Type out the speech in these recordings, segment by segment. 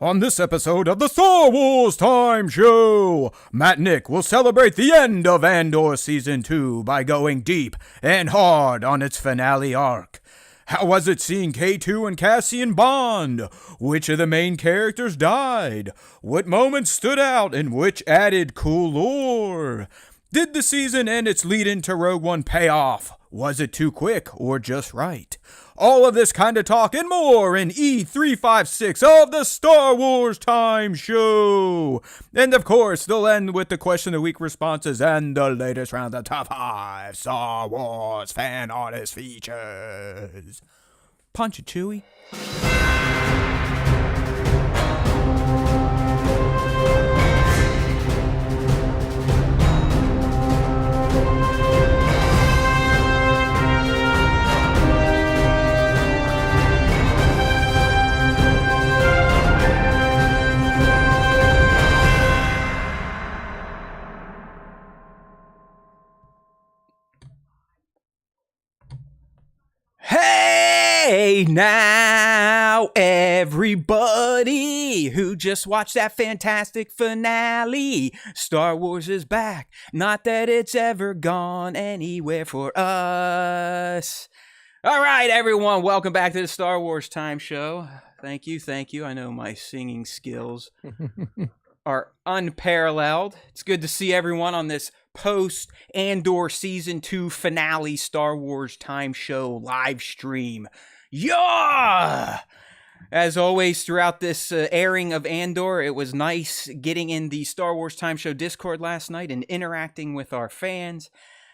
On this episode of the Star Wars Time Show, Matt and Nick will celebrate the end of Andor Season 2 by going deep and hard on its finale arc. How was it seeing K2 and Cassian bond? Which of the main characters died? What moments stood out and which added cool lore? Did the season and its lead-in to Rogue One pay off? Was it too quick or just right? All of this kind of talk and more in E356 of the Star Wars Time Show. And of course, they'll end with the question of the week responses and the latest round of top 5 Star Wars fan artist features. Punch it, Chewie. Hey now, everybody who just watched that fantastic finale. Star Wars is back. Not that it's ever gone anywhere for us. All right, everyone, welcome back to the Star Wars Time Show. Thank you. I know my singing skills are unparalleled. It's good to see everyone on this post Andor Season 2 finale Star Wars Time Show live stream. Yeah! As always, throughout this airing of Andor, it was nice getting in the Star Wars Time Show Discord last night and interacting with our fans.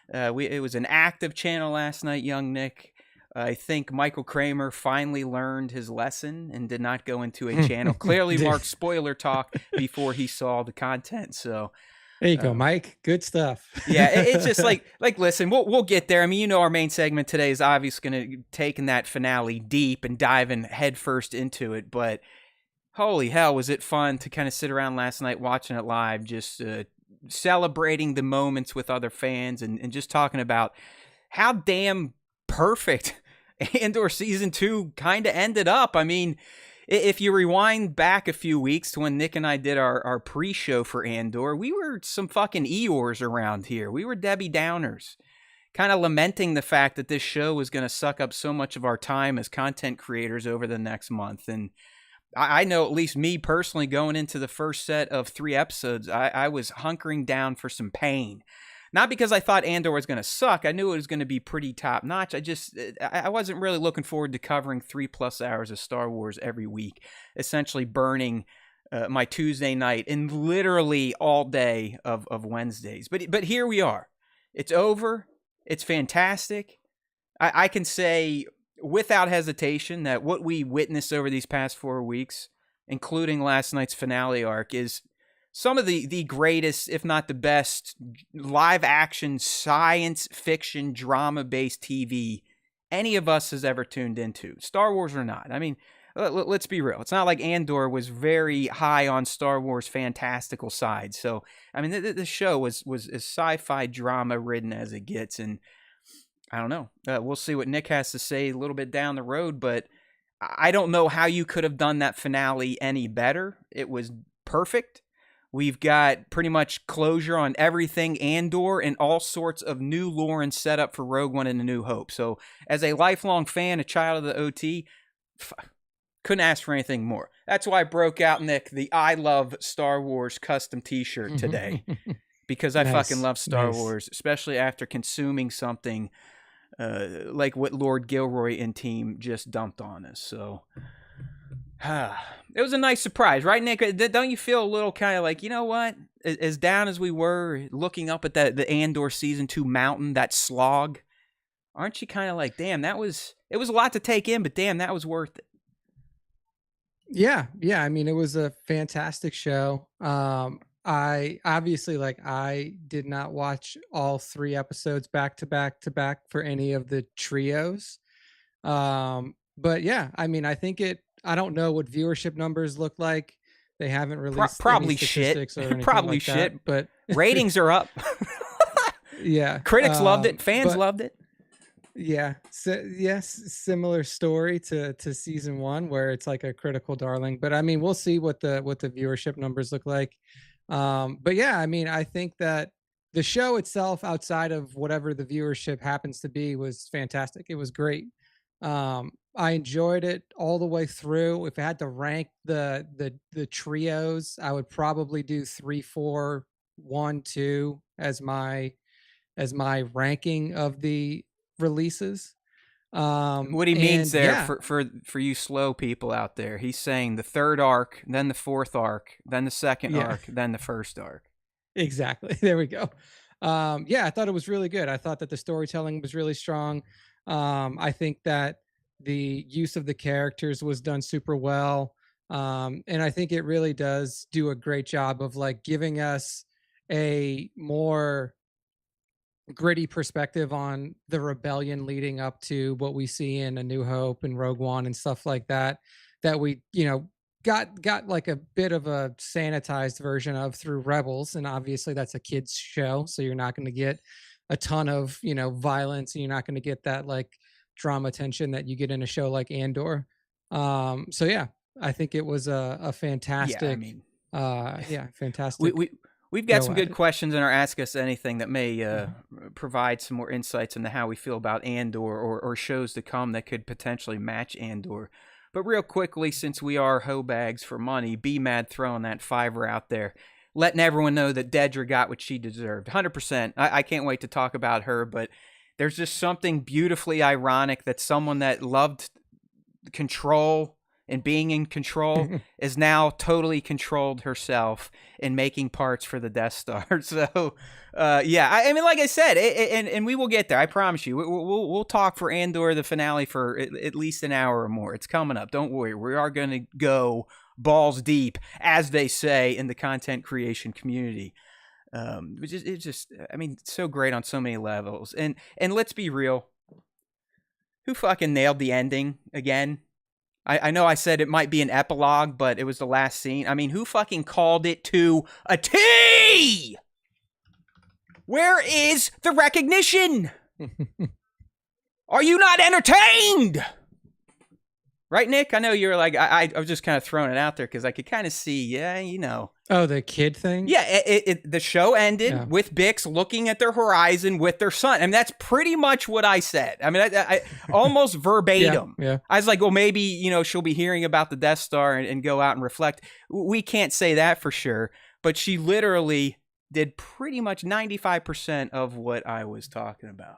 It was an active channel last night, young Nick. I think Michael Kramer finally learned his lesson and did not go into a channel clearly marked spoiler talk before he saw the content. So there you go, Mike. Good stuff. Yeah, it's just like listen, we'll get there. I mean, you know, our main segment today is obviously going to take in that finale deep and diving headfirst into it. But holy hell, was it fun to kind of sit around last night watching it live, just celebrating the moments with other fans and just talking about how damn perfect Andor Season 2 kind of ended up. I mean, if you rewind back a few weeks to when Nick and I did our pre-show for Andor, we were some fucking Eeyores around here. We were Debbie Downers, kind of lamenting the fact that this show was going to suck up so much of our time as content creators over the next month. And I know, at least me personally, going into the first set of 3 episodes, I was hunkering down for some pain. Not because I thought Andor was going to suck. I knew it was going to be pretty top notch. I wasn't really looking forward to covering 3+ hours of Star Wars every week, essentially burning my Tuesday night and literally all day of Wednesdays. But here we are. It's over. It's fantastic. I can say without hesitation that what we witnessed over these past 4 weeks, including last night's finale arc, is some of the greatest, if not the best, live-action, science fiction, drama-based TV any of us has ever tuned into, Star Wars or not. I mean, let's be real. It's not like Andor was very high on Star Wars' fantastical side. So, I mean, the show was as sci-fi drama-ridden as it gets, and I don't know. We'll see what Nick has to say a little bit down the road, but I don't know how you could have done that finale any better. It was perfect. We've got pretty much closure on everything Andor and all sorts of new lore and setup for Rogue One and A New Hope. So as a lifelong fan, a child of the OT, couldn't ask for anything more. That's why I broke out, Nick, the I Love Star Wars custom t-shirt today. Because I fucking love Star Wars, especially after consuming something like what Lord Gilroy and team just dumped on us. So it was a nice surprise, right, Nick? Don't you feel a little kind of like, you know what? As down as we were looking up at the Andor Season 2 mountain, that slog, aren't you kind of like, damn, it was a lot to take in, but damn, that was worth it. Yeah. I mean, it was a fantastic show. I obviously, I did not watch all 3 episodes back to back for any of the trios. But yeah, I mean, I think I don't know what viewership numbers look like. They haven't released probably any statistics shit. Or anything probably like shit, that, but ratings are up. Yeah, critics loved it. Fans loved it. Yeah. So yes, similar story to season one, where it's like a critical darling. But I mean, we'll see what the viewership numbers look like. But yeah, I mean, I think that the show itself, outside of whatever the viewership happens to be, was fantastic. It was great. I enjoyed it all the way through. If I had to rank the trios, I would probably do three, four, one, two as my ranking of the releases. What he means And there yeah, for you slow people out there, he's saying the third arc, then the fourth arc, then the second yeah, arc, then the first arc. exactly. There we go. Yeah, I thought it was really good. I thought that the storytelling was really strong. I think that the use of the characters was done super well. And I think it really does do a great job of like giving us a more gritty perspective on the rebellion leading up to what we see in A New Hope and Rogue One and stuff like that, that we, got like a bit of a sanitized version of through Rebels. And obviously that's a kids show, so you're not going to get a ton of, violence, and you're not going to get that like drama tension that you get in a show like Andor. So yeah, I think it was a Yeah, I fantastic mean, we, fantastic we we've got go some at good it. questions in our Ask Us Anything that may Mhm. provide some more insights into how we feel about Andor or shows to come that could potentially match Andor. But real quickly, since we are hoe bags for money, be mad throwing that fiver out there, letting everyone know that Dedra got what she deserved. 100%. I can't wait to talk about her, but there's just something beautifully ironic that someone that loved control and being in control is now totally controlled herself in making parts for the Death Star. So, yeah, I mean, like I said, and we will get there. I promise you. We'll talk for Andor, the finale, for at least an hour or more. It's coming up. Don't worry. We are going to go balls deep, as they say in the content creation community. It's just, I mean, so great on so many levels. And let's be real. Who fucking nailed the ending again? I know I said it might be an epilogue, but it was the last scene. I mean, who fucking called it to a T? Where is the recognition? Are you not entertained? Right, Nick? I know you're like, I was just kind of throwing it out there because I could kind of see, yeah, you know. Oh, the kid thing? Yeah, the show ended Yeah. with Bix looking at their horizon with their son. I mean, that's pretty much what I said. I mean, I almost verbatim. Yeah. I was like, well, maybe, she'll be hearing about the Death Star and go out and reflect. We can't say that for sure, but she literally did pretty much 95% of what I was talking about.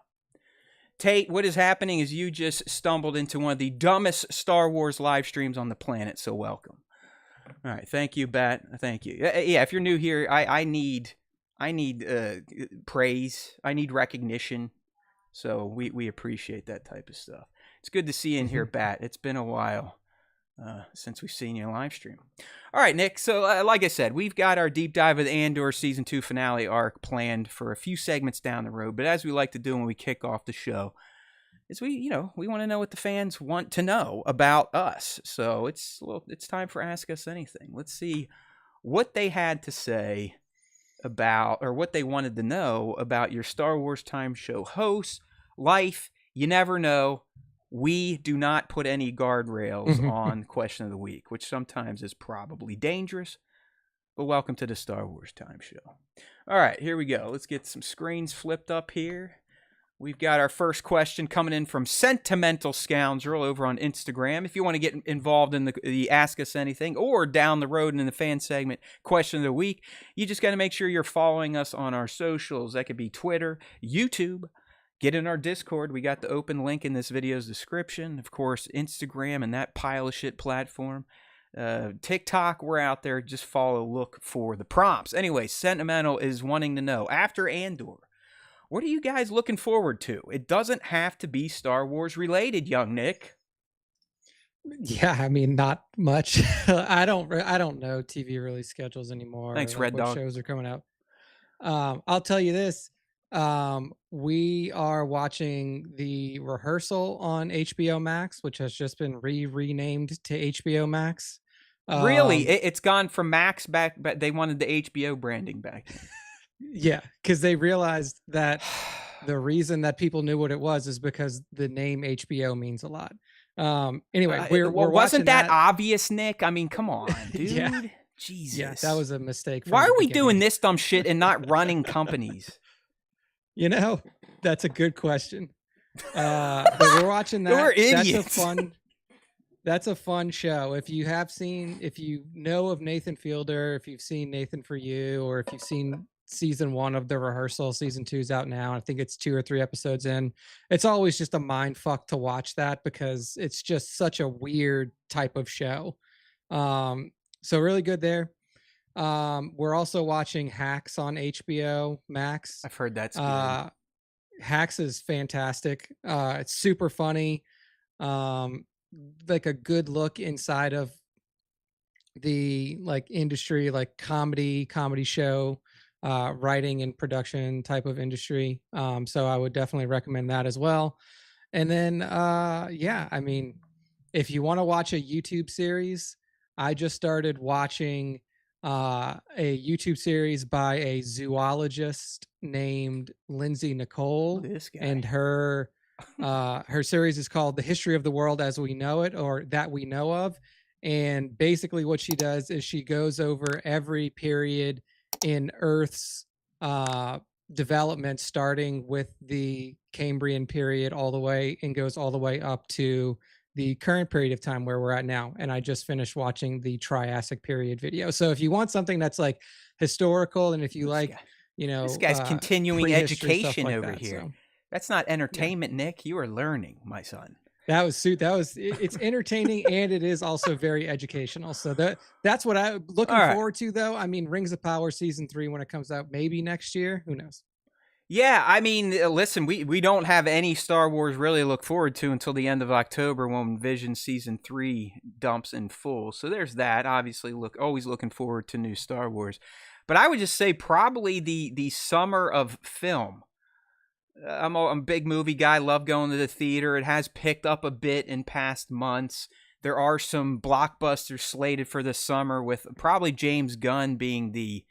Tate, what is happening is you just stumbled into one of the dumbest Star Wars live streams on the planet, so welcome. All right, thank you, Bat. Thank you. Yeah, if you're new here, I need praise. I need recognition. So we appreciate that type of stuff. It's good to see you in here, Bat. It's been a while since we've seen you in live stream. All right, Nick. So like I said, we've got our deep dive of the Andor season 2 finale arc planned for a few segments down the road. But as we like to do when we kick off the show, is we want to know what the fans want to know about us. So it's time for Ask Us Anything. Let's see what they had to say about, or what they wanted to know about your Star Wars Time Show hosts, life. You never know. We do not put any guardrails on Question of the Week, which sometimes is probably dangerous. But welcome to the Star Wars Time Show. All right, here we go. Let's get some screens flipped up here. We've got our first question coming in from Sentimental Scoundrel over on Instagram. If you want to get involved in the Ask Us Anything, or down the road in the fan segment Question of the Week, you just got to make sure you're following us on our socials. That could be Twitter, YouTube. Get in our Discord. We got the open link in this video's description. Of course, Instagram and that pile of shit platform. TikTok, we're out there. Just follow, look for the prompts. Anyway, Sentimental is wanting to know, after Andor, what are you guys looking forward to? It doesn't have to be Star Wars related, young Nick. Yeah, I mean, not much. I don't know TV release schedules anymore. Thanks, Like Red what Dog. shows are coming out. I'll tell you this. We are watching the rehearsal on HBO Max, which has just been renamed to HBO Max. Really? It's gone from Max back, but they wanted the HBO branding back. Yeah, because they realized that the reason that people knew what it was is because the name HBO means a lot. Anyway, Well, we're wasn't watching that that. obvious, Nick? I mean, come on, Yeah, dude. yeah, that Jesus. was a mistake Why from the are we doing beginning. this dumb shit and not running companies? You know, that's a good question. But we're watching We're that. idiots. That's a fun show. If you know of Nathan Fielder, if you've seen Nathan for You, or if you've seen season 1 of The Rehearsal, season 2 is out now. I think it's 2 or 3 episodes in. It's always just a mind fuck to watch that because it's just such a weird type of show. So really good there. We're also watching Hacks on HBO Max. I've heard that's good. Uh, Hacks is fantastic. It's super funny. Um, like a good look inside of the like industry, like comedy show, writing and production type of industry. So I would definitely recommend that as well. And then yeah, I mean, if you want to watch a YouTube series, I just started watching a YouTube series by a zoologist named Lindsay Who Nicole, this and guy? her series is called The History of the World as We Know It, or That We Know Of. And basically what she does is she goes over every period in Earth's uh development, starting with the Cambrian period all the way, and goes all the way up to the current period of time where we're at now. And I just finished watching the Triassic period video. So if you want something that's like historical, and if you This like, guy. you This know, guy's continuing prehistory stuff education like over that. here. So That's not yeah, entertainment, Nick. You are learning, my son. it's entertaining, and it is also very educational. So that's what I'm All looking right. forward to, though. I mean, Rings of Power season 3, when it comes out, maybe next year, who knows. Yeah, I mean, listen, we don't have any Star Wars really to look forward to until the end of October when Vision season 3 dumps in full. So there's that. Obviously, always looking forward to new Star Wars. But I would just say probably the summer of film. I'm a big movie guy. Love going to the theater. It has picked up a bit in past months. There are some blockbusters slated for this summer, with probably James Gunn being the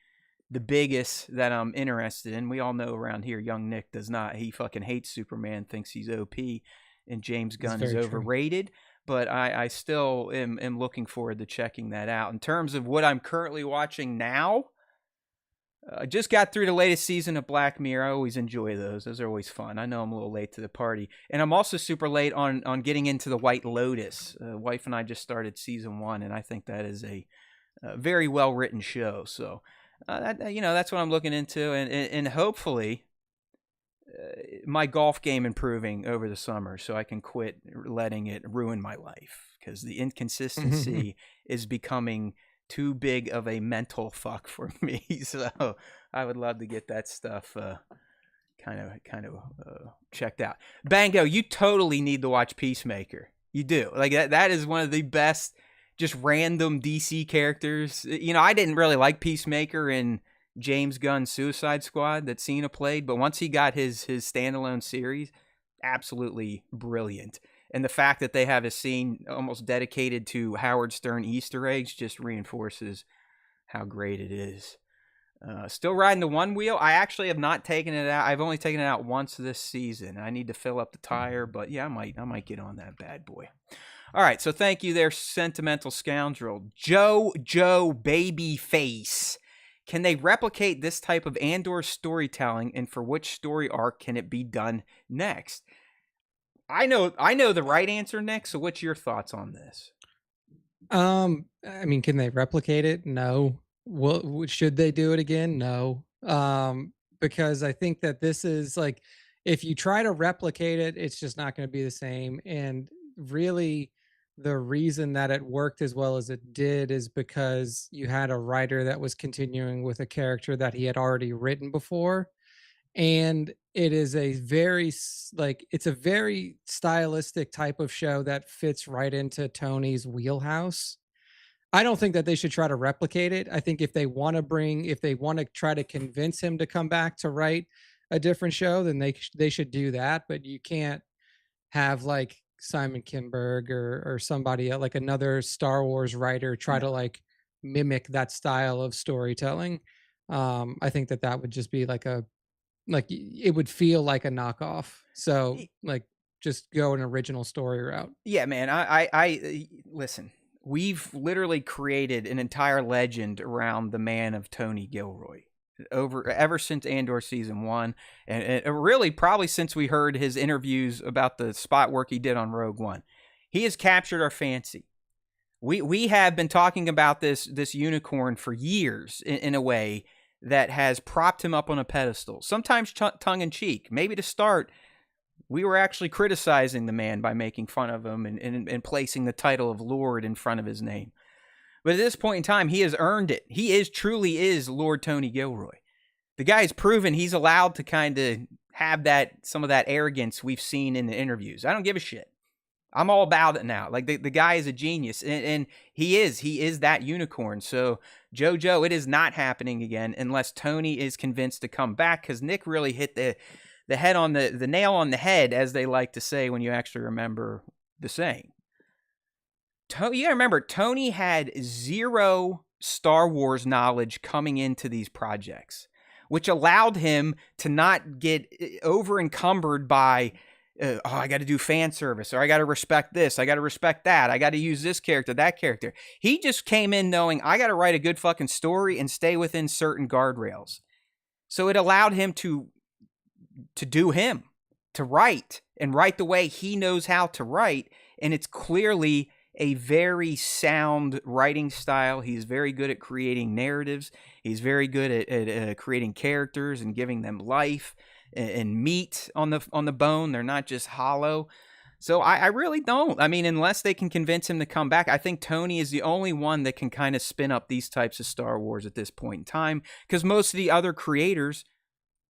biggest that I'm interested in. We all know around here, young Nick does not. He fucking hates Superman, thinks he's OP, and James It's Gunn is very true. overrated. But I still am looking forward to checking that out. In terms of what I'm currently watching now, I just got through the latest season of Black Mirror. I always enjoy those. Those are always fun. I know I'm a little late to the party. And I'm also super late on getting into The White Lotus. Wife and I just started season 1, and I think that is a very well written show. So, that's what I'm looking into. And hopefully, my golf game improving over the summer so I can quit letting it ruin my life, because the inconsistency is becoming too big of a mental fuck for me. So I would love to get that stuff checked out. Bango, you totally need to watch Peacemaker. You do. Like that is one of the best just random DC characters. I didn't really like Peacemaker in James Gunn's Suicide Squad that Cena played, but once he got his standalone series, absolutely brilliant. And the fact that they have a scene almost dedicated to Howard Stern Easter eggs just reinforces how great it is. Still riding the one wheel. I actually have not taken it out. I've only taken it out once this season. I need to fill up the tire, but yeah, I might get on that bad boy. All right, so thank you there, sentimental scoundrel. Joe Babyface. Can they replicate this type of Andor storytelling, and for which story arc can it be done next? I know the right answer, Nick, so what's your thoughts on this? I mean, can they replicate it? No. Well, should they do it again? No. Because I think that this is like, if you try to replicate it, it's just not going to be the same. And really, the reason that it worked as well as it did is because you had a writer that was continuing with a character that he had already written before. And it is a it's a very stylistic type of show that fits right into Tony's wheelhouse. I don't think that they should try to replicate it. I think if they want to try to convince him to come back to write a different show, then they should do that. But you can't have like Simon Kinberg or somebody like another Star Wars writer try No. to like mimic that style of storytelling. I think that would just be like like it would feel like a knockoff. So like just go an original story route. Yeah, man. I listen. We've literally created an entire legend around the man of Tony Gilroy ever since Andor season 1, and really probably since we heard his interviews about the spot work he did on Rogue One. He has captured our fancy. We have been talking about this unicorn for years in a way that has propped him up on a pedestal, sometimes tongue in cheek. Maybe to start, we were actually criticizing the man by making fun of him and placing the title of Lord in front of his name. But at this point in time, he has earned it. He truly is Lord Tony Gilroy. The guy's proven he's allowed to kind of have some of that arrogance we've seen in the interviews. I don't give a shit. I'm all about it now. Like the guy is a genius, and he is that unicorn. So JoJo, it is not happening again unless Tony is convinced to come back, because Nick really hit the head on the nail on the head, as they like to say when you actually remember the saying. You gotta remember, Tony had zero Star Wars knowledge coming into these projects, which allowed him to not get over encumbered by I got to do fan service, or I got to respect this, I got to respect that, I got to use this character, that character. He just came in knowing I got to write a good fucking story and stay within certain guardrails. So it allowed him to do him, to write the way he knows how to write, and it's clearly a very sound writing style. He's very good at creating narratives. He's very good at creating characters and giving them life and meat on the bone. They're not just hollow. So I really don't. I mean, unless they can convince him to come back, I think Tony is the only one that can kind of spin up these types of Star Wars at this point in time, because most of the other creators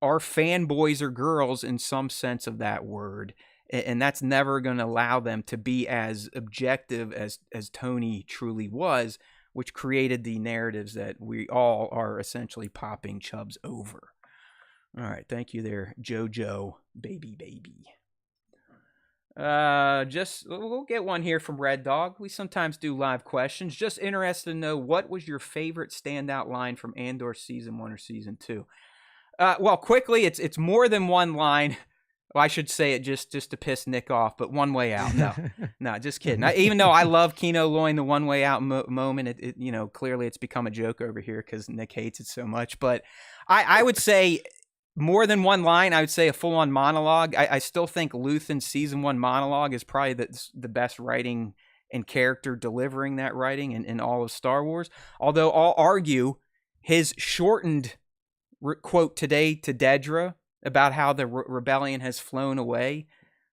are fanboys or girls in some sense of that word. And that's never going to allow them to be as objective as Tony truly was, which created the narratives that we all are essentially popping chubs over. All right, thank you there, JoJo, baby. We'll get one here from Red Dog. We sometimes do live questions. Just interested to know, what was your favorite standout line from Andor season 1 or season 2? Well, quickly, it's more than one line. Well, I should say it just to piss Nick off, but one way out. No, just kidding. Even though I love Kino Loin, the one way out moment, it clearly it's become a joke over here because Nick hates it so much. But I would say more than one line. I would say a full-on monologue. I still think Luthen's season 1 monologue is probably the best writing and character delivering that writing in all of Star Wars. Although I'll argue his shortened quote today to Dedra about how the rebellion has flown away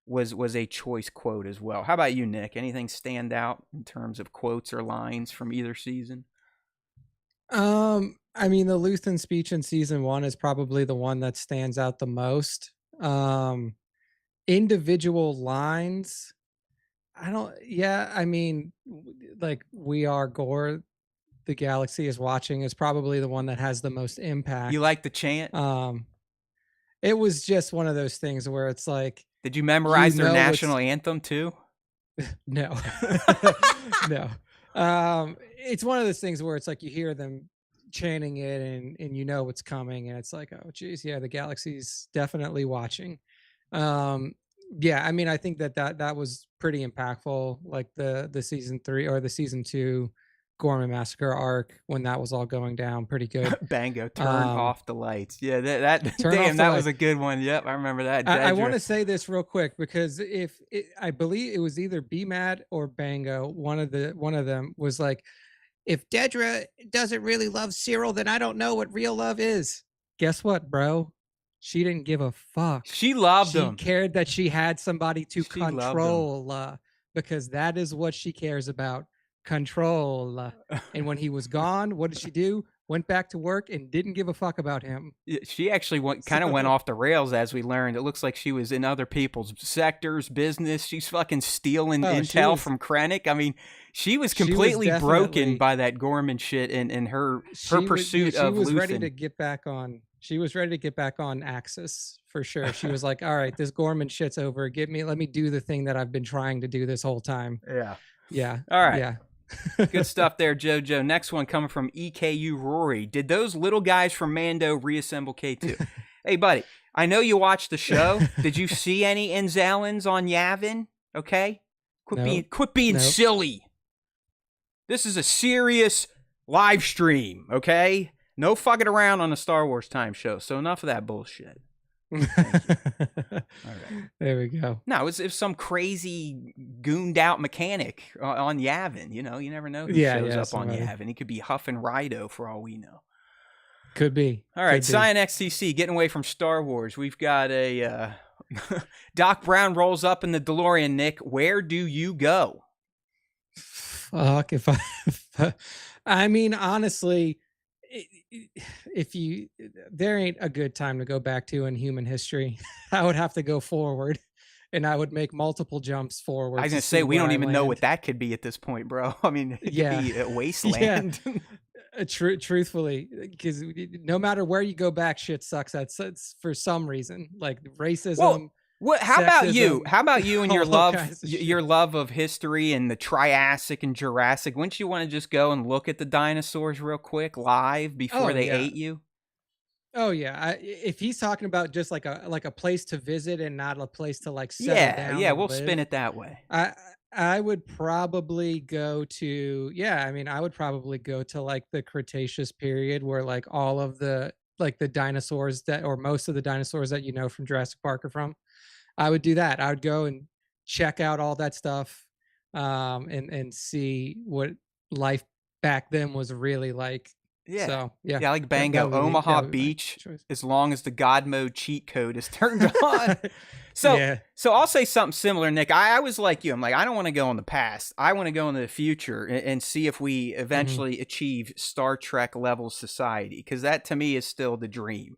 was a choice quote as well. How about you, Nick? Anything stand out in terms of quotes or lines from either season? I mean, the Luthen speech in season 1 is probably the one that stands out the most. Individual lines, I mean, like, "We are Gore, the galaxy is watching" is probably the one that has the most impact. You like the chant? It was just one of those things where it's like, did you memorize their national anthem too? No. No. It's one of those things where it's like you hear them chanting it and you know what's coming, and it's like, oh geez, yeah, the galaxy's definitely watching. Yeah, I mean, I think that was pretty impactful, like the season 3 or the season 2 Gorman Massacre arc, when that was all going down pretty good. Bango, turn off the lights. Yeah, that was a good one. Yep, I remember that. I want to say this real quick, because I believe it was either B-Mad or Bango, one of them was like, "If Dedra doesn't really love Cyril, then I don't know what real love is." Guess what, bro? She didn't give a fuck. She loved him. She cared that she had somebody to control, because that is what she cares about. Control. And when he was gone, what did she do? Went back to work and didn't give a fuck about him. She actually went off the rails, as we learned. It looks like she was in other people's sectors, business. She's fucking stealing intel from Krennic. I mean, she was completely broken by that Gorman shit and her pursuit of Luthen. She was ready to get back on. She was ready to get back on Axis for sure. She was like, "All right, this Gorman shit's over. Let me do the thing that I've been trying to do this whole time." Yeah. All right. Yeah. Good stuff there, JoJo. Next one coming from EKU Rory. Did those little guys from Mando reassemble K2? Hey, buddy, I know you watched the show. Did you see any Inzalins on Yavin? Okay? Quit being Nope. silly. This is a serious live stream, okay? No fucking around on a Star Wars time show. So enough of that bullshit. All right. There we go. No, it's some crazy gooned out mechanic on Yavin. You know, you never know who shows up somebody. on Yavin. He could be Huff and Rido for all we know. Could be. All right, Cyan XTC, getting away from Star Wars. We've got a Doc Brown rolls up in the DeLorean. Nick, where do you go? Fuck if I mean, honestly, if you there ain't a good time to go back to in human history. I would have to go forward, and I would make multiple jumps forward. I was gonna say we don't even know what that could be at this point, bro. I mean, it could be a wasteland. Yeah. Truthfully, because no matter where you go back, shit sucks. That's for some reason, like racism. Well, how about you? How about you and your your love of history and the Triassic and Jurassic? Wouldn't you want to just go and look at the dinosaurs real quick live before they ate you? Oh yeah, if he's talking about just like a place to visit and not a place to like settle down. Yeah, we'll spin it that way. I would probably go to I would probably go to like the Cretaceous period where like all of the like the dinosaurs or most of the dinosaurs that you know from Jurassic Park are from. I would do that. I would go and check out all that stuff, and see what life back then was really like. Yeah. So, yeah. Yeah, like Bango, Omaha Beach, as long as the God mode cheat code is turned on. So I'll say something similar, Nick. I was like you. I'm like, I don't want to go in the past. I want to go into the future and see if we eventually achieve Star Trek level society, because that to me is still the dream.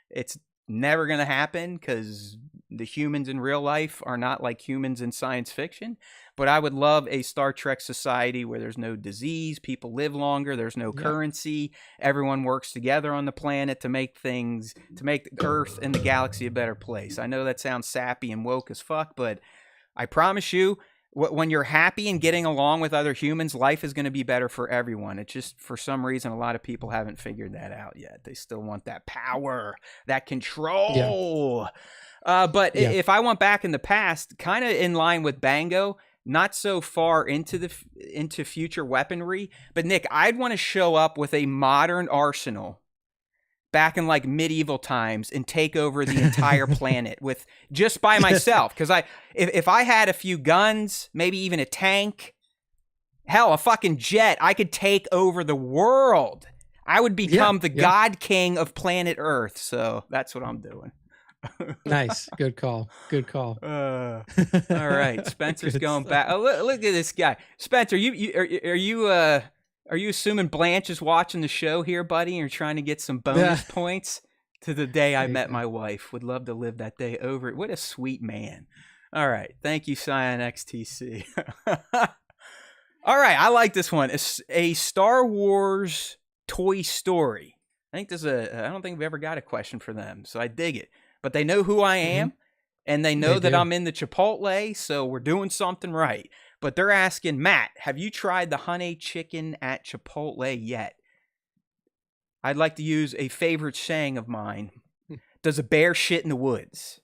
It's never going to happen because the humans in real life are not like humans in science fiction. But I would love a Star Trek society where there's no disease, people live longer, there's no currency, everyone works together on the planet to make the Earth and the galaxy a better place. I know that sounds sappy and woke as fuck, but I promise you, when you're happy and getting along with other humans, life is going to be better for everyone. It's just, for some reason, a lot of people haven't figured that out yet. They still want that power, that control. But if I went back in the past, kind of in line with Bango, not so far into future weaponry, but Nick, I'd want to show up with a modern arsenal back in like medieval times and take over the entire planet with just by myself. Because if I had a few guns, maybe even a tank, hell, a fucking jet, I could take over the world. I would become the God King of planet Earth. So that's what I'm doing. Nice. Good call. All right. Spencer's going back. Oh, look at this guy. Spencer, are you assuming Blanche is watching the show here, buddy? And you're trying to get some bonus points to the day I met my wife. Would love to live that day over. What a sweet man. All right. Thank you, Cyan XTC. All right. I like this one. A Star Wars Toy Story. I don't think we've ever got a question for them, so I dig it. But they know who I am, and they know that I'm in the Chipotle, so we're doing something right. But they're asking, Matt, have you tried the honey chicken at Chipotle yet? I'd like to use a favorite saying of mine. Does a bear shit in the woods?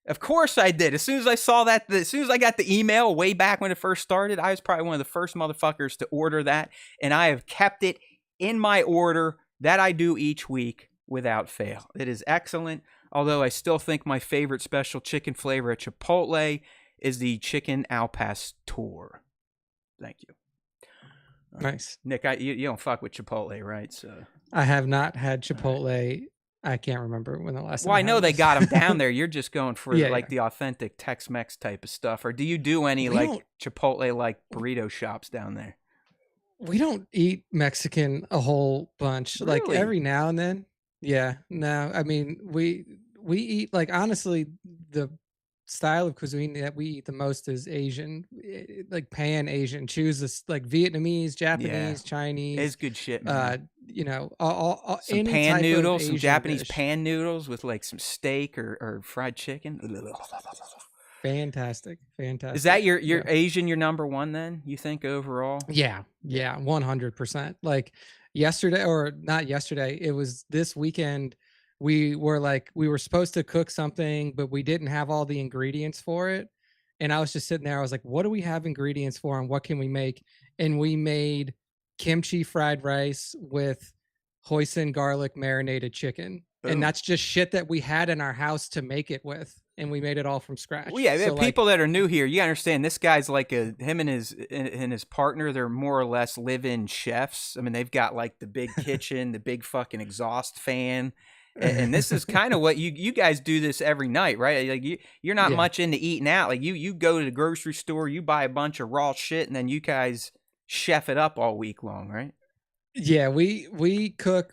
Of course I did. As soon as I saw that, as soon as I got the email way back when it first started, I was probably one of the first motherfuckers to order that, and I have kept it in my order that I do each week without fail. It is excellent. Although I still think my favorite special chicken flavor at Chipotle is the chicken al pastor. Thank you. Nice. Nick, you don't fuck with Chipotle, right? So I have not had Chipotle. I can't remember when the last time. Well, I know they got them down there. You're just going for the authentic Tex-Mex type of stuff. Or do you do any Chipotle-like burrito shops down there? We don't eat Mexican a whole bunch. Really? Like every now and then. Yeah, no, I mean, we eat, like, honestly, the style of cuisine that we eat the most is Asian, like Pan-Asian. Choose this, like Vietnamese, Japanese, Chinese. It's good shit, man. All some any pan type noodles, of some Asian Japanese dish. pan noodles with like some steak or fried chicken. Fantastic. Is that your Asian, your number one then, you think, overall? Yeah, 100%. Like yesterday, or not yesterday, it was this weekend. we were supposed to cook something, but we didn't have all the ingredients for it. And I was just sitting there. I was like, what do we have ingredients for and what can we make? And we made kimchi fried rice with hoisin garlic marinated chicken. And Boom. that's just shit that we had in our house to make it with. And we made it all from scratch. Well, yeah, So like, people that are new here, you understand. This guy's like him and his partner. They're more or less live-in chefs. I mean, they've got like the big kitchen, the big fucking exhaust fan, and this is kind of what you guys do this every night, right? Like you're not yeah. much into eating out. Like you go to the grocery store, you buy a bunch of raw shit, and then you guys chef it up all week long, right? Yeah, we cook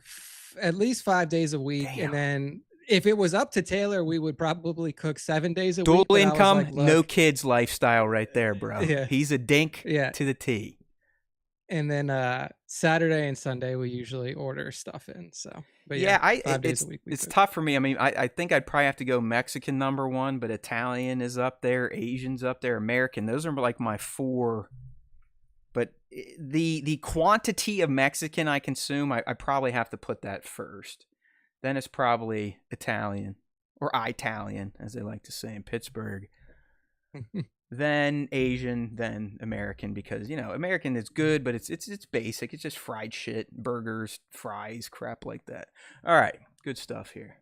at least 5 days a week, Damn. and then if it was up to Taylor, we would probably cook 7 days a Dual week. But I was income, like, no look, kids lifestyle right there, bro. yeah, He's a dink yeah. to the T. And then Saturday and Sunday we usually order stuff in. So, but Yeah, yeah, 5 days a week we it's cook. tough for me. I mean, I think I'd probably have to go Mexican number one, but Italian is up there, Asian's up there, American. Those are like my four. But the quantity of Mexican I consume, I probably have to put that first. Then it's probably Italian or Italian, as they like to say in Pittsburgh. Then Asian, then American, because American is good, but it's basic. It's just fried shit, burgers, fries, crap like that. All right, good stuff here.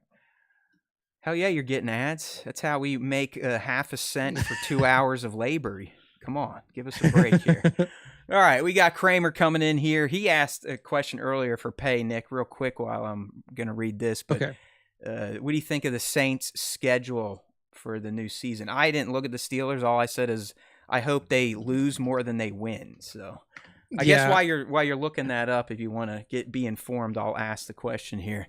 Hell yeah, you're getting ads. That's how we make half a cent for 2 hours of labor. Come on, give us a break here. All right, we got Kramer coming in here. He asked a question earlier for pay, Nick, real quick while I'm going to read this. But Okay. What do you think of the Saints' schedule for the new season? I didn't look at the Steelers. All I said is I hope they lose more than they win. So I guess while you're looking that up, if you want to be informed, I'll ask the question here.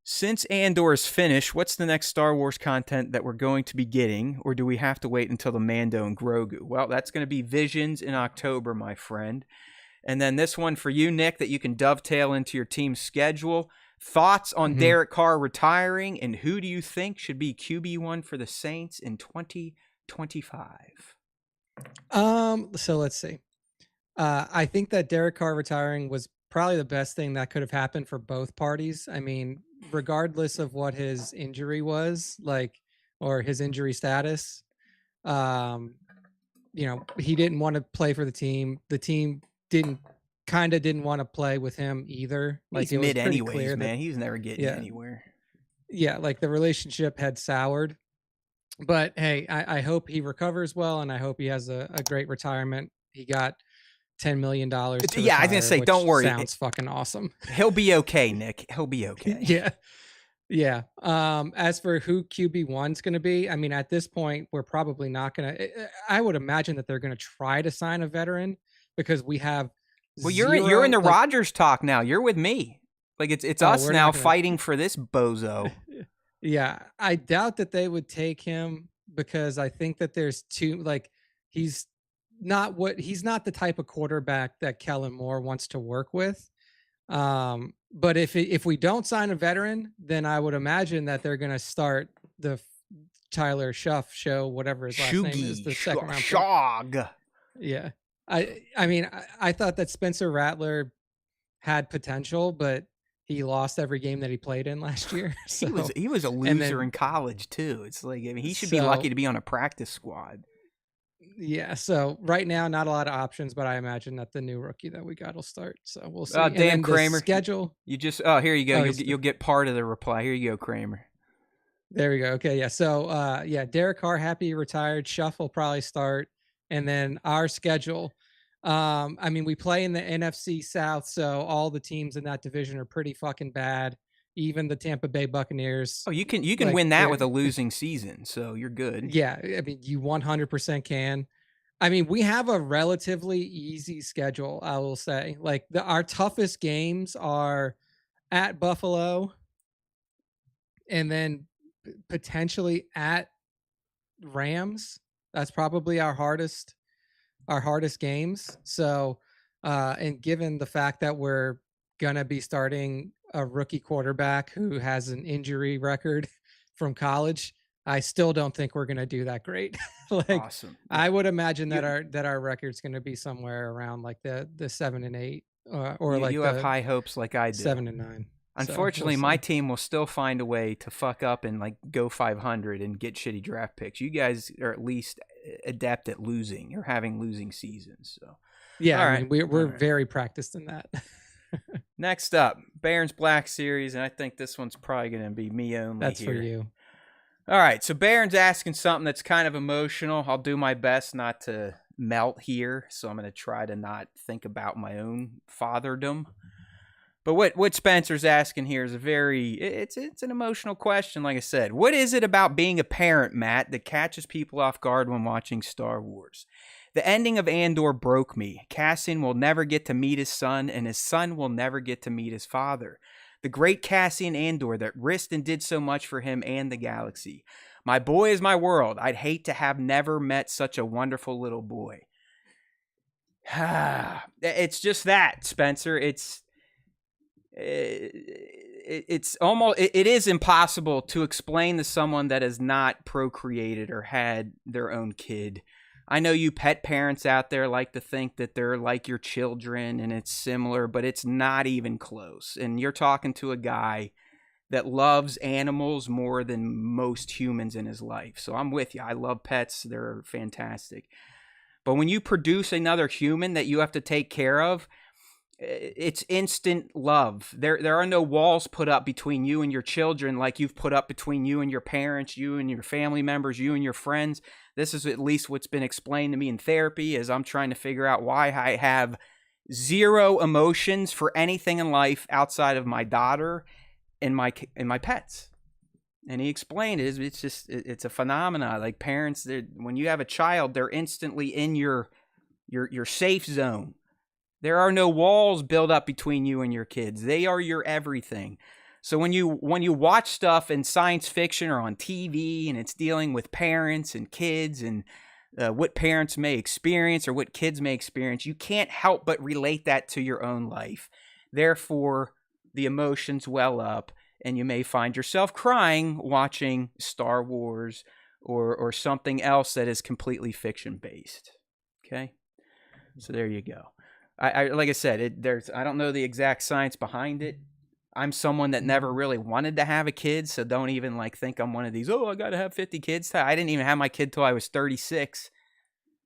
Since Andor is finished, what's the next Star Wars content that we're going to be getting, or do we have to wait until the Mando and Grogu? Well, that's going to be Visions in October, my friend. And then this one for you, Nick, that you can dovetail into your team's schedule. Thoughts on Derek Carr retiring, and who do you think should be QB1 for the Saints in 2025? So let's see. I think that Derek Carr retiring was probably the best thing that could have happened for both parties. I mean, regardless of what his injury was, or his injury status, he didn't want to play for the team. The team didn't want to play with him either. He's it was mid pretty anyways, clear man. He's never getting anywhere. Yeah, the relationship had soured. But hey, I hope he recovers well, and I hope he has a great retirement. He got $10 million. Yeah, I was gonna say, don't worry. Sounds fucking awesome. He'll be okay, Nick. He'll be okay. Yeah. As for who QB1's going to be, I mean, at this point, we're probably not going to. I would imagine that they're going to try to sign a veteran because we have. Well, you're in the Rodgers talk now. You're with me. It's us now fighting for this bozo. Yeah, I doubt that they would take him because I think that there's too he's not the type of quarterback that Kellen Moore wants to work with. But if we don't sign a veteran, then I would imagine that they're going to start the Tyler Shuff show, whatever his last name is, the second round. Shog. Yeah. I mean, I thought that Spencer Rattler had potential, but he lost every game that he played in last year. So he was a loser in college too. It's he should be lucky to be on a practice squad. Yeah, so right now, not a lot of options, but I imagine that the new rookie that we got will start. So we'll see. Damn, Kramer. Schedule. You just here you go. You'll get part of the reply. Here you go, Kramer. There we go. Okay, yeah. So Derek Carr happy retired. Shuff will probably start, and then our schedule. I mean, we play in the NFC South, so all the teams in that division are pretty fucking bad. Even the Tampa Bay Buccaneers. Oh, you can win that with a losing season, so you're good. Yeah, I mean, you 100% can. I mean, we have a relatively easy schedule, I will say. Our toughest games are at Buffalo and then potentially at Rams. That's probably our hardest games. So, and given the fact that we're going to be starting a rookie quarterback who has an injury record from college, I still don't think we're going to do that great. Awesome. I would imagine that our record's going to be somewhere around the 7-8 or you have high hopes like I do. 7-9. So we'll Unfortunately, my see. team will still find a way to fuck up and like go 500 and get shitty draft picks. You guys are at least adept at losing or having losing seasons. So, Yeah, all I right, mean we're all right. very practiced in that. Next up, Barron's Black Series, and I think this one's probably going to be me only. That's here. for you. All right, so Barron's asking something that's kind of emotional. I'll do my best not to melt here, so I'm going to try to not think about my own fatherdom. But what Spencer's asking here is it's an emotional question, like I said. What is it about being a parent, Matt, that catches people off guard when watching Star Wars? The ending of Andor broke me. Cassian will never get to meet his son, and his son will never get to meet his father. The great Cassian Andor that risked and did so much for him and the galaxy. My boy is my world. I'd hate to have never met such a wonderful little boy. It's just that, Spencer. It's almost, it is impossible to explain to someone that has not procreated or had their own kid. I know you pet parents out there like to think that they're like your children and it's similar, but it's not even close. And you're talking to a guy that loves animals more than most humans in his life. So I'm with you. I love pets. They're fantastic. But when you produce another human that you have to take care of, it's instant love. There are no walls put up between you and your children like you've put up between you and your parents, you and your family members, you and your friends. This is at least what's been explained to me in therapy as I'm trying to figure out why I have zero emotions for anything in life outside of my daughter and my pets. And he explained it's a phenomena. Like parents, when you have a child, they're instantly in your safe zone. There are no walls built up between you and your kids. They are your everything. So when you watch stuff in science fiction or on TV and it's dealing with parents and kids and what parents may experience or what kids may experience, you can't help but relate that to your own life. Therefore, the emotions well up and you may find yourself crying watching Star Wars or something else that is completely fiction-based. Okay? So there you go. I like I said, I don't know the exact science behind it. I'm someone that never really wanted to have a kid, so don't even like think I'm one of these, I got to have 50 kids. I didn't even have my kid till I was 36.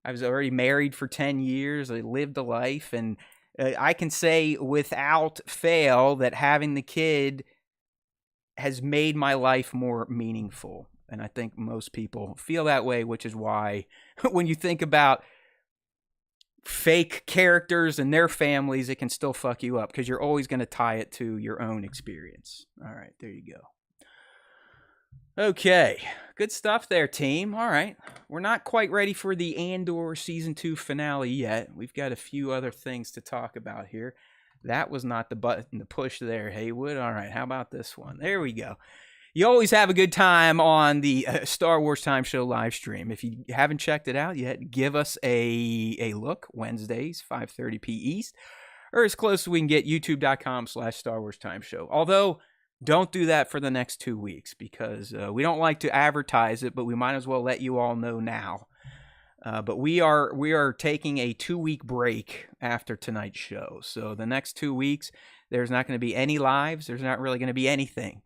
I was already married for 10 years. I lived a life, and I can say without fail that having the kid has made my life more meaningful. And I think most people feel that way, which is why when you think about fake characters and their families, it can still fuck you up because you're always going to tie it to your own experience. All right, there you go. Okay, good stuff there, team. All right, we're not quite ready for the Andor Season 2 finale yet. We've got a few other things to talk about here. That was not the button to push there, Haywood. All right, how about this one? There we go. You always have a good time on the Star Wars Time Show live stream. If you haven't checked it out yet, give us a look. Wednesdays, 5:30 p. East, or as close as we can get, youtube.com/Star Wars Time Show. Although, don't do that for the next 2 weeks because we don't like to advertise it, but we might as well let you all know now. But we are taking a 2-week break after tonight's show. So the next 2 weeks, there's not going to be any lives. There's not really going to be anything.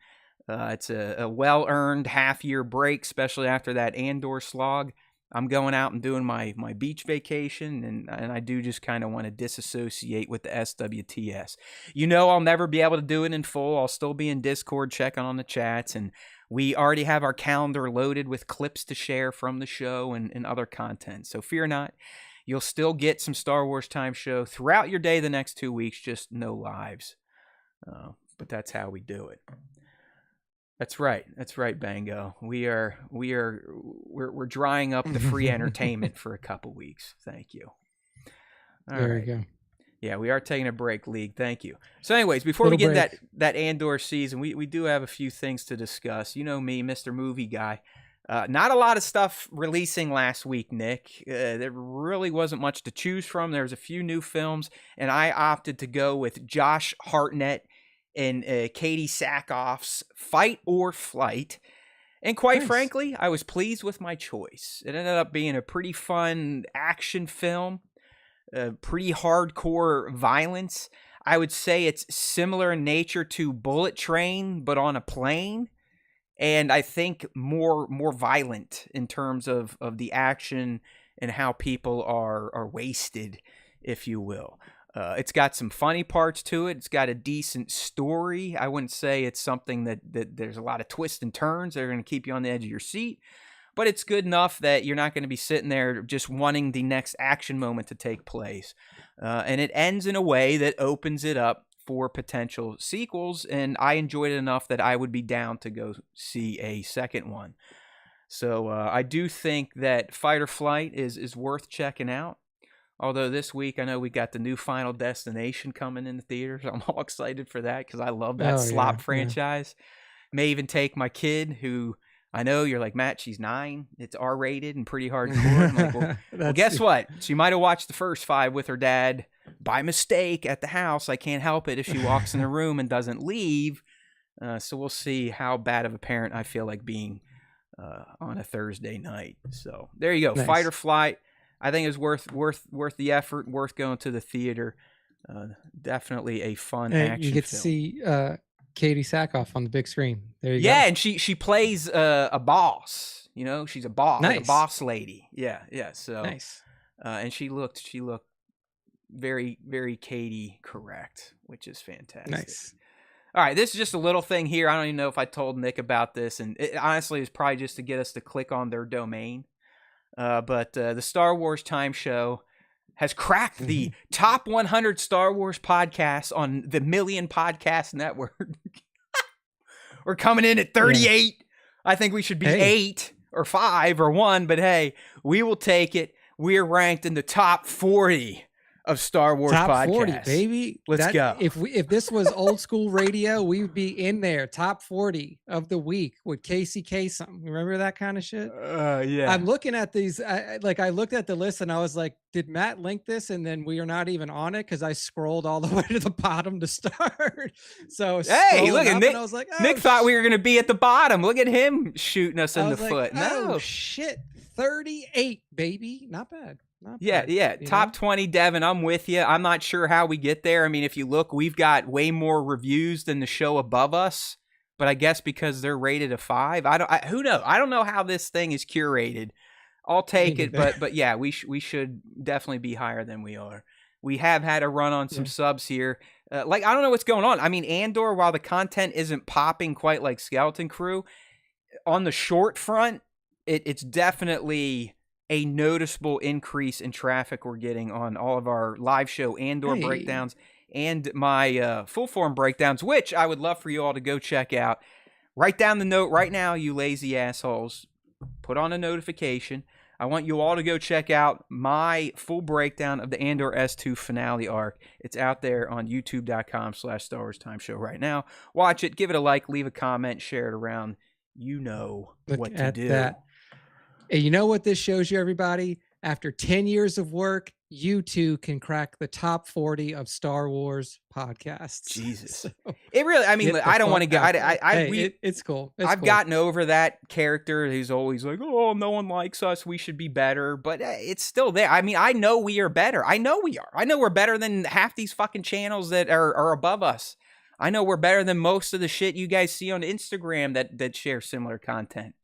It's a well-earned half-year break, especially after that Andor slog. I'm going out and doing my beach vacation, and I do just kind of want to disassociate with the SWTS. You know I'll never be able to do it in full. I'll still be in Discord checking on the chats, and we already have our calendar loaded with clips to share from the show and other content. So fear not. You'll still get some Star Wars Time Show throughout your day the next 2 weeks, just no lives. But that's how we do it. That's right, Bango. We're drying up the free entertainment for a couple weeks. Thank you. All there right. you go. Yeah, we are taking a break, League. Thank you. So anyways, before we get that Andor season, we do have a few things to discuss. You know me, Mr. Movie Guy. Not a lot of stuff releasing last week, Nick. There really wasn't much to choose from. There was a few new films, and I opted to go with Josh Hartnett and Katie Sackhoff's Fight or Flight. And quite frankly, I was pleased with my choice. It ended up being a pretty fun action film, pretty hardcore violence. I would say it's similar in nature to Bullet Train, but on a plane. And I think more violent in terms of the action and how people are wasted, if you will. It's got some funny parts to it. It's got a decent story. I wouldn't say it's something that there's a lot of twists and turns that are going to keep you on the edge of your seat. But it's good enough that you're not going to be sitting there just wanting the next action moment to take place. And it ends in a way that opens it up for potential sequels, and I enjoyed it enough that I would be down to go see a second one. So I do think that Fight or Flight is worth checking out. Although this week I know we got the new Final Destination coming in the theaters. I'm all excited for that because I love that slop franchise. May even take my kid, who I know you're like, Matt, she's 9. It's R-rated and pretty hardcore. I'm like, well, guess what? She might have watched the first 5 with her dad by mistake at the house. I can't help it if she walks in the room and doesn't leave. So we'll see how bad of a parent I feel like being on a Thursday night. So there you go. Nice. Fight or Flight. I think it's worth the effort, worth going to the theater. Definitely a fun action You get film. to see Katie Sackhoff on the big screen. There you go. Yeah, and she plays a boss. You know, she's a boss, nice. Like a boss lady. Yeah. So nice. And she looked very, very Katie correct, which is fantastic. Nice. All right, this is just a little thing here. I don't even know if I told Nick about this, and it honestly is probably just to get us to click on their domain. But the Star Wars Time Show has cracked the top 100 Star Wars podcasts on the Million Podcast Network. We're coming in at 38. Yeah. I think we should be 8 or 5 or 1, but hey, we will take it. We're ranked in the top 40 of Star Wars podcasts. Top 40, baby. Let's go. If this was old school radio, we would be in there. Top 40 of the week with Casey Kasem. Remember that kind of shit? Yeah. I'm looking at these. I looked at the list and I was like, did Matt link this? And then we are not even on it because I scrolled all the way to the bottom to start. So hey, look at Nick. I was like, Nick thought we were going to be at the bottom. Look at him shooting us in the foot. No shit. 38, baby. Not bad. Yeah. Top 20, Devin, I'm with you. I'm not sure how we get there. I mean, if you look, we've got way more reviews than the show above us, but I guess because they're rated a 5. Who knows? I don't know how this thing is curated. I'll take it, but yeah, we should definitely be higher than we are. We have had a run on some subs here. I don't know what's going on. I mean, Andor, while the content isn't popping quite like Skeleton Crew, on the short front, it's definitely a noticeable increase in traffic we're getting on all of our live show Andor breakdowns and my full form breakdowns, which I would love for you all to go check out. Write down the note right now, you lazy assholes. Put on a notification. I want you all to go check out my full breakdown of the Andor S2 finale arc. It's out there on youtube.com/Star Wars Time Show right now. Watch it, give it a like, leave a comment, share it around. You know what to do. That. And you know what this shows you, everybody? After 10 years of work, you too can crack the top 40 of Star Wars podcasts. Jesus. So, it really, I mean, I don't want to go. It's cool. I've gotten over that character who's always like, oh, no one likes us. We should be better. But it's still there. I mean, I know we are better. I know we are. I know we're better than half these fucking channels that are above us. I know we're better than most of the shit you guys see on Instagram that share similar content.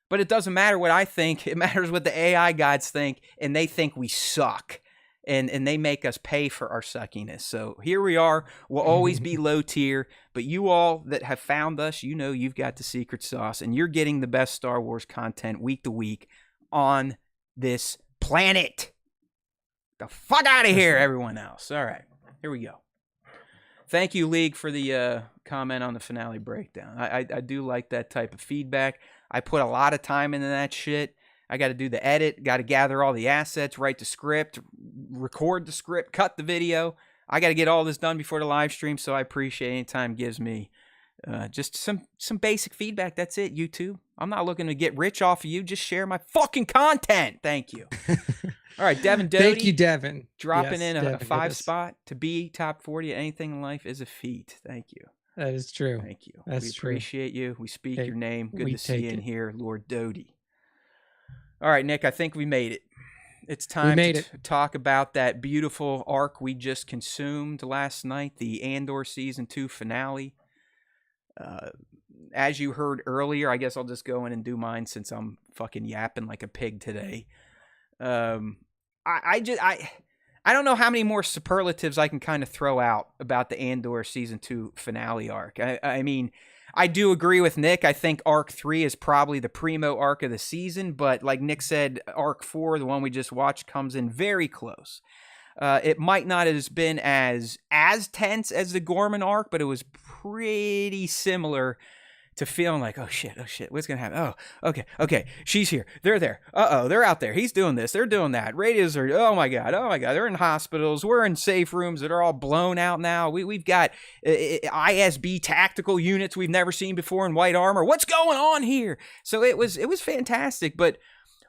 But it doesn't matter what I think. It matters what the AI gods think, and they think we suck, and they make us pay for our suckiness. So here we are. We'll always be low tier, but you all that have found us, you know you've got the secret sauce, and you're getting the best Star Wars content week to week on this planet. The fuck out of here, everyone else. All right, here we go. Thank you, League, for the comment on the finale breakdown. I do like that type of feedback. I put a lot of time into that shit. I got to do the edit, got to gather all the assets, write the script, record the script, cut the video. I got to get all this done before the live stream, so I appreciate any time it gives me just some basic feedback. That's it, YouTube. I'm not looking to get rich off of you. Just share my fucking content. Thank you. All right, Devin Doty. Thank you, Devin. Dropping in a 5 spot. To be top 40 at anything in life is a feat. Thank you. That is true. Thank you. We appreciate you. We speak your name. Good to see you in here, Lord Doty. All right, Nick, I think we made it. It's We time to made it. talk about that beautiful arc we just consumed last night, the Andor season 2 finale. Uh, as you heard earlier, I guess I'll just go in and do mine since I'm fucking yapping like a pig today. Um, I don't know how many more superlatives I can kind of throw out about the Andor season 2 finale arc. I mean, I do agree with Nick. I think arc 3 is probably the primo arc of the season, but like Nick said, arc 4, the one we just watched, comes in very close. It might not have been as tense as the Gorman arc, but it was pretty similar to feeling like, oh shit, what's gonna happen? Oh, okay, she's here, they're there, they're out there, he's doing this, they're doing that, radios are, oh my god, they're in hospitals, we're in safe rooms that are all blown out now, we've got ISB tactical units we've never seen before in white armor, what's going on here? So it was fantastic, but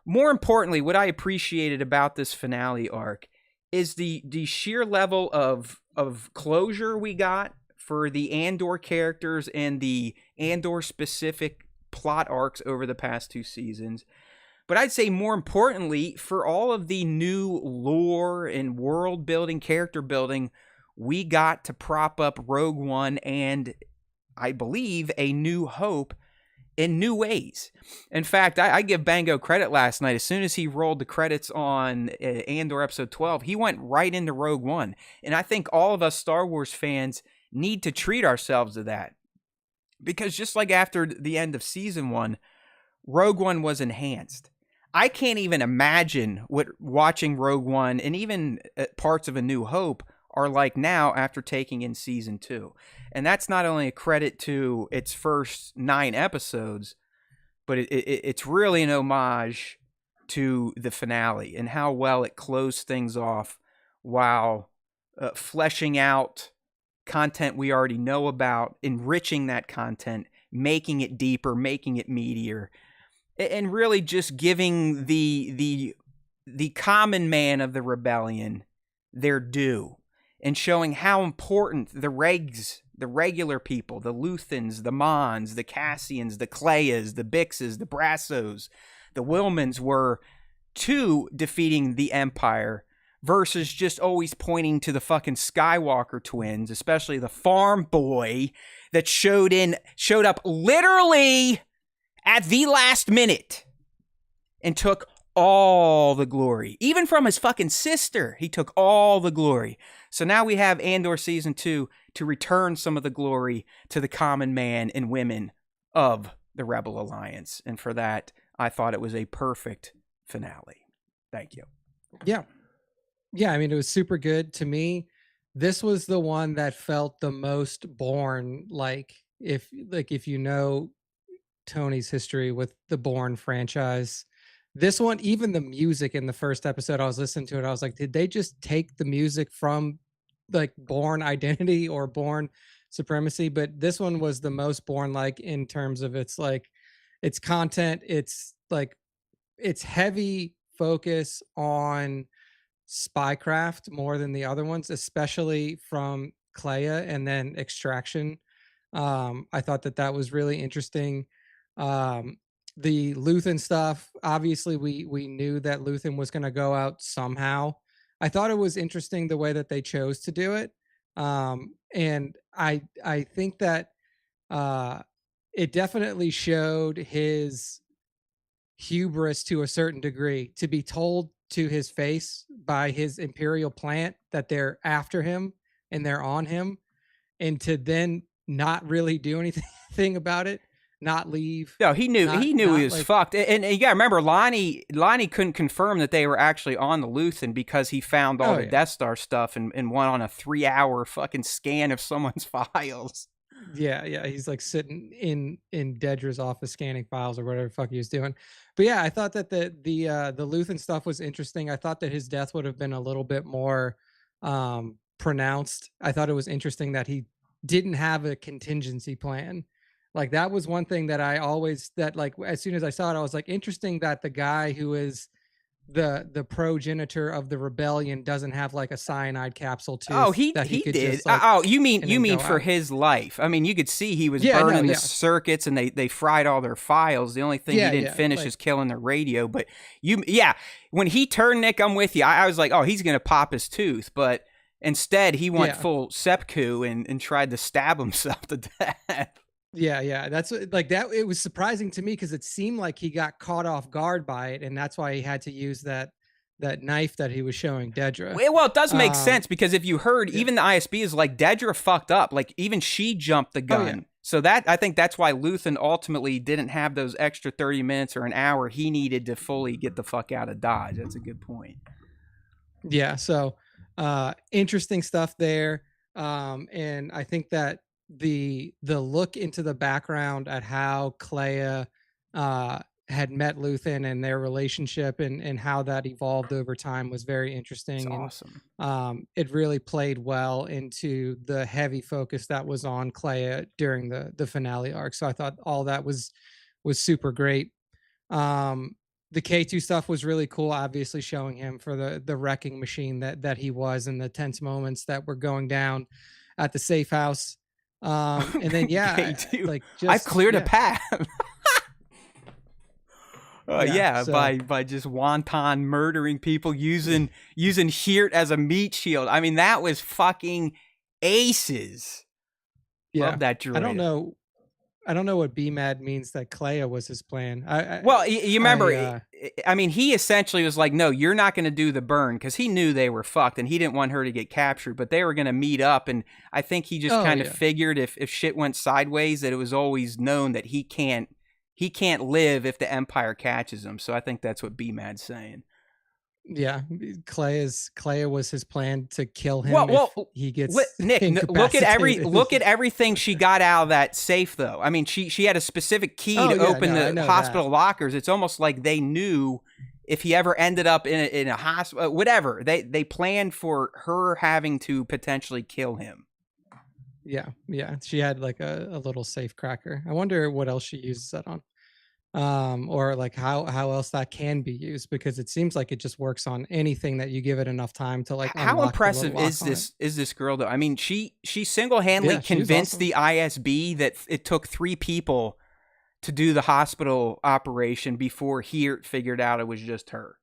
more importantly, what I appreciated about this finale arc is the sheer level of closure we got for the Andor characters and the Andor specific plot arcs over the past 2 seasons. But I'd say more importantly, for all of the new lore and world building, character building, we got to prop up Rogue One and, I believe, A New Hope in new ways. In fact, I give Bango credit last night. As soon as he rolled the credits on Andor episode 12, he went right into Rogue One. And I think all of us Star Wars fans need to treat ourselves to that. Because just like after the end of season 1, Rogue One was enhanced. I can't even imagine what watching Rogue One and even parts of A New Hope are like now after taking in season 2. And that's not only a credit to its first 9 episodes, but it's really an homage to the finale and how well it closed things off while fleshing out content we already know about, enriching that content, making it deeper, making it meatier, and really just giving the common man of the rebellion their due, and showing how important the regular people, the Luthans, the Mons, the Cassians, the Clayas, the Bixes, the Brassos, the Wilmans were to defeating the Empire, versus just always pointing to the fucking Skywalker twins, especially the farm boy that showed up literally at the last minute and took all the glory. Even from his fucking sister, he took all the glory. So now we have Andor season 2 to return some of the glory to the common man and women of the Rebel Alliance. And for that, I thought it was a perfect finale. Thank you. Yeah, I mean, it was super good to me. This was the one that felt the most Bourne, if you know Tony's history with the Bourne franchise. This one, even the music in the first episode, I was listening to it, I was like, did they just take the music from like Bourne Identity or Bourne Supremacy? But this one was the most Bourne like in terms of its content, its heavy focus on spycraft more than the other ones, especially from Clea and then Extraction. I thought that was really interesting. The Luthen stuff, obviously we knew that Luthen was going to go out somehow. I thought it was interesting the way that they chose to do it. And I think that it definitely showed his hubris to a certain degree, to be told to his face by his Imperial plant that they're after him and they're on him, and to then not really do anything about it, not leave. No, he knew he was fucked. And you gotta remember, Lonnie couldn't confirm that they were actually on the Luthen because he found all the Death Star stuff and went on a 3-hour fucking scan of someone's files. Yeah, he's like sitting in Dedra's office scanning files or whatever the fuck he was doing. But yeah, I thought that the Luthen stuff was interesting. I thought that his death would have been a little bit more pronounced. I thought it was interesting that he didn't have a contingency plan. Like that was one thing that as soon as I saw it, I was like, interesting that the guy who is the progenitor of the rebellion doesn't have like a cyanide capsule Oh, tooth he that he he could did. just like Oh, and you then mean go for out. his life? I mean, you could see he was Yeah, no, burning the yeah. circuits, and they fried all their files. The only thing he Yeah, didn't yeah. finish Like is killing the radio. But yeah, when he turned Nick, I'm with you. I was like, oh, he's gonna pop his tooth, but instead he went yeah. full seppuku and tried to stab himself to death. Yeah, yeah. That's like that it was surprising to me because it seemed like he got caught off guard by it and that's why he had to use that knife that he was showing Dedra. Well, it does make Um sense because if you heard, yeah. even the ISB is like Dedra fucked up. Like even she jumped the Oh yeah. gun. So that I think that's why Luthen ultimately didn't have those extra 30 minutes or an hour he needed to fully get the fuck out of Dodge. That's a good point. Yeah, so interesting stuff there. And I think that the look into the background at how Clea uh had met Luthen and their relationship and how that evolved over time was very It's interesting. And awesome. it really played well into the heavy focus that was on Clea during the finale arc. So I thought all that was super great. Um, the K2 stuff was really cool, obviously showing him for the wrecking machine that he was and the tense moments that were going down at the safe house. And then yeah, K2. like I've just cleared a yeah, path. yeah. Yeah, So by just wanton murdering people using Hirt as a meat shield. I mean, that was fucking aces. yeah, Love that I don't droid. know. I don't know what BMAD means that Clea was his plan. Well, you remember, I I mean, he essentially was like, no, you're not going to do the burn because he knew they were fucked and he didn't want her to get captured, but they were going to meet up. And I think he just oh kind of yeah, figured if shit went sideways, that it was always known that he can't live if the Empire catches him. So I think that's what BMAD's saying. yeah. Clea was his plan to kill Well, him if well, he gets Nick, incapacitated. look at everything she got out of that safe, though. I mean, she had a specific key Oh to yeah, open no, I the know that. hospital lockers. It's almost like they knew if he ever ended up in a hospital, whatever. They planned for her having to potentially kill him. Yeah, yeah. She had like a little safe cracker. I wonder what else she uses that on. Or like how else that can be used because it seems like it just works on anything that you give it enough time to like How unlock the little impressive lock on it. is this girl though? I mean, she single handedly Yeah, she was convinced awesome. the ISB that it took 3 people to do the hospital operation before Hirt figured out it was just her.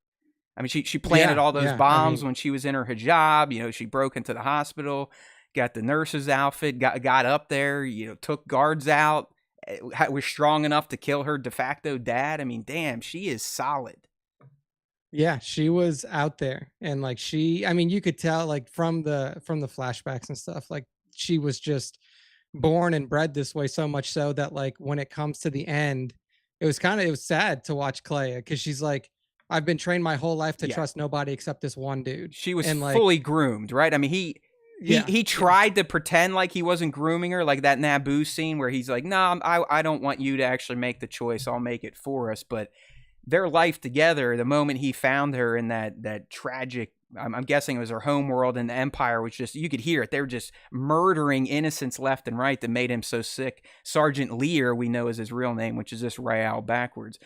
I mean, she planted Yeah, all those yeah. I bombs mean, when she was in her hijab. You know, she broke into the hospital, got the nurse's outfit, got up there. You know, took guards out. Was strong enough to kill her de facto dad. I mean, damn, she is solid. yeah, she was out there and like I mean, you could tell like from the flashbacks and stuff, like she was just born and bred this way so much so that like when it comes to the end, it was sad to watch Clea because she's like, I've been trained my whole life to Yeah, trust nobody except this one dude. she was And like, fully groomed, right? I mean, yeah, he yeah, tried to pretend like he wasn't grooming her, like that Naboo scene where he's like, "No, I don't want you to actually make the choice. I'll make it for us." But their life together, the moment he found her in that tragic, I'm guessing it was her home world, and the Empire was just, you could hear it. They were just murdering innocents left and right that made him so sick. Sergeant Lear, we know is his real name, which is just Rael backwards.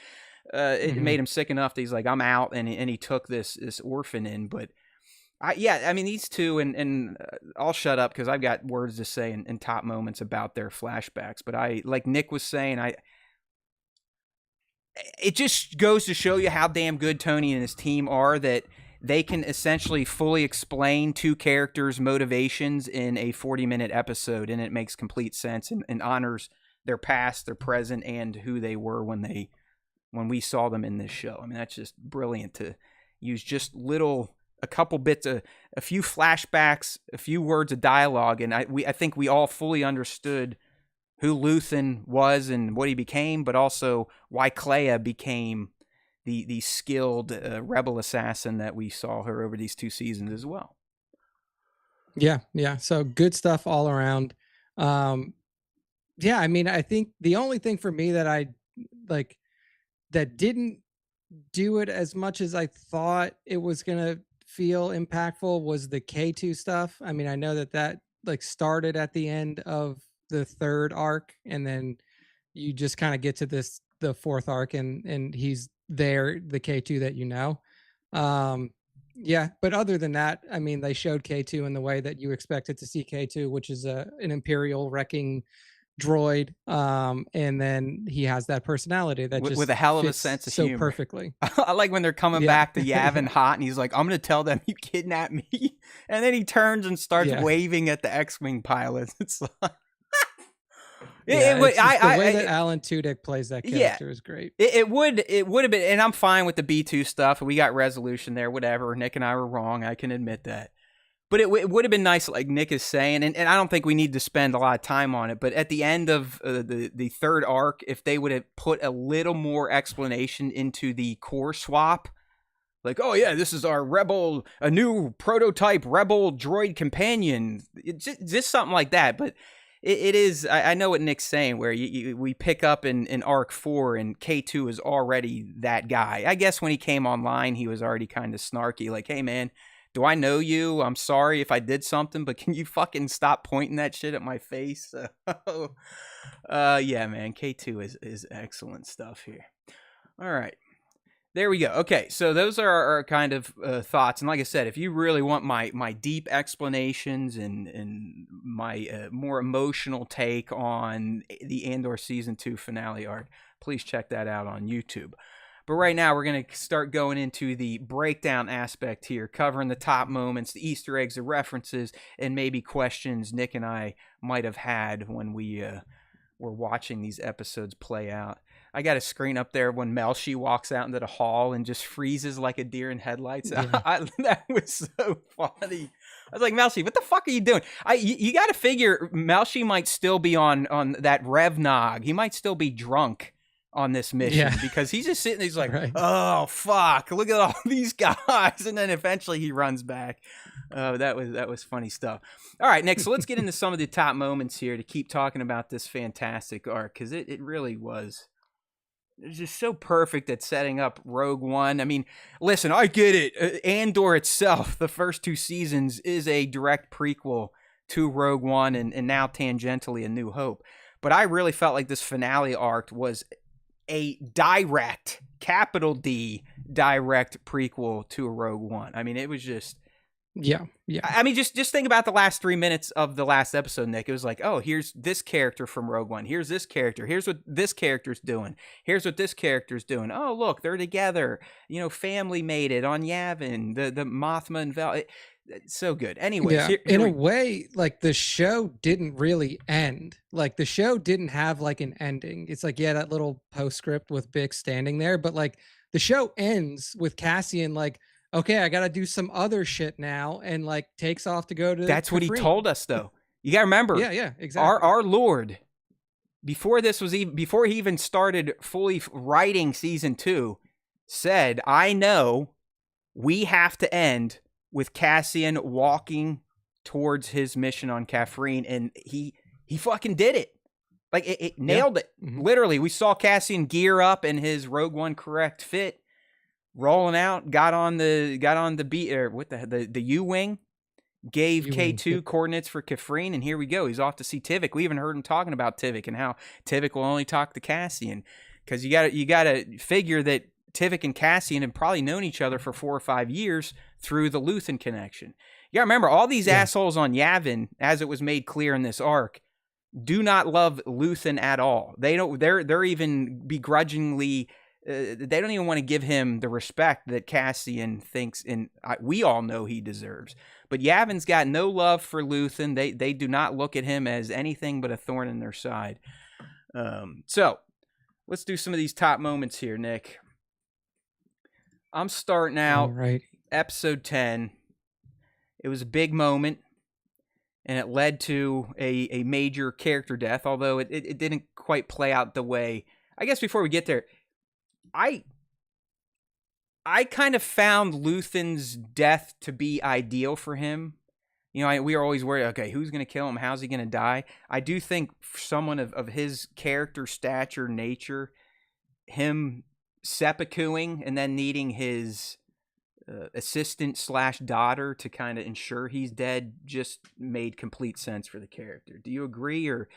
It mhm. made him sick enough that he's like, I'm out, and he took this orphan in. But yeah, I mean, these two, and I'll shut up because I've got words to say in top moments about their flashbacks. But like Nick was saying, it just goes to show you how damn good Tony and his team are, that they can essentially fully explain two characters' motivations in a 40-minute episode, and it makes complete sense and honors their past, their present, and who they were when we saw them in this show. I mean, that's just brilliant to use just a couple bits of a few flashbacks, a few words of dialogue, and I think we all fully understood who Luthen was and what he became, but also why Clea became the skilled rebel assassin that we saw her over these 2 seasons as well. Yeah, yeah. So good stuff all around. Um, yeah, I mean, I think the only thing for me that I like that didn't do it as much as I thought it was gonna feel impactful was the K2 stuff. I mean, I know that like started at the end of the third arc, and then you just kind of get to the fourth arc, and he's there, the K2 that you know. Yeah, but other than that, I mean, they showed K2 in the way that you expected to see K2, which is an Imperial wrecking droid. And then he has that personality that with just a hell of a fits sense of so humor. perfectly. I like when they're coming Yeah. back to Yavin Yeah. hot, and he's like, "I'm gonna tell them you kidnapped me," and then he turns and starts Yeah. waving at the X-wing pilots. It's like, Yeah. It's just the way that I Alan Tudyk plays that yeah, character is great. it would have been, and I'm fine with the B2 stuff. We got resolution there, whatever. Nick and I were wrong. I can admit that. But it would have been nice, like Nick is saying, and I don't think we need to spend a lot of time on it. But at the end of the third arc, if they would have put a little more explanation into the core swap, like, oh yeah, this is our rebel, a new prototype rebel droid companion, just something like that. But it is, I know what Nick's saying, where we pick up in arc 4, and K2 is already that guy. I guess when he came online, he was already kind of snarky, like, hey man, do I know you? I'm sorry if I did something, but can you fucking stop pointing that shit at my face? Yeah, man, K2 is excellent stuff here. All right. There we go. Okay, so those are our kind of thoughts. And like I said, if you really want my deep explanations and my more emotional take on the Andor Season 2 finale arc, please check that out on YouTube. But right now, we're going to start going into the breakdown aspect here, covering the top moments, the Easter eggs, the references, and maybe questions Nick and I might have had when we were watching these episodes play out. I got a screen up there when Melshi walks out into the hall and just freezes like a deer in headlights. Yeah. That was so funny. I was like, Melshi, what the fuck are you doing? You got to figure Melshi might still be on that Revnog. He might still be drunk on this mission because he's just sitting there, he's like, right. Oh fuck, look at all these guys, and then eventually he runs back. That was funny stuff. All right, Nick, so let's get into some of the top moments here to keep talking about this fantastic arc, because it really was. It's just so perfect at setting up Rogue One. I mean, listen, I get it. Andor itself, the first 2 seasons, is a direct prequel to Rogue One and now tangentially A New Hope. But I really felt like this finale arc was a direct, capital D, direct prequel to a Rogue One. I mean, it was just... Yeah. I mean, just think about the last 3 minutes of the last episode, Nick. It was like, oh, here's this character from Rogue One. Here's this character. Here's what this character's doing. Here's what this character's doing. Oh, look, they're together. You know, family made it on Yavin. The Mothma and Val... It's so good. Anyways, yeah, in a way, like the show didn't really end. Like the show didn't have like an ending. It's like, yeah, that little postscript with Bix standing there, but like the show ends with Cassian like, okay, I got to do some other shit now, and like takes off to go to. That's what he told us, though. You got to remember. Yeah, exactly. Our Lord, before he even started fully writing season 2, said, "I know we have to end with Cassian walking towards his mission on Kafrene," and he fucking did it. Like it nailed it. Mm-hmm. Literally, we saw Cassian gear up in his Rogue One correct fit, rolling out, got on the B or what the U-wing, gave K2 coordinates for Kafrene, and here we go. He's off to see Tivik. We even heard him talking about Tivik and how Tivik will only talk to Cassian, because you gotta figure that Tivik and Cassian have probably known each other for 4 or 5 years through the Luthen connection. You gotta remember, all these assholes on Yavin, as it was made clear in this arc, do not love Luthen at all. They don't. They're even begrudgingly. They don't even want to give him the respect that Cassian thinks, and we all know he deserves. But Yavin's got no love for Luthen. They do not look at him as anything but a thorn in their side. So let's do some of these top moments here, Nick. I'm starting out episode 10. It was a big moment, and it led to a major character death, although it didn't quite play out the way... I guess before we get there, I kind of found Luthen's death to be ideal for him. You know, we are always worried, okay, who's going to kill him? How's he going to die? I do think for someone of his character, stature, nature, him seppukuing and then needing his assistant / daughter to kind of ensure he's dead just made complete sense for the character. Do you agree, or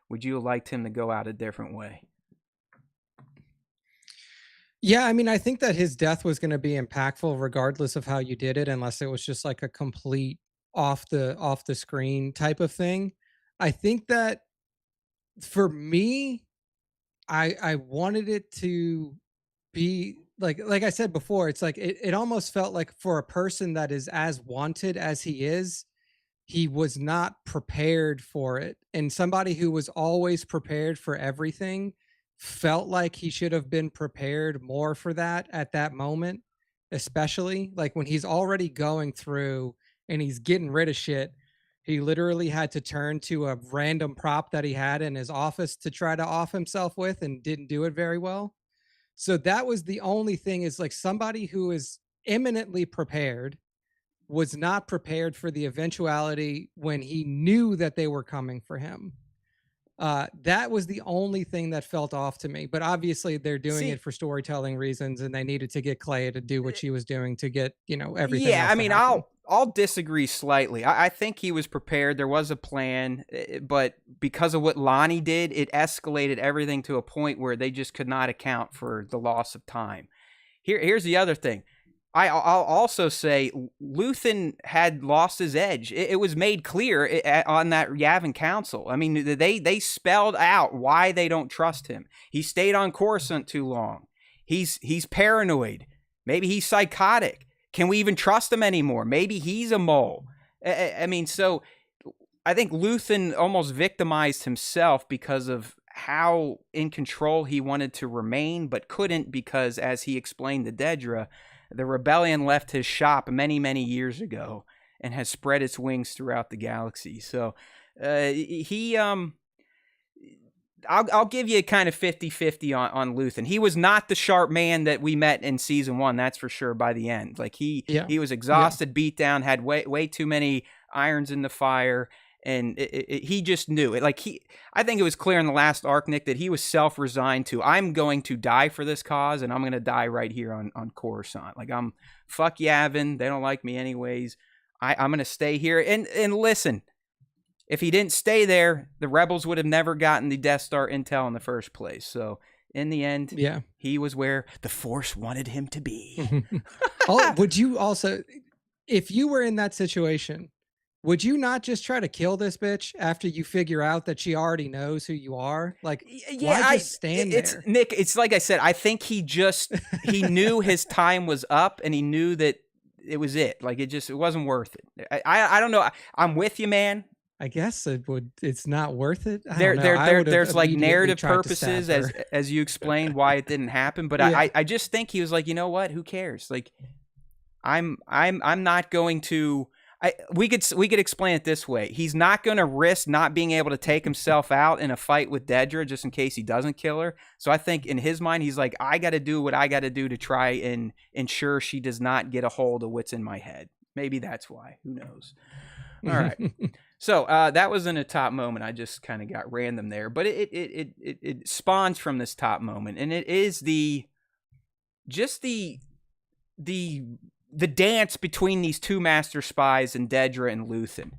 would you have liked him to go out a different way? Yeah, I mean, I think that his death was going to be impactful regardless of how you did it, unless it was just like a complete off the screen type of thing. I think that for me, I wanted it to be like I said before, it's like it almost felt like for a person that is as wanted as he was not prepared for it. And somebody who was always prepared for everything felt like he should have been prepared more for that at that moment, especially like when he's already going through and he's getting rid of shit. He literally had to turn to a random prop that he had in his office to try to off himself with and didn't do it very well. So that was the only thing is like somebody who is eminently prepared was not prepared for the eventuality when he knew that they were coming for him. That was the only thing that felt off to me. But obviously, they're doing it See, for storytelling reasons, and they needed to get Clay to do what she was doing to get everything yeah, else I to mean, happen. I'll disagree slightly. I think he was prepared. There was a plan, but because of what Lonnie did, it escalated everything to a point where they just could not account for the loss of time. Here's the other thing. I'll also say Luthen had lost his edge. It was made clear on that Yavin Council. I mean, they spelled out why they don't trust him. He stayed on Coruscant too long. He's paranoid. Maybe he's psychotic. Can we even trust him anymore? Maybe he's a mole. I mean, so I think Luthen almost victimized himself because of how in control he wanted to remain, but couldn't because, as he explained to Dedra, the rebellion left his shop many, many years ago and has spread its wings throughout the galaxy. So he I'll give you a kind of 50-50 on Luthen. He was not the sharp man that we met in season 1, that's for sure, by the end. Like Yeah, he was yeah. exhausted, beat down, had way too many irons in the fire, and he just knew it. Like I think it was clear in the last arc, Nick, that he was self-resigned to, I'm going to die for this cause, and I'm going to die right here on Coruscant. Like, fuck Yavin, they don't like me anyways. I'm going to stay here. And listen, if he didn't stay there, the rebels would have never gotten the Death Star intel in the first place. So in the end, Yeah. he was where the Force wanted him to be. Oh, would you also, if you were in that situation, would you not just try to kill this bitch after you figure out that she already knows who you are? Like, why Yeah, just stand it's there? Nick. It's like I said. I think he knew his time was up, and he knew that it was it. Like it wasn't worth it. I don't know. I'm with you, man. I guess it's not worth it. I don't know. I would have There's like immediately narrative tried to stab purposes her. as you explained why it didn't happen, but Yeah. I just think he was like, you know what? Who cares? Like I'm not going to. We could explain it this way. He's not going to risk not being able to take himself out in a fight with Dedra just in case he doesn't kill her. So I think in his mind, he's like, I got to do what I got to do to try and ensure she does not get a hold of what's in my head. Maybe that's why. Who knows? All right. So that wasn't a top moment. I just kind of got random there, but it spawns from this top moment, and it is the dance between these two master spies and Dedra and Luthen.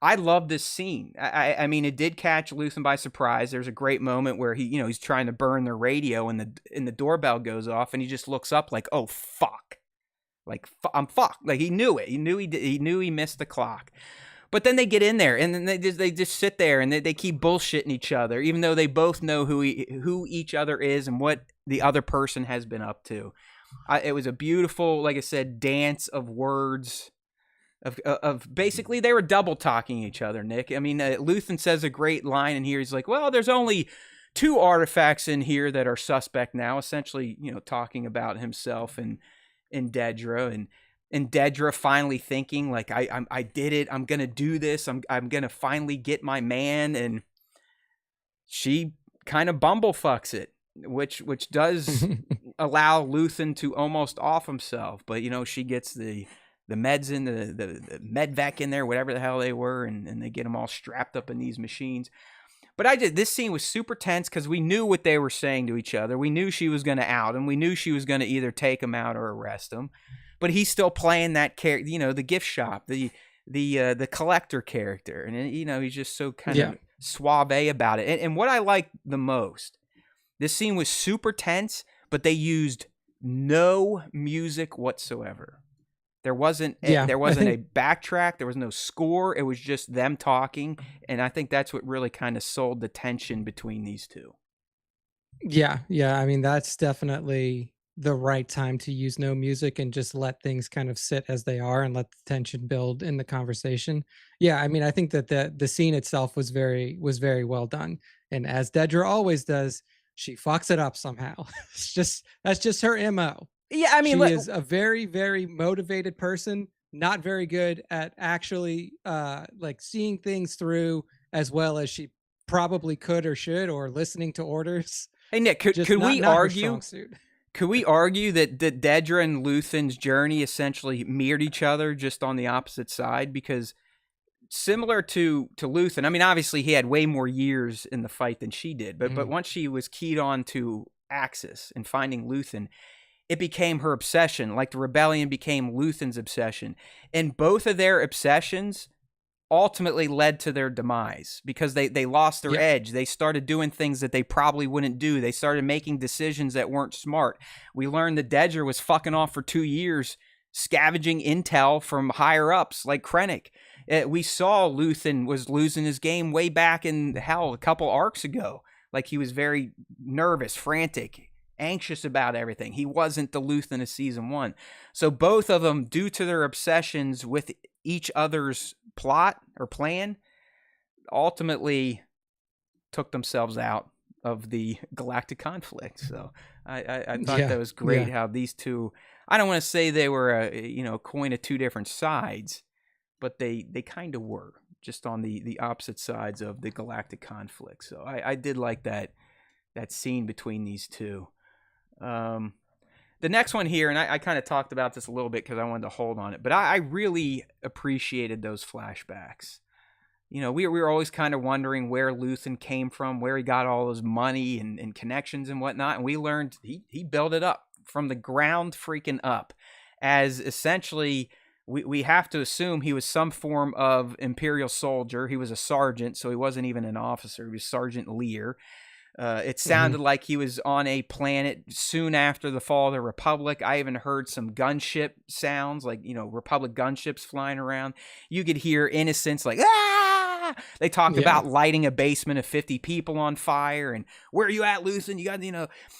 I love this scene. I mean, it did catch Luthen by surprise. There's a great moment where he's trying to burn the radio, and the doorbell goes off, and he just looks up like, oh fuck, like I'm fucked. Like he knew it. He knew he missed the clock. But then they get in there, and then they just sit there, and they keep bullshitting each other, even though they both know who each other is and what the other person has been up to. It was a beautiful, like I said, dance of words. Of basically, they were double talking each other, Nick. I mean, Luthen says a great line in here. He's like, well, there's only 2 artifacts in here that are suspect now, essentially, talking about himself and Dedra, and Dedra finally thinking like, I did it. I'm gonna do this. I'm gonna finally get my man, and she kind of bumblefucks it, which does allow Luthen to almost off himself. But she gets the meds in the med vac in there, whatever the hell they were, and they get them all strapped up in these machines. But this scene was super tense because we knew what they were saying to each other. We knew she was going to out him. We knew she was going to either take him out or arrest him. But he's still playing that character, the gift shop, the collector character, and he's just so kind of suave about it. And what I liked the most, this scene was super tense, but they used no music whatsoever. There wasn't Yeah, I a think backtrack. There was no score. It was just them talking, and I think that's what really kind of sold the tension between these two. yeah, I mean, that's definitely the right time to use no music and just let things kind of sit as they are and let the tension build in the conversation. Yeah, I mean, I think that the scene itself was very well done. And as Dedra always does, she fucks it up somehow. It's just that's just her MO. Yeah, I mean, She is a very, very motivated person, not very good at actually like seeing things through as well as she probably could or should, or listening to orders. hey Nick, Just not her strong suit. could we argue that Dedra and Luthen's journey essentially mirrored each other, just on the opposite side? Because similar to Luthen, I mean, obviously he had way more years in the fight than she did, but Mhm. once she was keyed on to Axis and finding Luthen, it became her obsession. Like the rebellion became Luthen's obsession, and both of their obsessions ultimately led to their demise because they lost their Yeah. edge. They started doing things that they probably wouldn't do. They started making decisions that weren't smart. We learned that Dedger was fucking off for 2 years, scavenging intel from higher ups like Krennic. We saw Luthen was losing his game way back in hell a couple arcs ago. Like he was very nervous, frantic, anxious about everything. He wasn't the Luthen of season one. So both of them, due to their obsessions with each other's plot or plan, ultimately took themselves out of the galactic conflict. So I thought Yeah. that was great Yeah. how these two, I don't want to say they were a coin of two different sides, but they kind of were, just on the opposite sides of the galactic conflict. So I did like that scene between these two. Um, the next one here, and I kind of talked about this a little bit because I wanted to hold on it, but I really appreciated those flashbacks. We were always kind of wondering where Luthen came from, where he got all his money and connections and whatnot, and we learned he built it up from the ground freaking up, as essentially we have to assume he was some form of Imperial soldier. He was a sergeant, so he wasn't even an officer. He was Sergeant Lear. It Mhm. sounded like he was on a planet soon after the fall of the Republic. I even heard some gunship sounds, like, Republic gunships flying around. You could hear innocents like, ah! They talked Yeah. about lighting a basement of 50 people on fire and where are you at, Luthen? You got,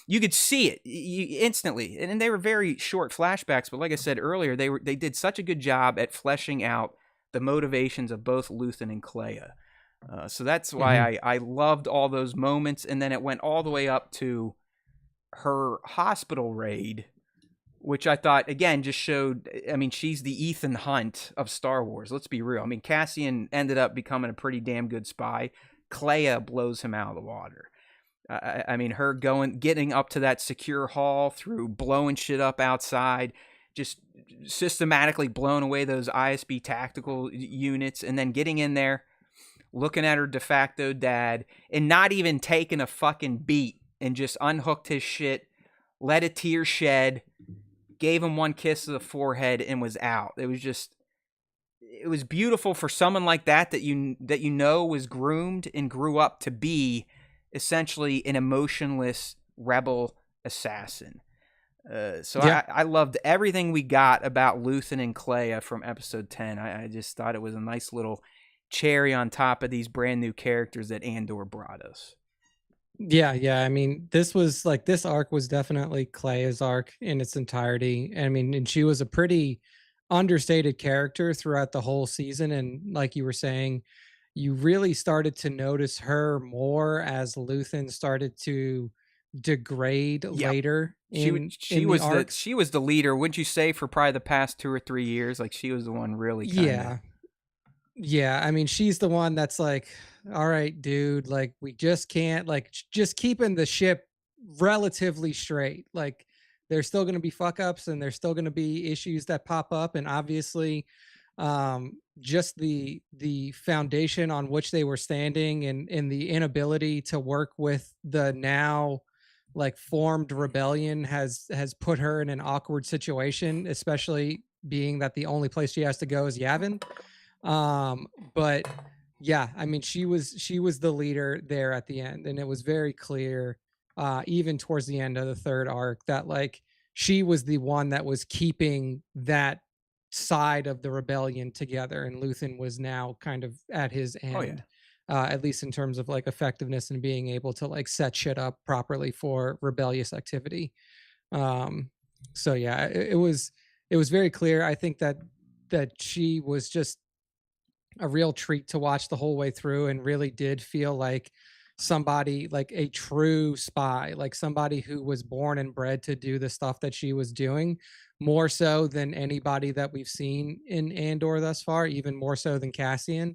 you could see it instantly. And they were very short flashbacks, but like I said earlier, they did such a good job at fleshing out the motivations of both Luthen and Clea. So that's why Mhm. I loved all those moments. And then it went all the way up to her hospital raid, which I thought, again, just showed. I mean, she's the Ethan Hunt of Star Wars. Let's be real. I mean, Cassian ended up becoming a pretty damn good spy. Clea blows him out of the water. I mean, her getting up to that secure hall through blowing shit up outside, just systematically blowing away those ISB tactical units, and then getting in there, looking at her de facto dad, and not even taking a fucking beat, and just unhooked his shit, let a tear shed, gave him one kiss to the forehead, and was out. It was beautiful for someone like that was groomed and grew up to be essentially an emotionless rebel assassin. So Yeah. I loved everything we got about Luthen and Clea from episode 10. I just thought it was a nice little cherry on top of these brand new characters that Andor brought us. Yeah. I mean, this arc was definitely Clea's arc in its entirety. I mean, and she was a pretty understated character throughout the whole season. And like you were saying, you really started to notice her more as Luthen started to degrade Yep. later She in the arcs. she was the leader, wouldn't you say, for probably the past 2 or 3 years? Like she was the one really kind of. Yeah. Yeah, I mean, she's the one that's like, "All right, dude, like we just can't like just keeping the ship relatively straight. Like there's still going to be fuck ups and there's still going to be issues that pop up and obviously just the foundation on which they were standing and the inability to work with the now like formed rebellion has put her in an awkward situation, especially being that the only place she has to go is Yavin. But yeah, I mean, she was the leader there at the end, and it was very clear, even towards the end of the third arc, that like she was the one that was keeping that side of the rebellion together, and Luthen was now kind of at his Oh yeah. end, at least in terms of like effectiveness and being able to like set shit up properly for rebellious activity. Um, so yeah, it was very clear. I think that she was just a real treat to watch the whole way through, and really did feel like somebody, like a true spy, like somebody who was born and bred to do the stuff that she was doing, more so than anybody that we've seen in Andor thus far, even more so than Cassian.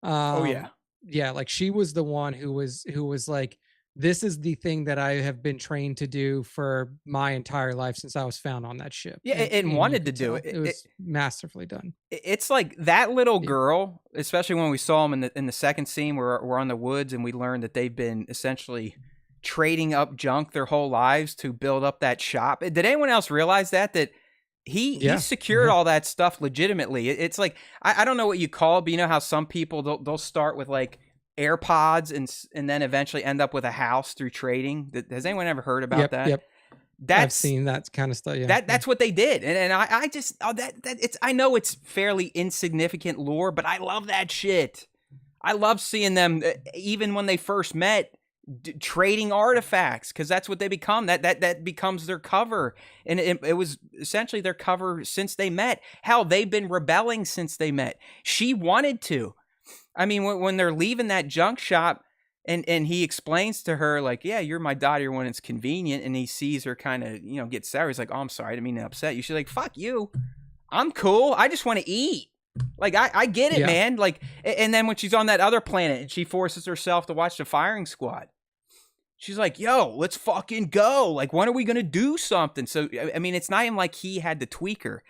Oh um yeah. yeah, like she was the one who was like, this is the thing that I have been trained to do for my entire life since I was found on that ship. Yeah, and And you wanted to could do tell it. it was masterfully done. It's like that little Yeah. girl, especially when we saw them in the second scene where we're on the woods and we learned that they've been essentially trading up junk their whole lives to build up that shop. Did anyone else realize that he Yeah. secured Yeah. all that stuff legitimately? It's like I don't know what you call it, but you know how some people they'll start with like AirPods and then eventually end up with a house through trading. Has anyone ever heard about Yep. that? Yep. I've That's seen that kind of stuff. Yeah. Yeah. that's what they did, and I just that it's I know it's fairly insignificant lore, but I love that shit. I love seeing them even when they first met trading artifacts, because that's what they become. That becomes their cover, and it was essentially their cover since they met. Hell, they've been rebelling since they met. She wanted to. I mean, when they're leaving that junk shop, and he explains to her like, "Yeah, you're my daughter when it's convenient," and he sees her kind of get sour. He's like, "Oh, I'm sorry, I didn't mean to upset you." She's like, "Fuck you, I'm cool. I just want to eat." Like I get it, Yeah. man. Like, and then when she's on that other planet and she forces herself to watch the firing squad, she's like, "Yo, let's fucking go. Like, when are we gonna do something?" So I mean, it's not even like he had to tweak her.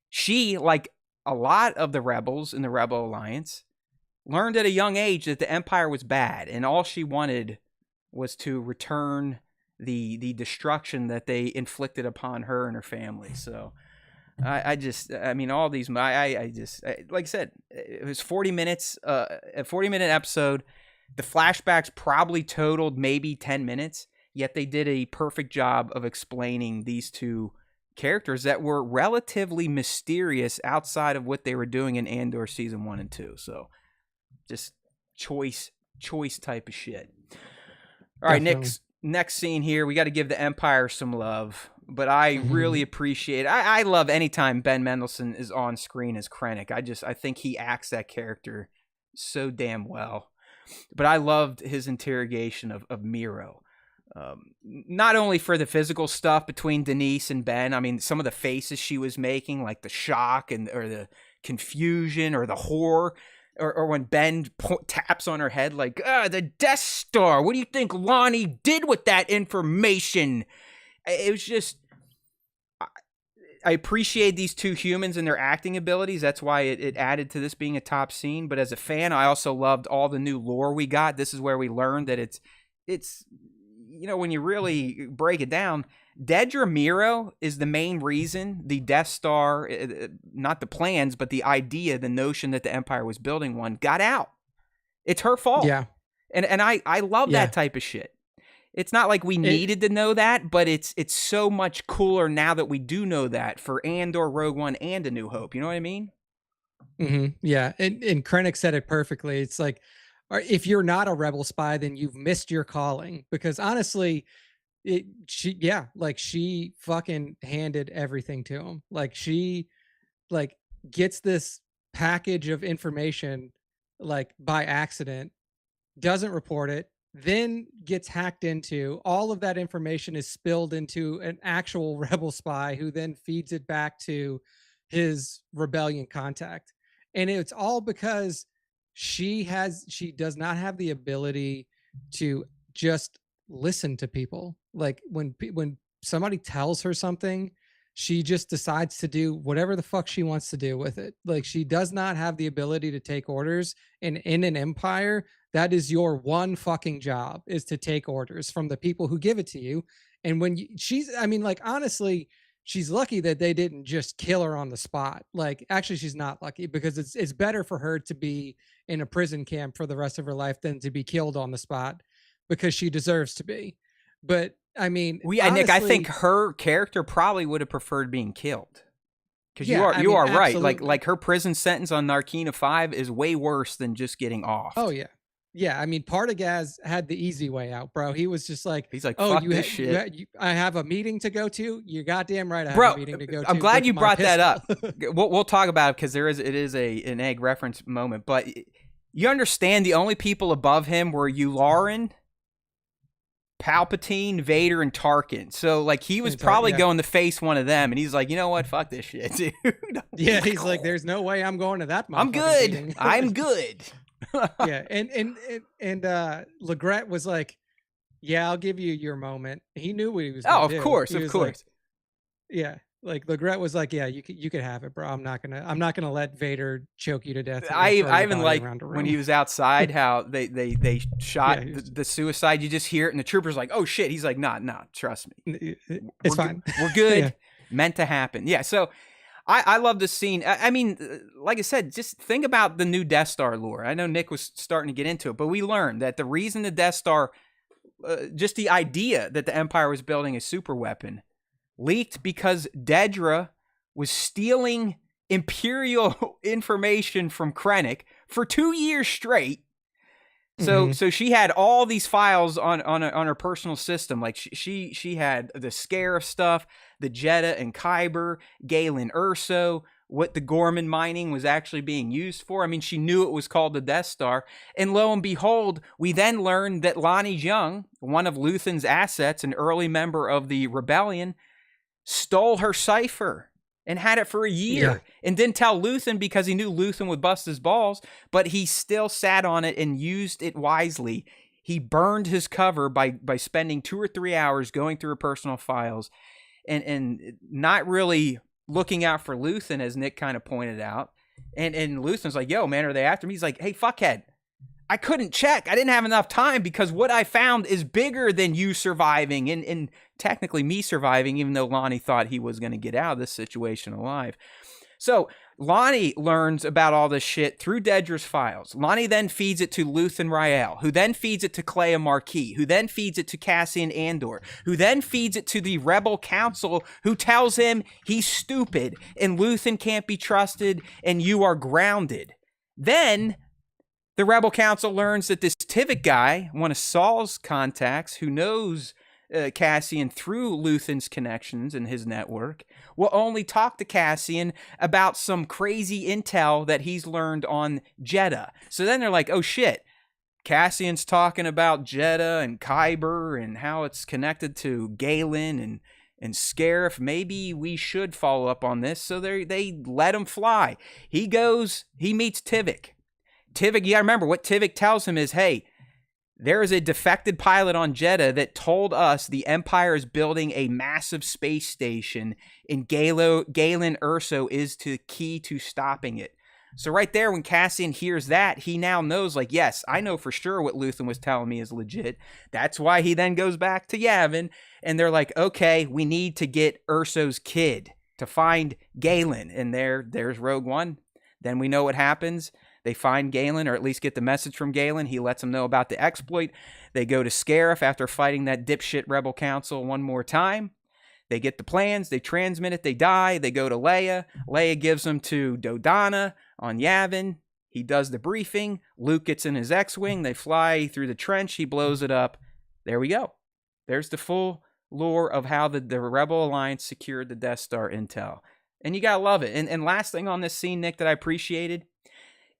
She, like a lot of the rebels in the Rebel Alliance, learned at a young age that the Empire was bad, and all she wanted was to return the destruction that they inflicted upon her and her family. So I mean, all these, like I said, it was 40 minutes, a 40-minute episode. The flashbacks probably totaled maybe 10 minutes, yet they did a perfect job of explaining these two characters that were relatively mysterious outside of what they were doing in Andor season 1 and 2. So just choice type of shit. All right, Definitely. next scene here. We got to give the Empire some love, but I really appreciate. I love anytime Ben Mendelsohn is on screen as Krennic. I think he acts that character so damn well. But I loved his interrogation of Miro. Not only for the physical stuff between Denise and Ben. I mean, some of the faces she was making, like the shock or the confusion or the horror. Or when Ben taps on her head like, the Death Star. What do you think Lonnie did with that information? It was just, I appreciate these two humans and their acting abilities. That's why it added to this being a top scene. But as a fan, I also loved all the new lore we got. This is where we learned that it's when you really break it down, Dedra Miro is the main reason the Death Star, not the plans, but the idea, the notion that the Empire was building one, got out. It's her fault. Yeah. And I love that type of shit. It's not like we needed to know that, but it's so much cooler now that we do know that for Andor, Rogue One, and A New Hope. You know what I mean? Yeah. And Krennic said it perfectly. It's like, if you're not a rebel spy, then you've missed your calling. Because honestly, she fucking handed everything to him. Like she like gets this package of information like by accident, doesn't report it, then gets hacked into. All of that information is spilled into an actual rebel spy who then feeds it back to his rebellion contact. And it's all because she does not have the ability to just listen to people. Like when somebody tells her something, she just decides to do whatever the fuck she wants to do with it. Like she does not have the ability to take orders. And in an empire, that is your one fucking job, is to take orders from the people who give it to you. And when I mean, like, honestly, she's lucky that they didn't just kill her on the spot. Like, actually, she's not lucky, because it's better for her to be in a prison camp for the rest of her life than to be killed on the spot, because she deserves to be. But I mean, Nick, I think honestly, her character probably would have preferred being killed. Because yeah, I you mean, are right. absolutely. Like her prison sentence on Narkina 5 is way worse than just getting Oh offed. yeah. Yeah, I mean, Partagaz had the easy way out, bro. He was just like, He's like, "Oh, fuck this shit. I have a meeting to go to. You're goddamn right, I have a Bro, meeting to go I'm to. glad Look you at my brought that pistol." up. We'll talk about it because it is an egg reference moment. But you understand the only people above him were Yularen, Palpatine, Vader, and Tarkin. So like he was probably Yeah, going to face one of them, and he's like, you know what? Fuck this shit, dude. yeah. He's like, "There's no way I'm going to that I'm motherfucking good. meeting." I'm good. Yeah, and Legret was like, "Yeah, I'll give you your moment." He knew what he was Oh, gonna of do. course, He of was like, course. "Yeah." Like Legret was like, "Yeah, you could have it, bro. I'm not gonna let Vader choke you to death and throw I your even body like around a when room." he was outside how they Yeah, shot he was, the suicide. You just hear it, and the trooper's like, "Oh shit!" He's like, "Nah, trust me, it's fine. we're Yeah. good." Meant to happen. Yeah. So I love this scene. I mean, like I said, just think about the new Death Star lore. I know Nick was starting to get into it, but we learned that the reason the Death Star, just the idea that the Empire was building a super weapon, leaked because Dedra was stealing Imperial information from Krennic for 2 years straight. So Mhm. she had all these files on her personal system. Like she had the Scarif stuff, the Jeddah and Kyber, Galen Urso, what the Gorman mining was actually being used for. I mean, she knew it was called the Death Star. And lo and behold, we then learned that Lonnie Jung, one of Luthen's assets, an early member of the rebellion, stole her cipher and had it for a Yeah. year and didn't tell Luthen because he knew Luthen would bust his balls, but he still sat on it and used it wisely. He burned his cover by spending 2 or 3 hours going through her personal files and not really looking out for Luthen, as Nick kind of pointed out. And Luthen's like, yo, man, are they after me? He's like, hey, fuckhead, I couldn't check. I didn't have enough time because what I found is bigger than you surviving and technically me surviving, even though Lonnie thought he was going to get out of this situation alive. So Lonnie learns about all this shit through Dedra's files. Lonnie then feeds it to Luthen Rael, who then feeds it to Clea Marquis, who then feeds it to Cassian Andor, who then feeds it to the Rebel Council, who tells him he's stupid and Luthen can't be trusted and you are grounded. Then the Rebel Council learns that this Tivik guy, one of Saul's contacts, who knows Cassian through Luthen's connections and his network, will only talk to Cassian about some crazy intel that he's learned on Jeddah. So then they're like, oh shit, Cassian's talking about Jeddah and Kyber and how it's connected to Galen and Scarif. Maybe we should follow up on this. So they let him fly. He goes, he meets Tivik. Tivik, you gotta remember what Tivik tells him is, hey, there is a defected pilot on Jeddah that told us the Empire is building a massive space station and Galen Urso is the key to stopping it. So right there, when Cassian hears that, he now knows, like, yes, I know for sure what Luthen was telling me is legit. That's why he then goes back to Yavin, and they're like, okay, we need to get Urso's kid to find Galen. And there's Rogue One. Then we know what happens. They find Galen, or at least get the message from Galen. He lets them know about the exploit. They go to Scarif after fighting that dipshit Rebel Council one more time. They get the plans. They transmit it. They die. They go to Leia. Leia gives them to Dodonna on Yavin. He does the briefing. Luke gets in his X-Wing. They fly through the trench. He blows it up. There we go. There's the full lore of how the Rebel Alliance secured the Death Star intel. And you gotta love it. And last thing on this scene, Nick, that I appreciated,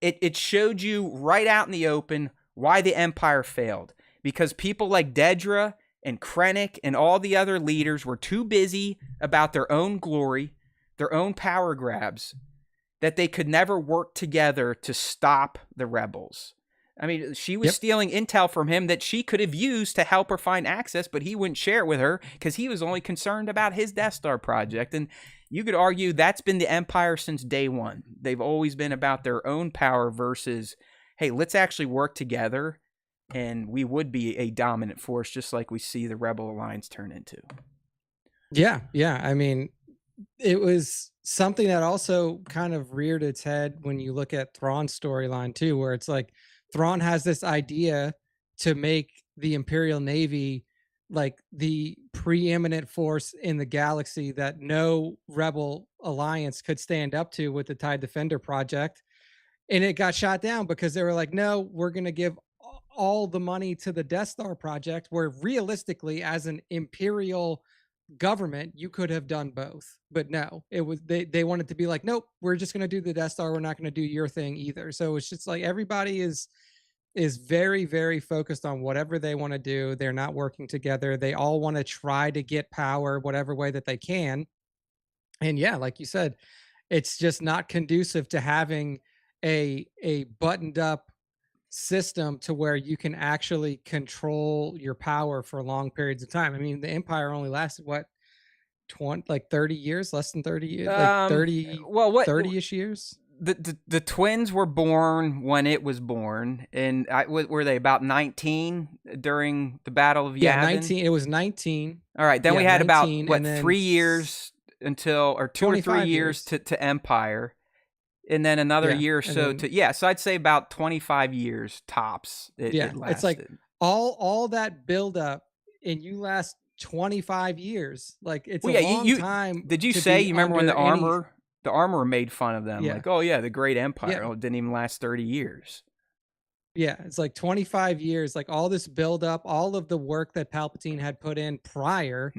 it showed you right out in the open why the Empire failed. Because people like Dedra and Krennic and all the other leaders were too busy about their own glory, their own power grabs, that they could never work together to stop the rebels. I mean, she was stealing intel from him that she could have used to help her find access, but he wouldn't share it with her because he was only concerned about his Death Star project. And you could argue that's been the Empire since day one. They've always been about their own power versus, hey, let's actually work together and we would be a dominant force, just like we see the Rebel Alliance turn into. Yeah. Yeah. I mean, it was something that also kind of reared its head when you look at Thrawn's storyline too, where it's like Thrawn has this idea to make the Imperial Navy like the preeminent force in the galaxy that no rebel alliance could stand up to with the TIE Defender project. And it got shot down because they were like, no, we're going to give all the money to the Death Star project, where realistically, as an imperial government, you could have done both. But no, it was they wanted to be like, nope, we're just going to do the Death Star. We're not going to do your thing either. So it's just like everybody is very, very focused on whatever they want to do. They're not working together. They all want to try to get power whatever way that they can. And yeah, like you said, it's just not conducive to having a buttoned up system to where you can actually control your power for long periods of time. I mean, the empire only lasted what, 20, like 30 years, less than 30 years, like 30, well, what 30-ish years. The twins were born when it was born, and were they about 19 during the Battle of Yavin? Yeah, 19. It was 19. All right, then Yeah, we had about 19, what, and then 3 years until, or 2 or 3 years to Empire, and then another year or so then, to, yeah. So I'd say about 25 years tops. It lasted. It's like all that build up, and you last 25 years. Like it's a long time. Did you say you remember when the armor made fun of them? Like, oh yeah, the Great Empire. Oh, it didn't even last 30 years. Yeah, it's like 25 years, like all this build up, all of the work that Palpatine had put in prior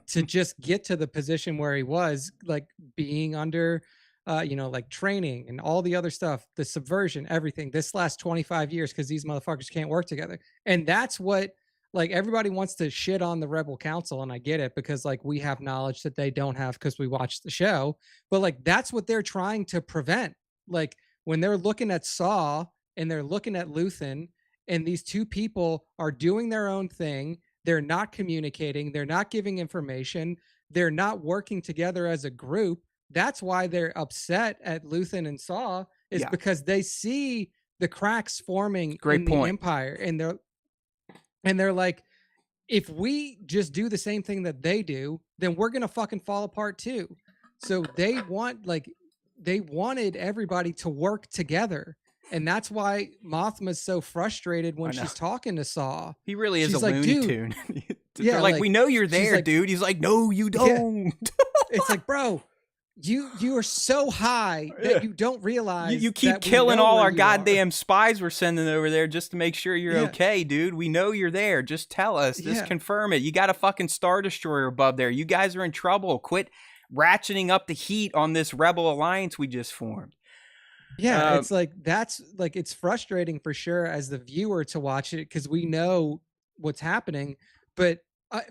to just get to the position where he was, like being under, like training and all the other stuff, the subversion, everything. This last 25 years because these motherfuckers can't work together. And that's what, like, everybody wants to shit on the Rebel Council, and I get it because, like, we have knowledge that they don't have because we watched the show. But, like, that's what they're trying to prevent. Like, when they're looking at Saw and they're looking at Luthen, and these two people are doing their own thing, they're not communicating, they're not giving information, they're not working together as a group. That's why they're upset at Luthen and Saw, is because they see the cracks forming in the Empire, and they're like, if we just do the same thing that they do, then we're going to fucking fall apart too. So they wanted everybody to work together. And that's why Mothma's so frustrated when she's talking to Saw. He really is a Looney Tune. They're like, we know you're there, dude. He's like, no, you don't. Yeah. It's like, bro, you are so high that you don't realize you keep killing all our goddamn spies we're sending over there just to make sure you're okay, dude. We know you're there. Just tell us. Just confirm it. You got a fucking Star Destroyer above there. You guys are in trouble. Quit ratcheting up the heat on this Rebel alliance we just formed. Yeah, it's like, that's like, it's frustrating for sure as the viewer to watch it because we know what's happening, but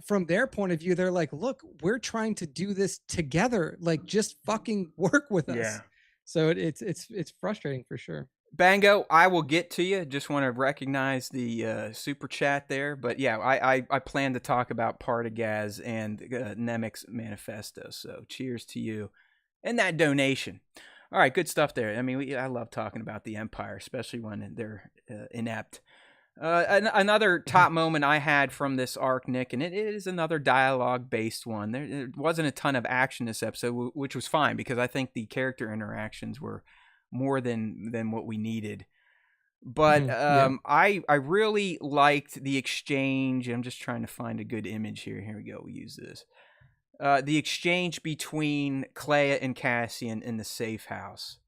from their point of view, they're like, look, we're trying to do this together. Like, just fucking work with us. Yeah. So it's frustrating for sure. Bango, I will get to you. Just want to recognize the super chat there. But yeah, I plan to talk about Partagaz and Nemec's manifesto. So cheers to you and that donation. All right, good stuff there. I mean, I love talking about the Empire, especially when they're inept. Another top moment I had from this arc, Nick, and it is another dialogue-based one. There wasn't a ton of action this episode, which was fine because I think the character interactions were more than what we needed. But I really liked the exchange. I'm just trying to find a good image here. Here we go. We'll use this. The exchange between Clea and Cassian in the safe house.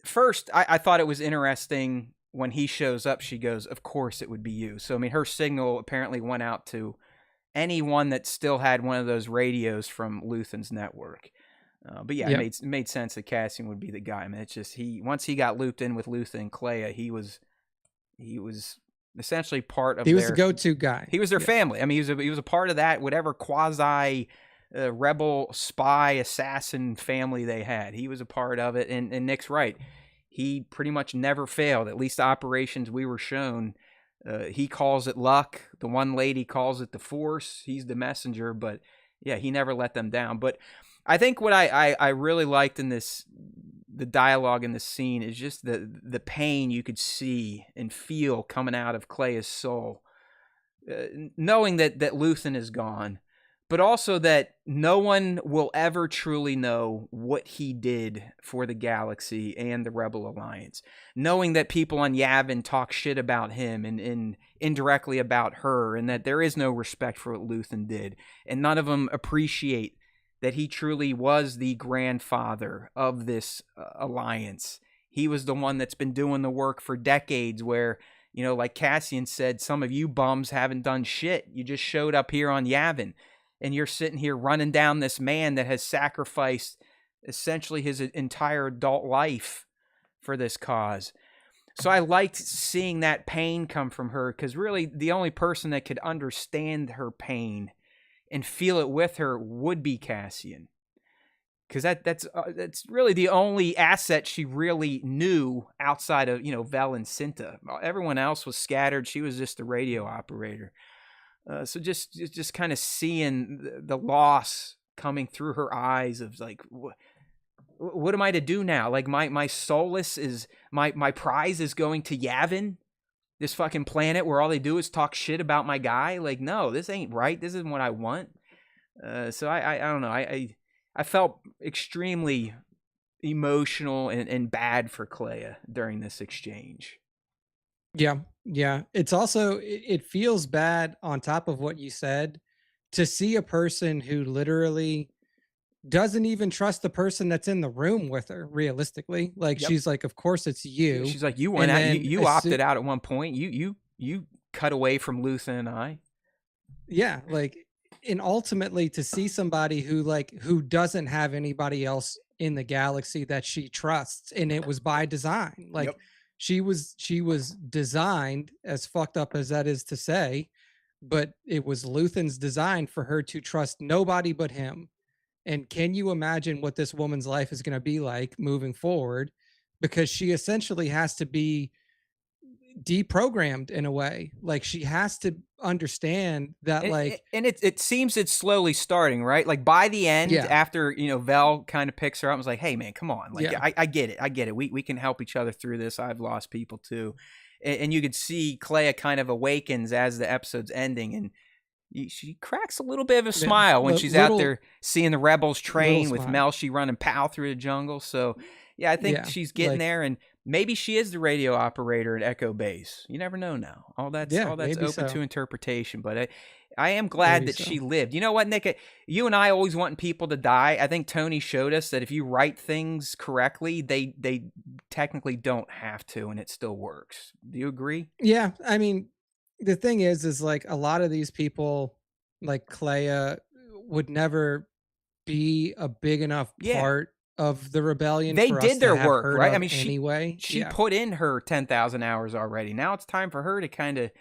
First, I thought it was interesting when he shows up, she goes, of course it would be you. So, I mean, her signal apparently went out to anyone that still had one of those radios from Luthen's network. But yeah, it made sense that Cassian would be the guy. I mean, it's just, once he got looped in with Luthen and Clea, he was essentially part of was the go-to guy. He was their family. I mean, he was a part of that, whatever quasi rebel spy assassin family they had. He was a part of it, and Nick's right. He pretty much never failed. At least the operations we were shown, he calls it luck. The one lady calls it the Force. He's the messenger, but yeah, he never let them down. But I think what I really liked in the dialogue in this scene is just the pain you could see and feel coming out of Clea's soul, knowing that Luthen is gone. but also that no one will ever truly know what he did for the galaxy and the Rebel Alliance. Knowing that people on Yavin talk shit about him and indirectly about her, and that there is no respect for what Luthen did, and none of them appreciate that he truly was the grandfather of this alliance. He was the one that's been doing the work for decades, where, you know, like Cassian said, some of you bums haven't done shit. You just showed up here on Yavin, and you're sitting here running down this man that has sacrificed essentially his entire adult life for this cause. So I liked seeing that pain come from her, because really the only person that could understand her pain and feel it with her would be Cassian, because that's really the only asset she really knew outside of, you know, Vel and Cinta. Everyone else was scattered. She was just a radio operator. So just kind of seeing the loss coming through her eyes of like, what am I to do now? Like my solace is my prize is going to Yavin, this fucking planet where all they do is talk shit about my guy. Like, no, this ain't right. This isn't what I want. So I don't know. I felt extremely emotional and bad for Clea during this exchange. Yeah. Yeah. It's also, it feels bad on top of what you said to see a person who literally doesn't even trust the person that's in the room with her, realistically. Like, Yep. she's like, of course it's you. She's like, you went And out, then you opted out at one point. You cut away from Luthen and I. Yeah. Like, and ultimately to see somebody who doesn't have anybody else in the galaxy that she trusts, and it was by design. Like, Yep. she was designed, as fucked up as that is to say, but it was Luthen's design for her to trust nobody but him. And can you imagine what this woman's life is going to be like moving forward? Because she essentially has to be deprogrammed in a way. Like, she has to understand that, like, and it seems it's slowly starting, right? Like by the end, yeah, after, you know, Vel kind of picks her up and was like, hey man, come on. Like, yeah, I get it. We can help each other through this. I've lost people too. And you could see Clea kind of awakens as the episode's ending, and she cracks a little bit of a smile when she's out there seeing the rebels train with Melshi running pow through the jungle. So yeah, I think she's getting there, and maybe she is the radio operator at Echo Base. You never know now. All that's open to interpretation, but I am glad that she lived. You know what, Nick? You and I always wanting people to die. I think Tony showed us that if you write things correctly, they technically don't have to, and it still works. Do you agree? Yeah, I mean, the thing is like, a lot of these people, like Clea, would never be a big enough part of the rebellion. They did their work, right? I mean, she put in her 10,000 hours already. Now it's time for her to kind of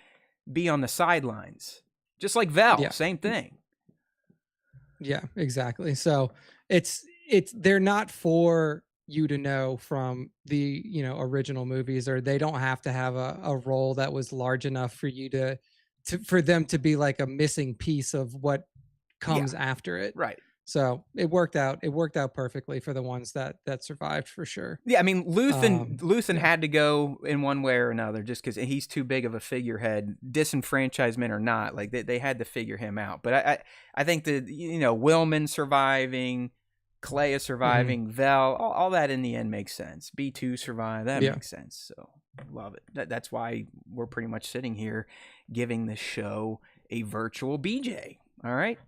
be on the sidelines, just like Vel. Same thing. Yeah, exactly. So it's they're not for you to know from the, you know, original movies, or they don't have to have a role that was large enough for you to for them to be like a missing piece of what comes after it. Right. So it worked out perfectly for the ones that survived, for sure. Yeah, I mean, Luthen had to go in one way or another, just because he's too big of a figurehead, disenfranchisement or not. Like, they had to figure him out. But I think that, you know, Willman surviving, Clea surviving, Vel, all that in the end makes sense. B2 survived, that makes sense. So love it. That's why we're pretty much sitting here giving this show a virtual BJ. All right.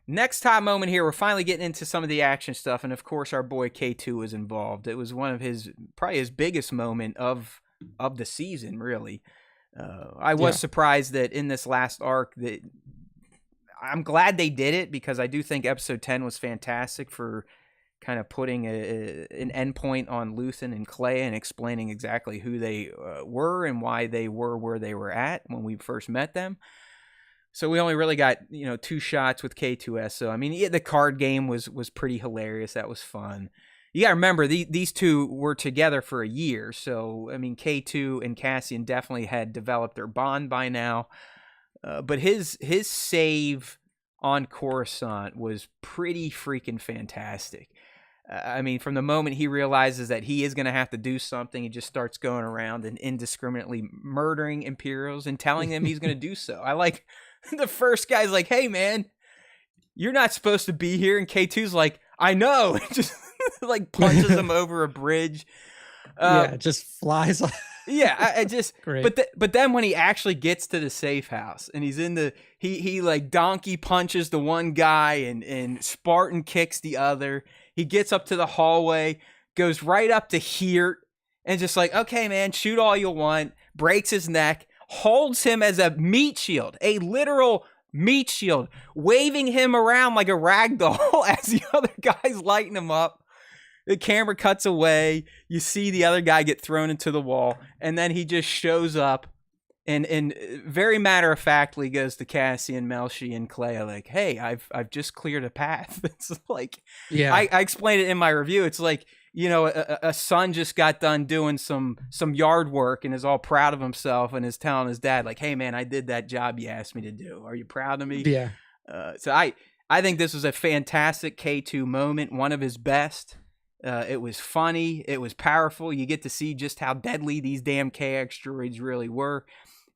Next top moment here, we're finally getting into some of the action stuff, and of course our boy K2 was involved. It was one of probably his biggest moment of the season, really. I was surprised that in this last arc, that I'm glad they did it, because I do think episode 10 was fantastic for kind of putting an endpoint on Luthen and Clea and explaining exactly who they were and why they were where they were at when we first met them. So we only really got, you know, 2 shots with K2S. So, I mean, the card game was pretty hilarious. That was fun. You got to remember, these two were together for a year. So, I mean, K2 and Cassian definitely had developed their bond by now. But his save on Coruscant was pretty freaking fantastic. I mean, from the moment he realizes that he is going to have to do something, he just starts going around and indiscriminately murdering Imperials and telling them he's going to do so. I like... The first guy's like, hey, man, you're not supposed to be here. And K2's like, I know. Just like punches him over a bridge. Yeah, just flies off. Yeah, I just Great. but then when he actually gets to the safe house and he's in the he like donkey punches the one guy and Spartan kicks the other. He gets up to the hallway, goes right up to here and just like, okay, man, shoot all you want, breaks his neck, holds him as a meat shield, a literal meat shield, waving him around like a rag doll as the other guy's lighting him up. The camera cuts away. You see the other guy get thrown into the wall, and then he just shows up and very matter-of-factly goes to Cassian, Melshi, and Clea like, hey, I've just cleared a path. It's like, Yeah. I explained it in my review. It's like, you know, a son just got done doing some yard work and is all proud of himself and is telling his dad like, hey, man, I did that job you asked me to do. Are you proud of me? Yeah. So I think this was a fantastic K2 moment, one of his best. It was funny. It was powerful. You get to see just how deadly these damn KX droids really were.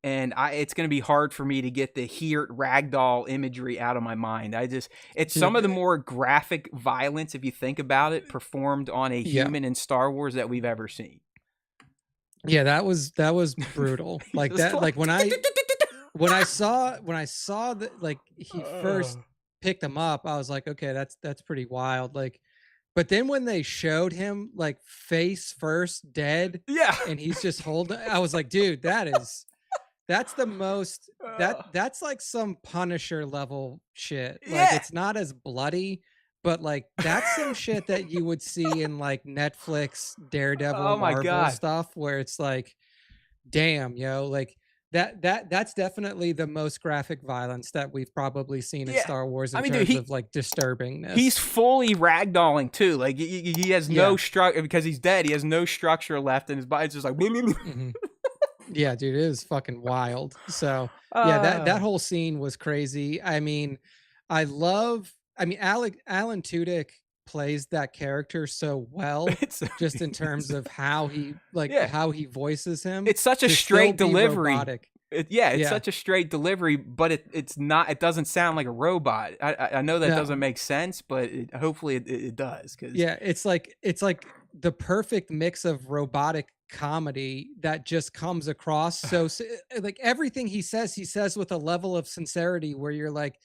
And it's going to be hard for me to get the Heert ragdoll imagery out of my mind. It's some of the more graphic violence, if you think about it, performed on a human in Star Wars that we've ever seen. Yeah, that was brutal. Like that, like when I saw that, like he first picked him up, I was like, okay, that's pretty wild. Like, but then when they showed him like face first dead, yeah, and he's just holding, I was like, dude, that's the most that's like some Punisher level shit. Like, it's not as bloody, but like that's some shit that you would see in like Netflix, Daredevil, Marvel stuff, where it's like, damn, yo, like that's definitely the most graphic violence that we've probably seen in Star Wars in terms of like disturbingness. He's fully ragdolling too. Like he has no structure because he's dead. He has no structure left in his body. It's just like. Mm-hmm. Yeah, dude, it is fucking wild. So yeah, that whole scene was crazy. I mean, Alan Tudyk plays that character so well, just in terms of how he how he voices him. It's such a straight delivery. It's such a straight delivery, but it's not. It doesn't sound like a robot. I know that doesn't make sense, but hopefully it does. Cause it's like the perfect mix of robotic comedy that just comes across so like everything he says with a level of sincerity where you're like,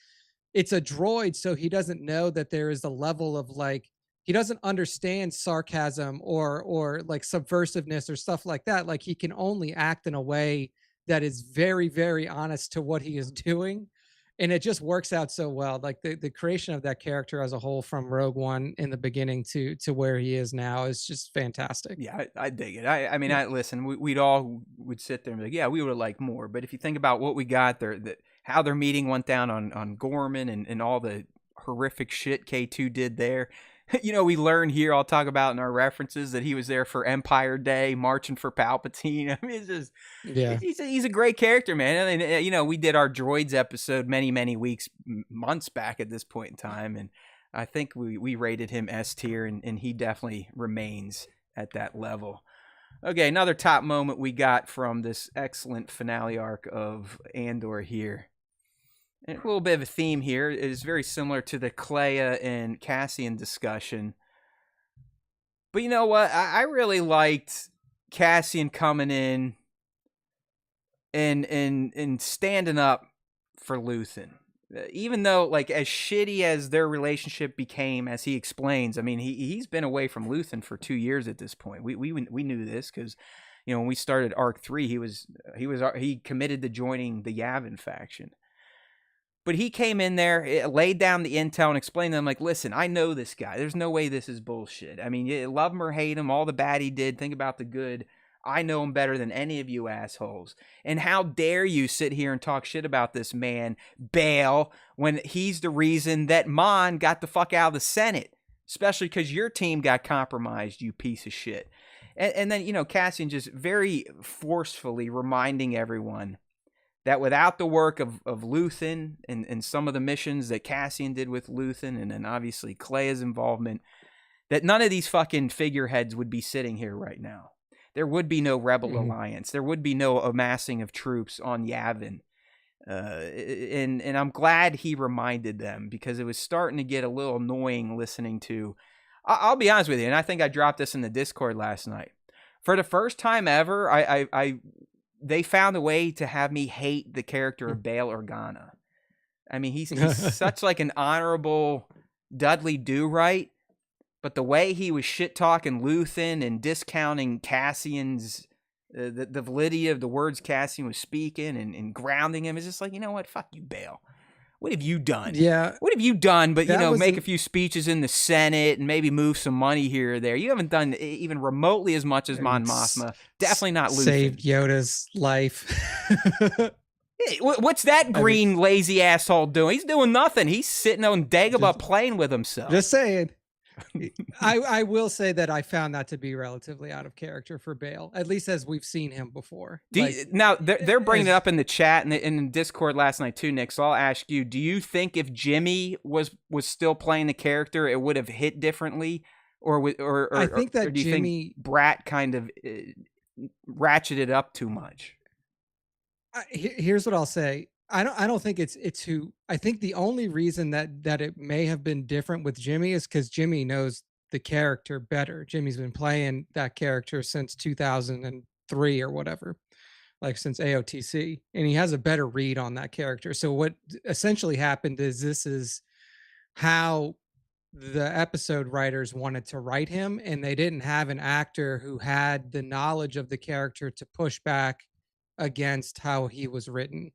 it's a droid, so he doesn't know that there is a level of like, he doesn't understand sarcasm or like subversiveness or stuff like that. Like, he can only act in a way that is very, very honest to what he is doing. And it just works out so well. Like the creation of that character as a whole from Rogue One in the beginning to where he is now is just fantastic. Yeah, I dig it. I mean, listen, we'd all would sit there and be like, yeah, we would have liked more. But if you think about what we got there, how their meeting went down on Gorman and all the horrific shit K2 did there. You know, we learned here, I'll talk about in our references, that he was there for Empire Day, marching for Palpatine. I mean, it's just, he's a great character, man. I mean, you know, we did our droids episode many weeks, months back at this point in time. And I think we rated him S tier, and he definitely remains at that level. Okay, another top moment we got from this excellent finale arc of Andor here. And a little bit of a theme here. It is very similar to the Clea and Cassian discussion. But you know what? I really liked Cassian coming in and standing up for Luthen. Even though, like, as shitty as their relationship became, as he explains, I mean, he's been away from Luthen for 2 years at this point. We knew this because, you know, when we started Arc 3, he committed to joining the Yavin faction. But he came in there, laid down the intel, and explained to them, like, listen, I know this guy. There's no way this is bullshit. I mean, you love him or hate him, all the bad he did, think about the good. I know him better than any of you assholes. And how dare you sit here and talk shit about this man, Bail, when he's the reason that Mon got the fuck out of the Senate, especially because your team got compromised, you piece of shit. And then, you know, Cassian just very forcefully reminding everyone that without the work of Luthen and some of the missions that Cassian did with Luthen, and then obviously Clea's involvement, that none of these fucking figureheads would be sitting here right now. There would be no Rebel Alliance. There would be no amassing of troops on Yavin. And I'm glad he reminded them, because it was starting to get a little annoying listening to. I'll be honest with you, and I think I dropped this in the Discord last night. For the first time ever, they found a way to have me hate the character of Bail Organa. I mean, he's such like an honorable Dudley Do-Right, but the way he was shit-talking Luthen and discounting Cassian's, the validity of the words Cassian was speaking, and grounding him, is just like, you know what? Fuck you, Bail. What have you done? Yeah. What have you done but, make a few speeches in the Senate and maybe move some money here or there? You haven't done even remotely as much as Mon Mothma. Definitely not Luthen. Saved Yoda's life. What's that green lazy asshole doing? He's doing nothing. He's sitting on Dagobah playing with himself. Just saying. I will say that I found that to be relatively out of character for Bail, at least as we've seen him before. Now, they're bringing it up in the chat and in the Discord last night too, Nick, so I'll ask you, do you think if Jimmy was still playing the character, it would have hit differently? Or I think that do you Jimmy... think Brat kind of ratcheted up too much? Here's what I'll say. I don't think it's who. I think the only reason that it may have been different with Jimmy is because Jimmy knows the character better. Jimmy's been playing that character since 2003 or whatever, like since AOTC, and he has a better read on that character. So what essentially happened is this is how the episode writers wanted to write him, and they didn't have an actor who had the knowledge of the character to push back against how he was written.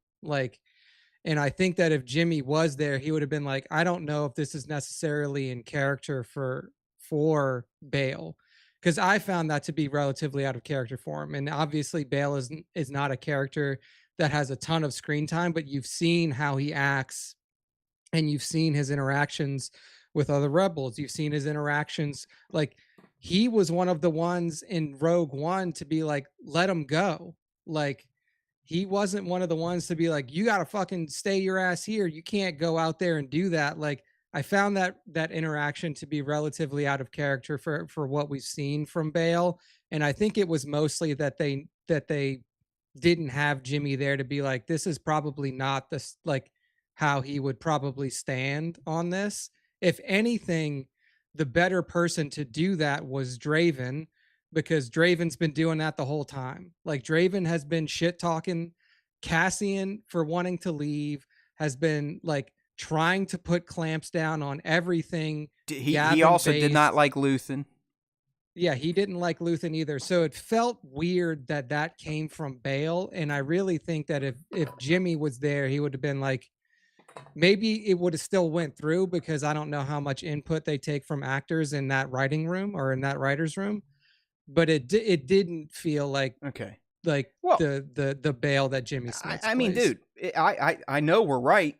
And I think that if Jimmy was there, he would have been like, I don't know if this is necessarily in character for Bail, because I found that to be relatively out of character for him. And obviously Bail is not a character that has a ton of screen time, but you've seen how he acts, and you've seen his interactions with other rebels. You've seen his interactions. Like, he was one of the ones in Rogue One to be like, let him go. Like, he wasn't one of the ones to be like, you got to fucking stay your ass here. You can't go out there and do that. Like, I found that interaction to be relatively out of character for what we've seen from Bail. And I think it was mostly that they didn't have Jimmy there to be like, this is probably not this, like, how he would probably stand on this. If anything, the better person to do that was Draven, because Draven's been doing that the whole time. Like, Draven has been shit talking Cassian for wanting to leave, has been like trying to put clamps down on everything. He also did not like Luthen. Yeah, he didn't like Luthen either. So it felt weird that came from Bail. And I really think that if Jimmy was there, he would have been like, maybe it would have still went through, because I don't know how much input they take from actors in that writing room or in that writer's room. But it didn't feel like the Bail that Jimmy Smith. I mean, dude, I know we're right.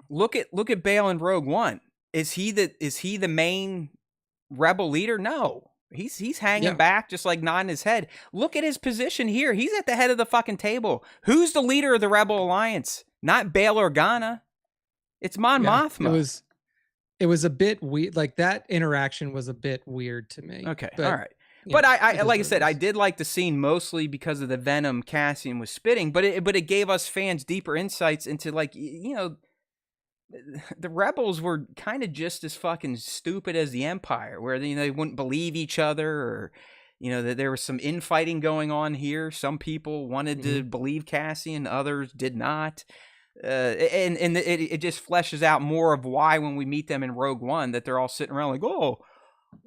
Look at Bail in Rogue One. Is he the main rebel leader? No, he's hanging back, just like nodding his head. Look at his position here. He's at the head of the fucking table. Who's the leader of the Rebel Alliance? Not Bail Organa. It's Mon Mothma. It was a bit weird. Like, that interaction was a bit weird to me. Okay, all right. But I like I said, I did like the scene mostly because of the venom Cassian was spitting, but it gave us fans deeper insights into, like, the rebels were kind of just as fucking stupid as the Empire, where they wouldn't believe each other, or that there was some infighting going on here. Some people wanted to believe Cassian, others did not. And it just fleshes out more of why, when we meet them in Rogue One, that they're all sitting around like, oh,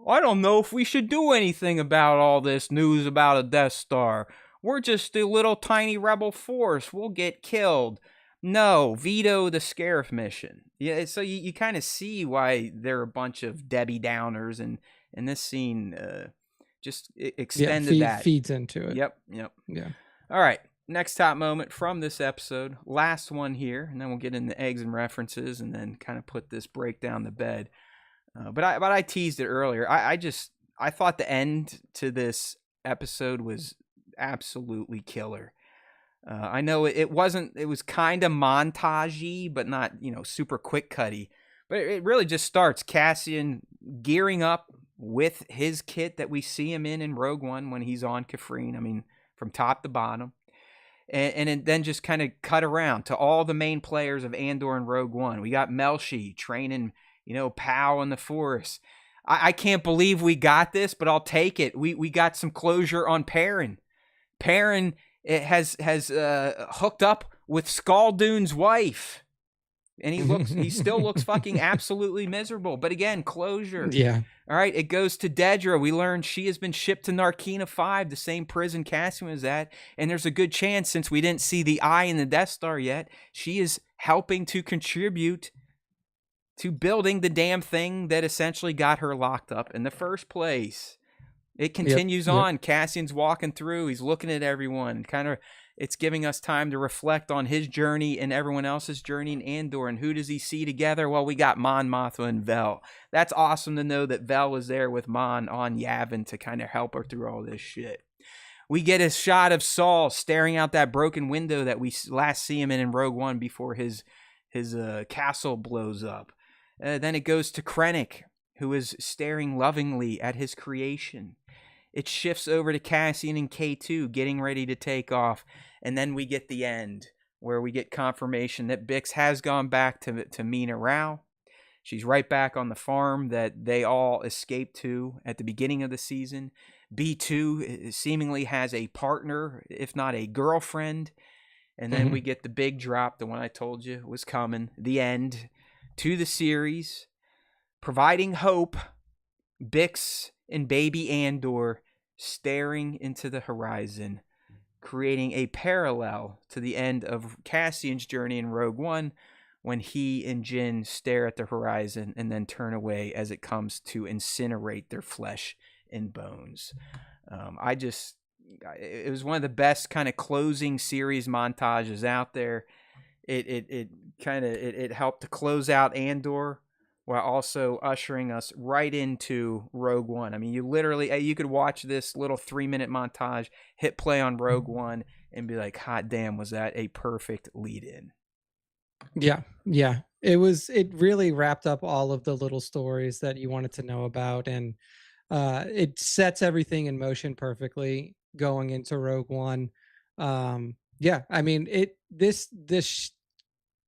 I don't know if we should do anything about all this news about a Death Star. We're just a little tiny rebel force. We'll get killed. No, veto the Scarif mission. Yeah, so you kind of see why they're a bunch of Debbie Downers, and this scene just extended that. Feeds into it. Yep. Yeah. All right. Next top moment from this episode. Last one here, and then we'll get into eggs and references, and then kind of put this breakdown to bed. But I teased it earlier. I thought the end to this episode was absolutely killer. I know it wasn't. It was kind of montagey, but not super quick cutty. But it really just starts Cassian gearing up with his kit that we see him in Rogue One when he's on Kafrene. I mean, from top to bottom. and then just kind of cut around to all the main players of Andor and Rogue One. We got Melshi training, Pow in the Force. I can't believe we got this, but I'll take it. We got some closure on Perrin. Perrin has hooked up with Skaldune's wife, and he still looks fucking absolutely miserable. But again, closure. Yeah. All right, it goes to Dedra. We learned she has been shipped to Narkina 5, the same prison Cassian was at, and there's a good chance, since we didn't see the eye in the Death Star yet, she is helping to contribute to building the damn thing that essentially got her locked up in the first place. It continues on. Cassian's walking through. He's looking at everyone. It's giving us time to reflect on his journey and everyone else's journey in Andor. And who does he see together? Well, we got Mon Mothma and Vel. That's awesome to know that Vel was there with Mon on Yavin to kind of help her through all this shit. We get a shot of Saul staring out that broken window that we last see him in Rogue One before his castle blows up. Then it goes to Krennic, who is staring lovingly at his creation. It shifts over to Cassian and K2 getting ready to take off. And then we get the end, where we get confirmation that Bix has gone back to Mina Rao. She's right back on the farm that they all escaped to at the beginning of the season. B2 seemingly has a partner, if not a girlfriend. And then we get the big drop, the one I told you was coming, the end to the series, providing hope. Bix and baby Andor staring into the horizon, creating a parallel to the end of Cassian's journey in Rogue One, when he and Jyn stare at the horizon and then turn away as it comes to incinerate their flesh and bones. It was one of the best kind of closing series montages out there. It helped to close out Andor while also ushering us right into Rogue One. I mean, you could watch this little 3-minute montage, hit play on Rogue One, and be like, hot damn, was that a perfect lead-in? Yeah. It really wrapped up all of the little stories that you wanted to know about, and it sets everything in motion perfectly going into Rogue One. I mean,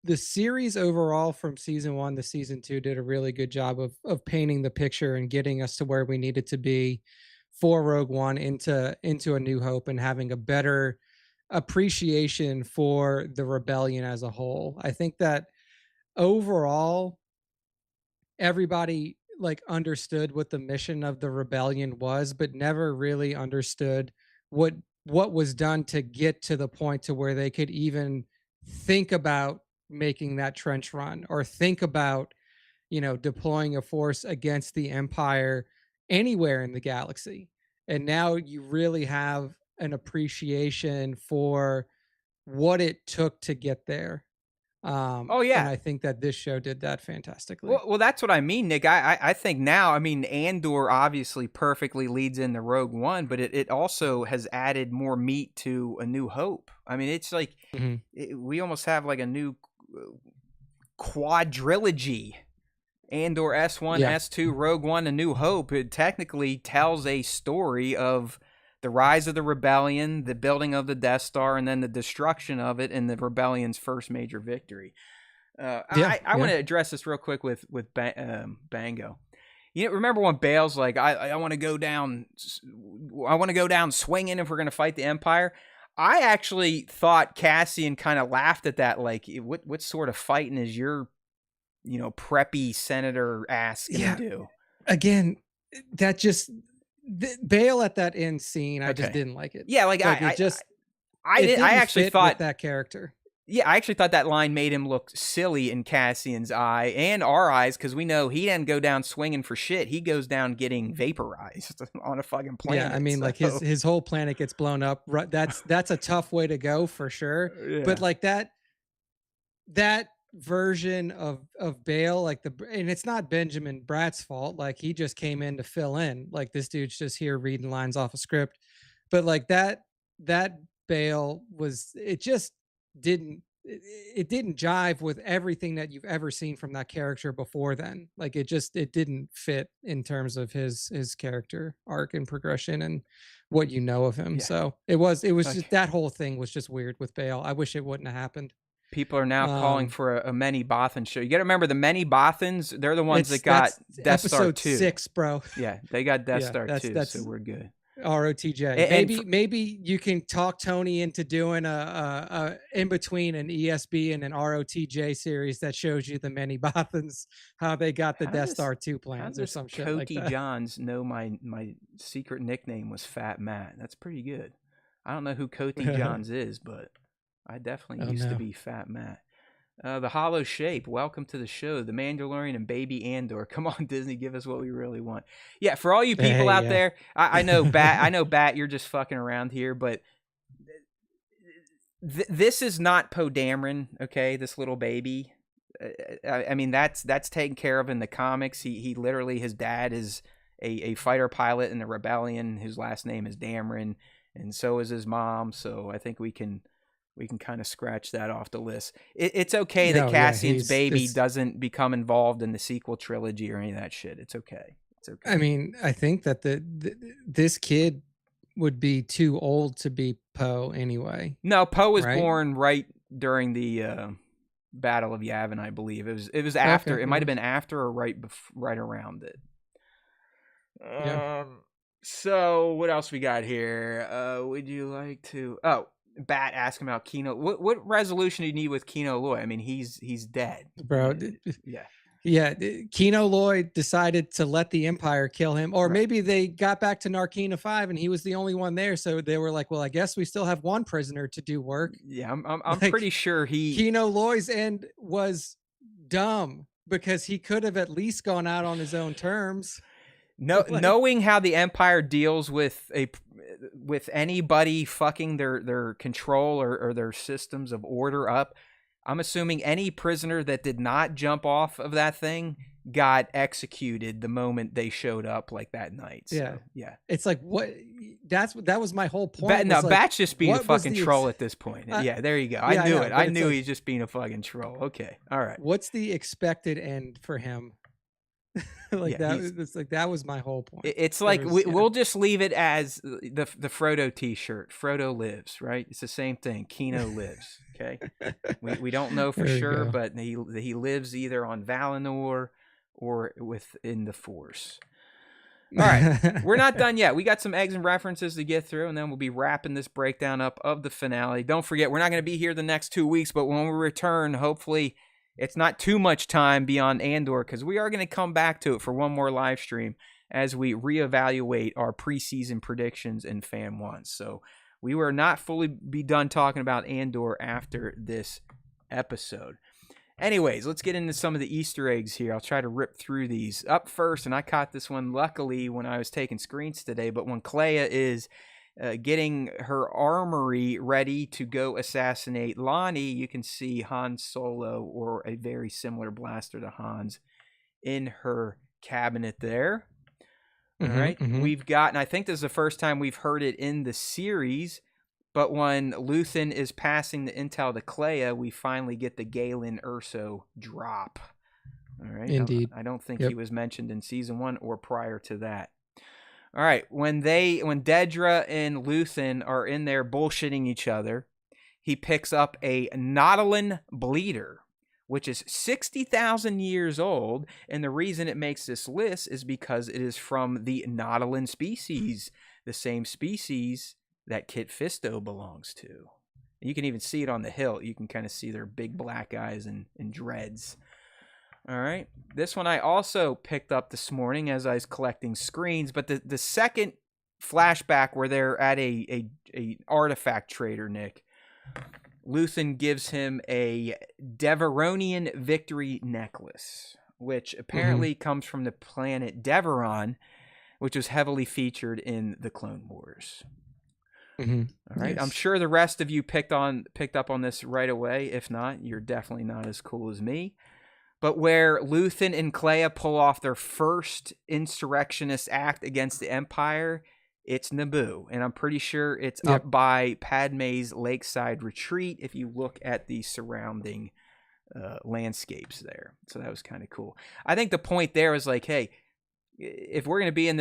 the series overall from season 1 to season 2 did a really good job of painting the picture and getting us to where we needed to be for Rogue One into A New Hope, and having a better appreciation for the rebellion as a whole. I think that overall everybody understood what the mission of the rebellion was, but never really understood what was done to get to the point to where they could even think about making that trench run, or think about deploying a force against the Empire anywhere in the galaxy. And now you really have an appreciation for what it took to get there. And I think that this show did that fantastically. Well, that's what I mean, Nick. I think now, I mean, Andor obviously perfectly leads into Rogue One, but it also has added more meat to A New Hope. I mean, it's like we almost have like a new quadrilogy. Andor S1, S2, Rogue One, A New Hope. It technically tells a story of the rise of the rebellion, the building of the Death Star, and then the destruction of it, and the rebellion's first major victory. I want to address this real quick with Bango. Remember when Bale's like, I want to go down swinging if we're going to fight the Empire? I actually thought Cassian kind of laughed at that, like, what sort of fighting is your, preppy senator ass gonna do? Again, that just Bale at that end scene, I just didn't like it. Yeah, I actually thought that character. Yeah, I actually thought that line made him look silly in Cassian's eye and our eyes, because we know he didn't go down swinging for shit. He goes down getting vaporized on a fucking planet. Yeah, I mean, like his whole planet gets blown up. That's a tough way to go for sure. Yeah. But like that version of Bale, and it's not Benjamin Bratt's fault. Like, he just came in to fill in. Like, this dude's just here reading lines off a script. But like that Bale was, it just didn't, it didn't jive with everything that you've ever seen from that character before then. Like it didn't fit in terms of his character arc and progression and what you know of him. Yeah. So it was just Okay. that whole thing was just weird with Bale. I wish it wouldn't have happened. People are now calling for a Many Bothan show. You got to remember the Many Bothans, they're the ones that got That's Death Star episode 2. 6, bro. Yeah, they got Death Yeah, Star 2, that's so we're good. ROTJ. Maybe you can talk Tony into doing a in between an ESB and an ROTJ series that shows you the Many Bothans, how they got the Death Star 2 plans or some shit like Coty that. Johns know my secret nickname was Fat Matt? That's pretty good. I don't know who Coty Johns is, but I definitely used to be Fat Matt. The Hollow Shape, welcome to the show. The Mandalorian and Baby Andor. Come on, Disney, give us what we really want. Yeah, for all you people out there, I know Bat, you're just fucking around here, but this is not Poe Dameron, okay? This little baby. I mean, that's taken care of in the comics. He literally, his dad is a fighter pilot in the rebellion. His last name is Dameron, and so is his mom. So I think we can kind of scratch that off the list. It's okay that Cassian's baby doesn't become involved in the sequel trilogy or any of that shit. It's okay. It's okay. I mean, I think that this kid would be too old to be Poe anyway. No, Poe was born right during the Battle of Yavin, I believe. It was after. Okay, it might have been after or right around it. So what else we got here? Would you like to? Oh, Bat asking about Kino. What resolution do you need with Kino Loy? I mean, he's dead, bro. Yeah. Kino Loy decided to let the Empire kill him, or maybe they got back to Narkina 5 and he was the only one there, so they were like, well, I guess we still have one prisoner to do work. Yeah, I'm pretty sure Kino Loy's end was dumb because he could have at least gone out on his own terms. No, knowing how the Empire deals with anybody fucking their control or their systems of order up, I'm assuming any prisoner that did not jump off of that thing got executed the moment they showed up, like that night. So, yeah. It's like what? That was my whole point. Bat's just being a fucking troll at this point. Yeah, there you go. I knew it. I knew he's just being a fucking troll. Okay, all right. What's the expected end for him? That was my whole point. It's like we'll just leave it as the Frodo T-shirt. Frodo lives, right? It's the same thing. Kino lives. Okay, we don't know for sure, but he lives either on Valinor or within the Force. All right, we're not done yet. We got some eggs and references to get through, and then we'll be wrapping this breakdown up of the finale. Don't forget, we're not going to be here the next 2 weeks, but when we return, hopefully it's not too much time beyond Andor, because we are going to come back to it for one more live stream as we reevaluate our preseason predictions in Fan 1. So we will not fully be done talking about Andor after this episode. Anyways, let's get into some of the Easter eggs here. I'll try to rip through these. Up first, and I caught this one luckily when I was taking screens today, but when Kleia is getting her armory ready to go assassinate Lonnie, you can see Han Solo, or a very similar blaster to Han's, in her cabinet there. All right. We've got, and I think this is the first time we've heard it in the series, but when Luthen is passing the intel to Kleia, we finally get the Galen Erso drop. All right. Indeed. I don't think he was mentioned in season 1 or prior to that. All right, when Dedra and Luthen are in there bullshitting each other, he picks up a Nautolan bleeder, which is 60,000 years old, and the reason it makes this list is because it is from the Nautolan species, the same species that Kit Fisto belongs to. You can even see it on the hilt. You can kind of see their big black eyes and dreads. All right. This one I also picked up this morning as I was collecting screens, but the second flashback where they're at a artifact trader, Nick, Luthen gives him a Deveronian victory necklace, which apparently comes from the planet Deveron, which was heavily featured in the Clone Wars. All right. Yes. I'm sure the rest of you picked up on this right away. If not, you're definitely not as cool as me. But where Luthen and Kleia pull off their first insurrectionist act against the Empire It's Naboo, and I'm pretty sure it's Yep. up by Padme's lakeside retreat if you look at the surrounding landscapes there. So that was kind of cool. I think the point there was like, hey, if we're going to be in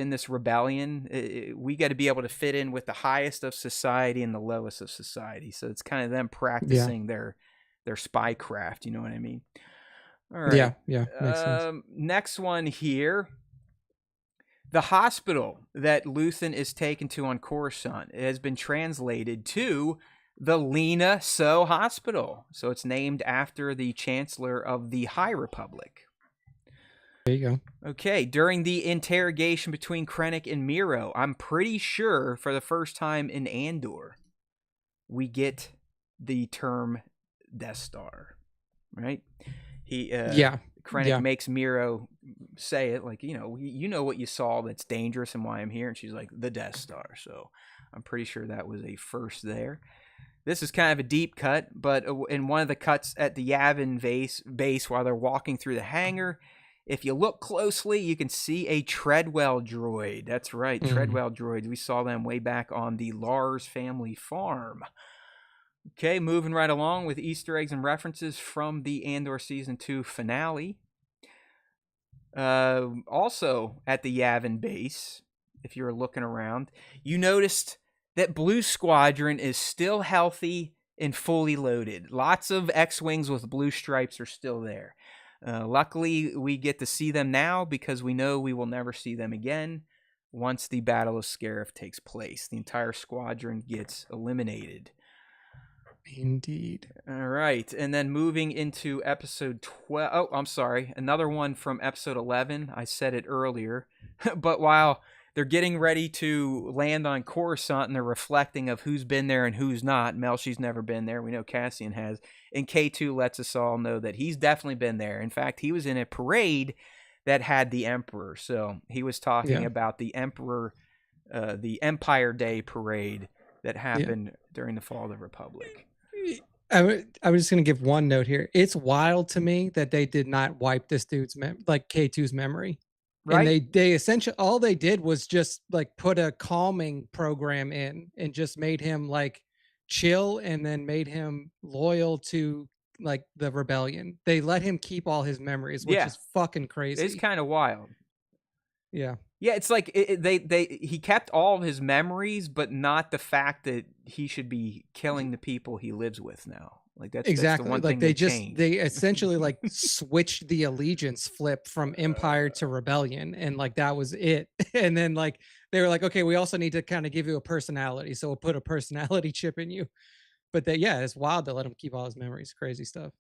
this rebellion, we got to be able to fit in with the highest of society and the lowest of society. So it's kind of them practicing their spy craft. You know what I mean? All right. Yeah, makes sense. Next one here. The hospital that Luthen is taken to on Coruscant has been translated to the Lena So Hospital. So it's named after the Chancellor of the High Republic. There you go. Okay, during the interrogation between Krennic and Miro, I'm pretty sure for the first time in Andor, we get the term Death Star, right? Krennic makes Miro say it like, you know what you saw that's dangerous and why I'm here. And she's like, the Death Star. So I'm pretty sure that was a first there. This is kind of a deep cut, but in one of the cuts at the Yavin base while they're walking through the hangar, if you look closely, you can see a Treadwell droid. That's right, Treadwell droids. We saw them way back on the Lars family farm. Okay, moving right along with Easter eggs and references from the Andor Season 2 finale. Also, at the Yavin base, if you were looking around, you noticed that Blue Squadron is still healthy and fully loaded. Lots of X-Wings with blue stripes are still there. Luckily, we get to see them now because we know we will never see them again once the Battle of Scarif takes place. The entire squadron gets eliminated. Indeed. All right, and then moving into episode 12. Oh, I'm sorry. Another one from episode 11. I said it earlier. But while they're getting ready to land on Coruscant and they're reflecting of who's been there and who's not, Melchi's never been there. We know Cassian has. And K2 lets us all know that he's definitely been there. In fact, he was in a parade that had the Emperor. So he was talking about the Emperor, the Empire Day parade that happened during the fall of the Republic. I was just going to give one note here. It's wild to me that they did not wipe this dude's K2's memory. Right. And they essentially, all they did was just like put a calming program in and just made him like chill and then made him loyal to like the rebellion. They let him keep all his memories, which is fucking crazy. It's kind of wild. Yeah. Yeah, it's like he kept all of his memories, but not the fact that he should be killing the people he lives with now. Like that's exactly that's the one like thing they essentially like switched the allegiance flip from Empire to Rebellion, and like that was it. And then like they were like, okay, we also need to kind of give you a personality, so we'll put a personality chip in you. But it's wild to let him keep all his memories. Crazy stuff.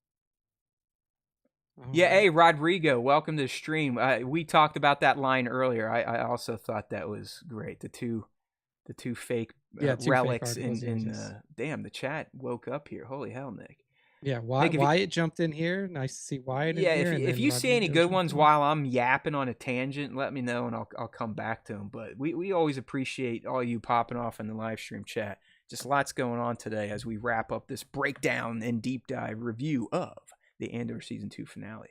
Yeah, hey, Rodrigo, welcome to the stream. We talked about that line earlier. I also thought that was great. The two fake relics in damn, the chat woke up here. Holy hell, Nick. Yeah, Wyatt jumped in here. Nice to see Wyatt in here. If you see any good ones while I'm yapping on a tangent, let me know and I'll come back to them. But we always appreciate all you popping off in the live stream chat. Just lots going on today as we wrap up this breakdown and deep dive review of the Andor Season 2 finale.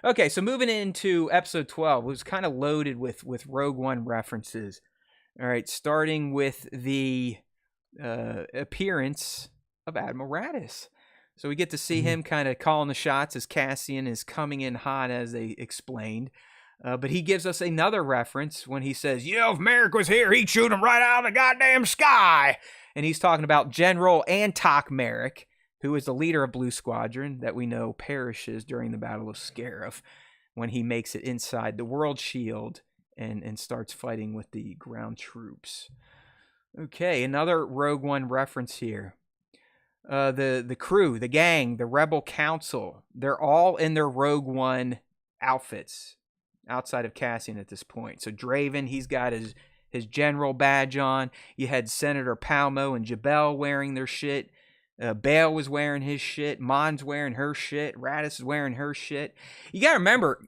Okay, so moving into episode 12, it was kind of loaded with Rogue One references. All right, starting with the appearance of Admiral Raddus. So we get to see him kind of calling the shots as Cassian is coming in hot, as they explained. But he gives us another reference when he says, if Merrick was here, he'd shoot him right out of the goddamn sky. And he's talking about General Antok Merrick, who is the leader of Blue Squadron that we know perishes during the Battle of Scarif when he makes it inside the World Shield and starts fighting with the ground troops. Okay, another Rogue One reference here. The crew, the gang, the Rebel Council, they're all in their Rogue One outfits outside of Cassian at this point. So Draven, he's got his general badge on. You had Senator Palmo and Jabel wearing their shit. Bale was wearing his shit. Mon's wearing her shit. Raddus is wearing her shit. You got to remember,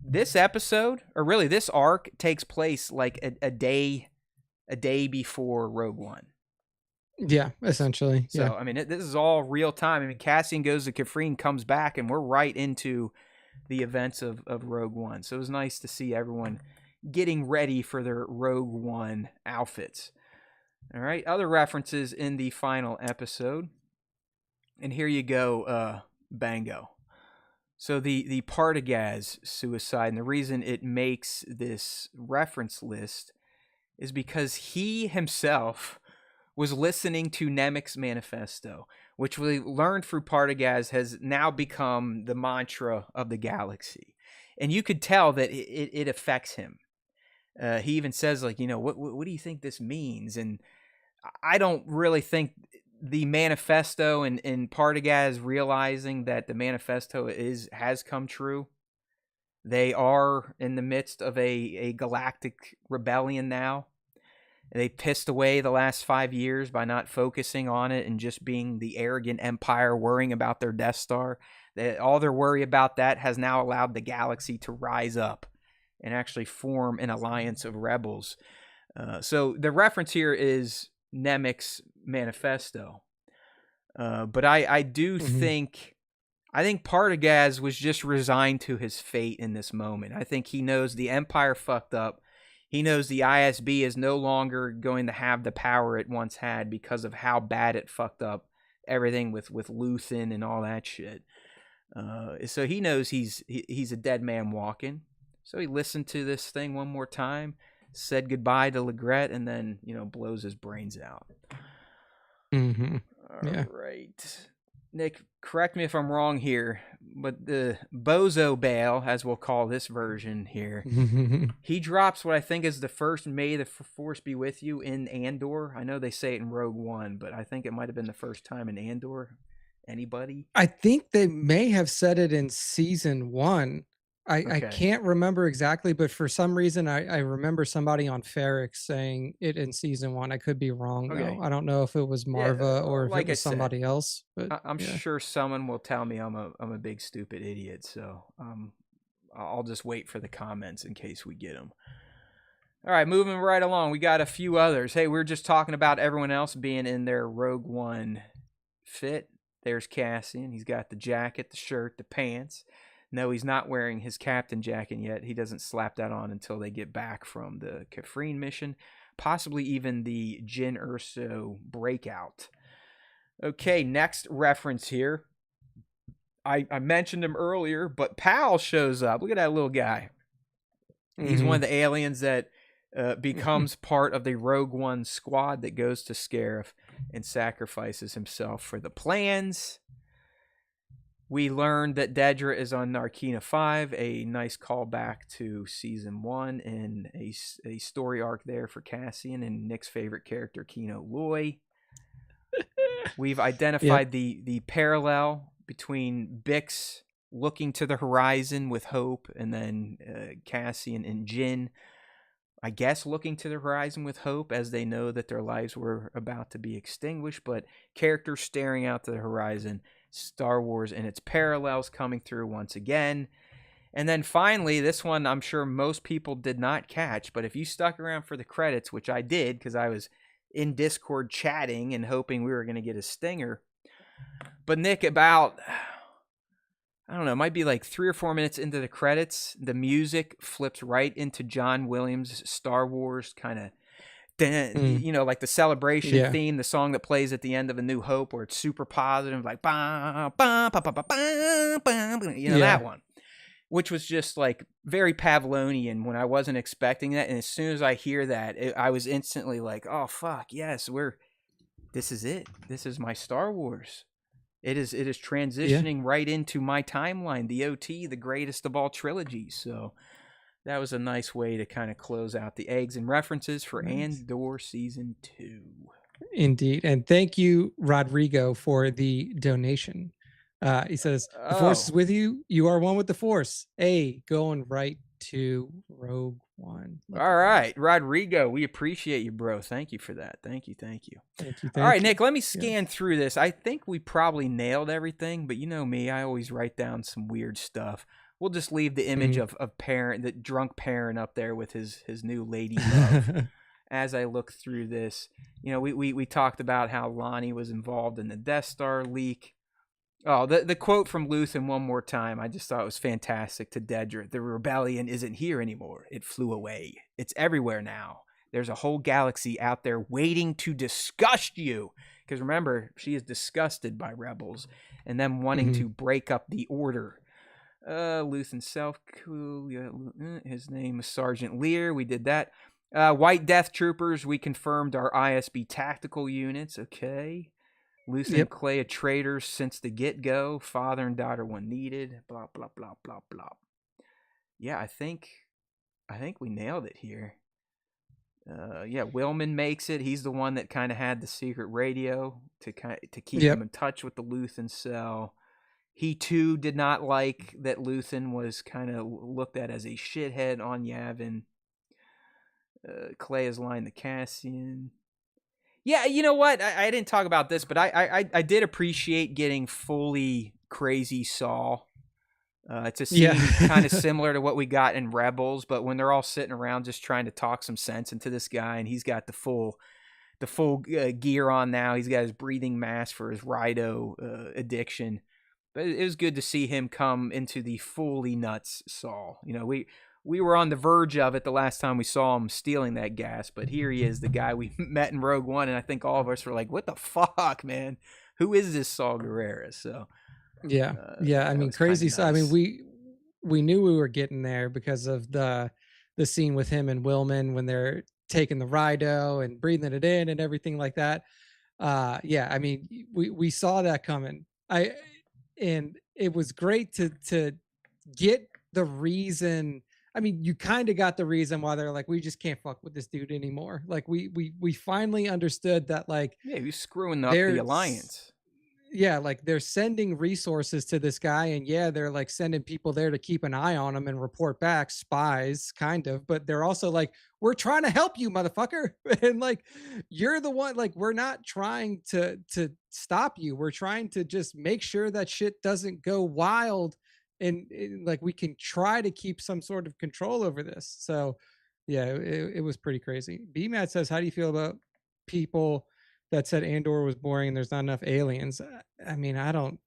this episode, or really this arc, takes place like a day before Rogue One. Yeah, essentially. So, I mean, this is all real time. I mean, Cassian goes to Kafrene, comes back, and we're right into the events of Rogue One. So it was nice to see everyone getting ready for their Rogue One outfits. All right, other references in the final episode. And here you go, Bango. So the Partagaz suicide, and the reason it makes this reference list is because he himself was listening to Nemec's manifesto, which we learned through Partagaz has now become the mantra of the galaxy. And you could tell that it affects him. He even says, like, what do you think this means? And I don't really think the manifesto and Partagaz realizing that the manifesto has come true. They are in the midst of a galactic rebellion now. They pissed away the last 5 years by not focusing on it and just being the arrogant empire worrying about their Death Star. All their worry about that has now allowed the galaxy to rise up and actually form an alliance of rebels. So the reference here is Nemec's manifesto. But I do think Partagaz was just resigned to his fate in this moment. I think he knows the Empire fucked up. He knows the ISB is no longer going to have the power it once had because of how bad it fucked up everything with Luthen and all that shit. So he knows he's a dead man walking. So he listened to this thing one more time, said goodbye to Legret, and then, blows his brains out. Mm-hmm. All right. Nick, correct me if I'm wrong here, but the Bozo Bale, as we'll call this version here, he drops what I think is the first "May the Force be with you" in Andor. I know they say it in Rogue One, but I think it might have been the first time in Andor. Anybody? I think they may have said it in season 1. I can't remember exactly, but for some reason I remember somebody on Ferric saying it in season 1. I could be wrong though. I don't know if it was Marva or if it was somebody else. But I'm sure someone will tell me I'm a big stupid idiot. So I'll just wait for the comments in case we get them. All right, moving right along. We got a few others. Hey, we were just talking about everyone else being in their Rogue One fit. There's Cassian. He's got the jacket, the shirt, the pants. No, he's not wearing his captain jacket yet. He doesn't slap that on until they get back from the Kafrene mission, possibly even the Jyn Erso breakout. Okay, next reference here. I mentioned him earlier, but Pal shows up. Look at that little guy. He's one of the aliens that becomes part of the Rogue One squad that goes to Scarif and sacrifices himself for the plans. We learned that Dedra is on Narkina 5, a nice callback to Season 1, and a story arc there for Cassian and Nick's favorite character, Kino Loy. We've identified the parallel between Bix looking to the horizon with hope, and then Cassian and Jyn, I guess, looking to the horizon with hope as they know that their lives were about to be extinguished, but characters staring out to the horizon. Star Wars and its parallels coming through once again. And then finally, this one I'm sure most people did not catch, but if you stuck around for the credits, which I did because I was in Discord chatting and hoping we were going to get a stinger. But Nick, about, I don't know, it might be like 3 or 4 minutes into the credits, the music flips right into John Williams' Star Wars kind of, like the celebration theme, the song that plays at the end of A New Hope, where it's super positive, like bah, bah, bah, bah, bah, bah, bah, that one, which was just like very Pavlonian when I wasn't expecting that. And as soon as I hear that, I was instantly like, oh fuck, yes, this is it. This is my Star Wars. It is transitioning right into my timeline, the OT, the greatest of all trilogies. So that was a nice way to kind of close out the eggs and references for Andor Season 2. Indeed. And thank you, Rodrigo, for the donation. He says, the Force is with you. You are one with the Force. Going right to Rogue One. All right, Rodrigo, we appreciate you, bro. Thank you for that. Thank you. All right, Nick, let me scan through this. I think we probably nailed everything, but you know me, I always write down some weird stuff. We'll just leave the image of parent, the drunk parent up there with his new lady love. As I look through this, we talked about how Lonnie was involved in the Death Star leak. Oh, the quote from Luthen one more time, I just thought it was fantastic to Dedra. The rebellion isn't here anymore. It flew away. It's everywhere now. There's a whole galaxy out there waiting to disgust you. Because remember, she is disgusted by rebels and them wanting to break up the order. Luthen self, cool. Yeah, his name is Sergeant Lear. We did that. White Death Troopers, we confirmed our ISB tactical units. Okay. Luthen and Clay are traitors since the get-go. Father and daughter when needed. Blah, blah, blah, blah, blah. Yeah, I think we nailed it here. Yeah, Willman makes it. He's the one that kind of had the secret radio to keep him in touch with the Luthen cell. He too did not like that Luthen was kind of looked at as a shithead on Yavin. Clay is lying to Cassian. Yeah, you know what? I didn't talk about this, but I did appreciate getting fully crazy Saul. It's a scene kind of similar to what we got in Rebels, but when they're all sitting around just trying to talk some sense into this guy, and he's got the full gear on now. He's got his breathing mask for his Rido addiction. But it was good to see him come into the fully nuts Saul. You know, we were on the verge of it the last time we saw him stealing that gas, but here he is, the guy we met in Rogue One, and I think all of us were like, what the fuck, man? Who is this Saul Guerrera? So I mean, crazy. Nice. I mean, we knew we were getting there because of the scene with him and Willman when they're taking the Rido and breathing it in and everything like that. I mean, we saw that coming. And it was great to get the reason. I mean, you kind of got the reason why they're like, we just can't fuck with this dude anymore. Like we finally understood that, like, he's screwing up the alliance. Yeah, like they're sending resources to this guy, and they're like sending people there to keep an eye on him and report back, spies kind of, but they're also like, we're trying to help you, motherfucker. And like, you're the one, like, we're not trying to stop you. We're trying to just make sure that shit doesn't go wild, and like we can try to keep some sort of control over this. So it was pretty crazy. BMAT says, how do you feel about people that said Andor was boring and there's not enough aliens? I mean, I don't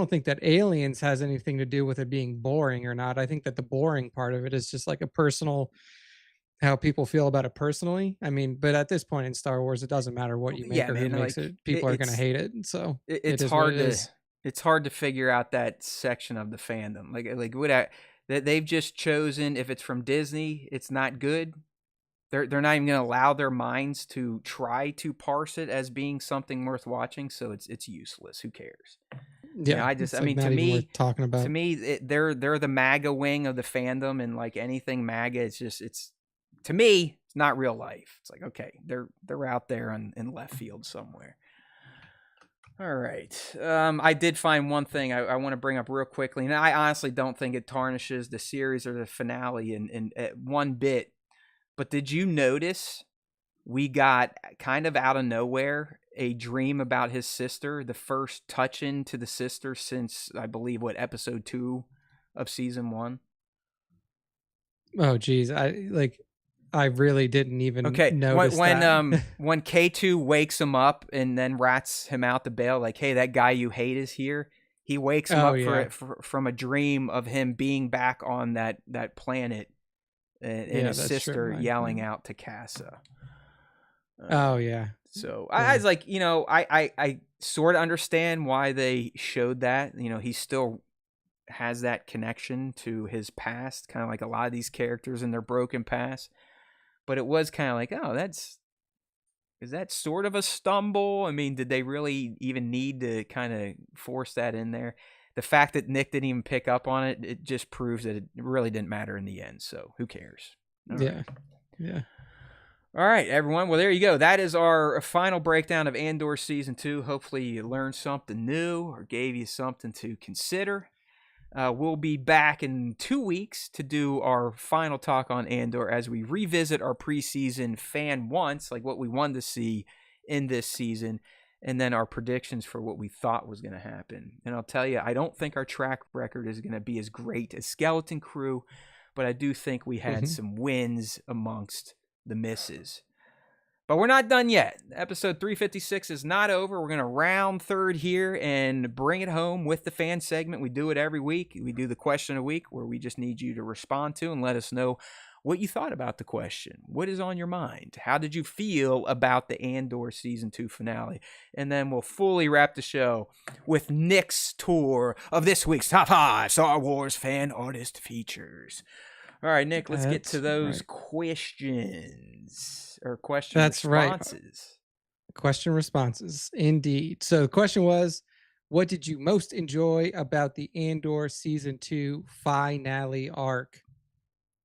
think that aliens has anything to do with it being boring or not. I think that the boring part of it is just like a personal, how people feel about it personally. I mean, but at this point in Star Wars, it doesn't matter what you make or who makes it. People are going to hate it. So it's hard to figure out that section of the fandom. That they've just chosen, if it's from Disney, it's not good. They're not even going to allow their minds to try to parse it as being something worth watching. So it's useless. Who cares? Yeah, I mean, to me, they're the MAGA wing of the fandom, and like anything MAGA, it's to me, it's not real life. It's like, okay, they're out there in left field somewhere. All right. I did find one thing I want to bring up real quickly, and I honestly don't think it tarnishes the series or the finale in one bit. But did you notice we got kind of out of nowhere a dream about his sister, the first touch-in to the sister since, I believe, episode 2 of season 1? Oh, geez. I really didn't even notice that. When K2 wakes him up and then rats him out the bail, like, hey, that guy you hate is here. He wakes him up from a dream of him being back on that planet. And his sister yelling out to Casa. So I was like, I sort of understand why they showed that. He still has that connection to his past, kind of like a lot of these characters in their broken past. But it was kind of like, is that sort of a stumble? I mean, did they really even need to kind of force that in there? The fact that Nick didn't even pick up on it, it just proves that it really didn't matter in the end. So who cares? All right. All right, everyone. Well, there you go. That is our final breakdown of Andor Season 2. Hopefully you learned something new or gave you something to consider. We'll be back in 2 weeks to do our final talk on Andor as we revisit our preseason fan wants, like what we wanted to see in this season, and then our predictions for what we thought was going to happen. And I'll tell you, I don't think our track record is going to be as great as Skeleton Crew, but I do think we had some wins amongst the misses. But we're not done yet. Episode 356 is not over. We're going to round third here and bring it home with the fan segment. We do it every week. We do the question of the week where we just need you to respond to and let us know what you thought about the question. What is on your mind? How did you feel about the Andor Season 2 finale? And then we'll fully wrap the show with Nick's tour of this week's Top 5 Star Wars Fan Artist Features. All right, Nick, let's get to those questions or question responses. Right. Question responses, indeed. So the question was, what did you most enjoy about the Andor Season 2 finale arc?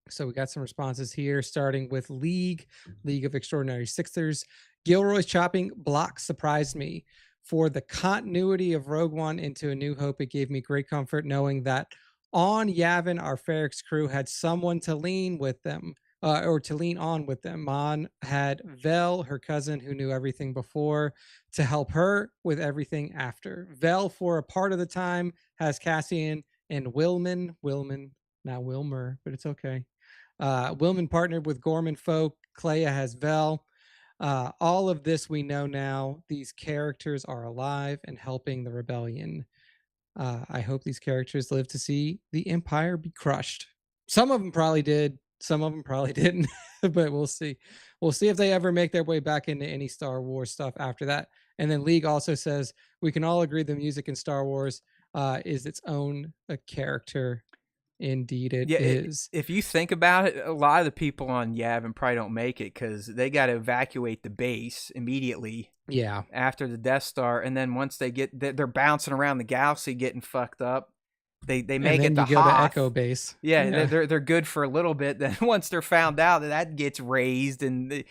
So we got some responses here, starting with League of Extraordinary Sixers. Gilroy's chopping block surprised me. For the continuity of Rogue One into A New Hope, it gave me great comfort knowing that on Yavin, our Ferrix crew had someone to lean with them, or to lean on with them. Mon had Vel, her cousin, who knew everything before, to help her with everything after. Vel, for a part of the time, has Cassian and Wilman, not Wilmer, but it's okay. Wilman partnered with Gorman Folk. Clea has Vel. All of this we know now. These characters are alive and helping the rebellion. I hope these characters live to see the Empire be crushed. Some of them probably did. Some of them probably didn't. But we'll see. We'll see if they ever make their way back into any Star Wars stuff after that. And then League also says, we can all agree the music in Star Wars is its own character. Indeed, it is. If you think about it, a lot of the people on Yavin probably don't make it because they got to evacuate the base immediately. Yeah. After the Death Star, and then once they get, they're bouncing around the galaxy, getting fucked up. They make it to Hoth. The Echo base. Yeah, they're good for a little bit. Then once they're found out, that gets raised, and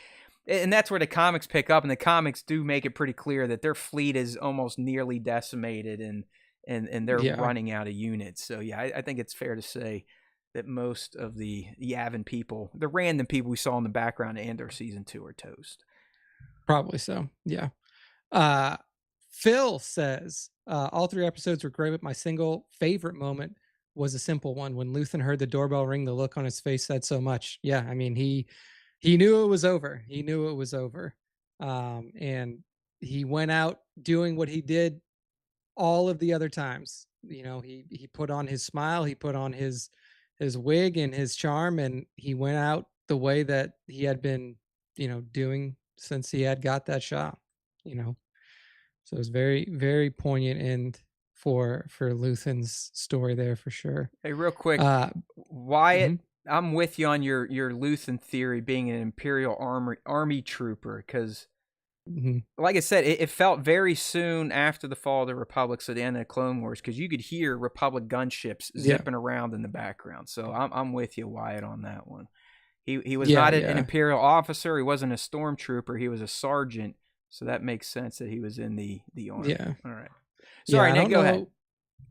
that's where the comics pick up. And the comics do make it pretty clear that their fleet is almost nearly decimated, and they're running out of units. So yeah, I think it's fair to say that most of the Yavin people, the random people we saw in the background of Andor Season 2, are toast. Probably so. Yeah. Phil says, all 3 episodes were great, but my single favorite moment was a simple one. When Luthen heard the doorbell ring, the look on his face said so much. Yeah. I mean, he knew it was over. He knew it was over. And he went out doing what he did all of the other times. You know, he put on his smile, he put on his wig and his charm, and he went out the way that he had been, doing since he had got that shot, So it was very, very poignant end for Luthen's story there for sure. Hey, real quick, Wyatt, I'm with you on your Luthen theory being an Imperial army trooper, because like I said, it felt very soon after the fall of the Republic, so the end of the Clone Wars, because you could hear Republic gunships zipping around in the background. So I'm with you, Wyatt, on that one. He was not an Imperial officer. He wasn't a stormtrooper. He was a sergeant. So that makes sense that he was in the army. Yeah. All right. Sorry, Nick, go ahead.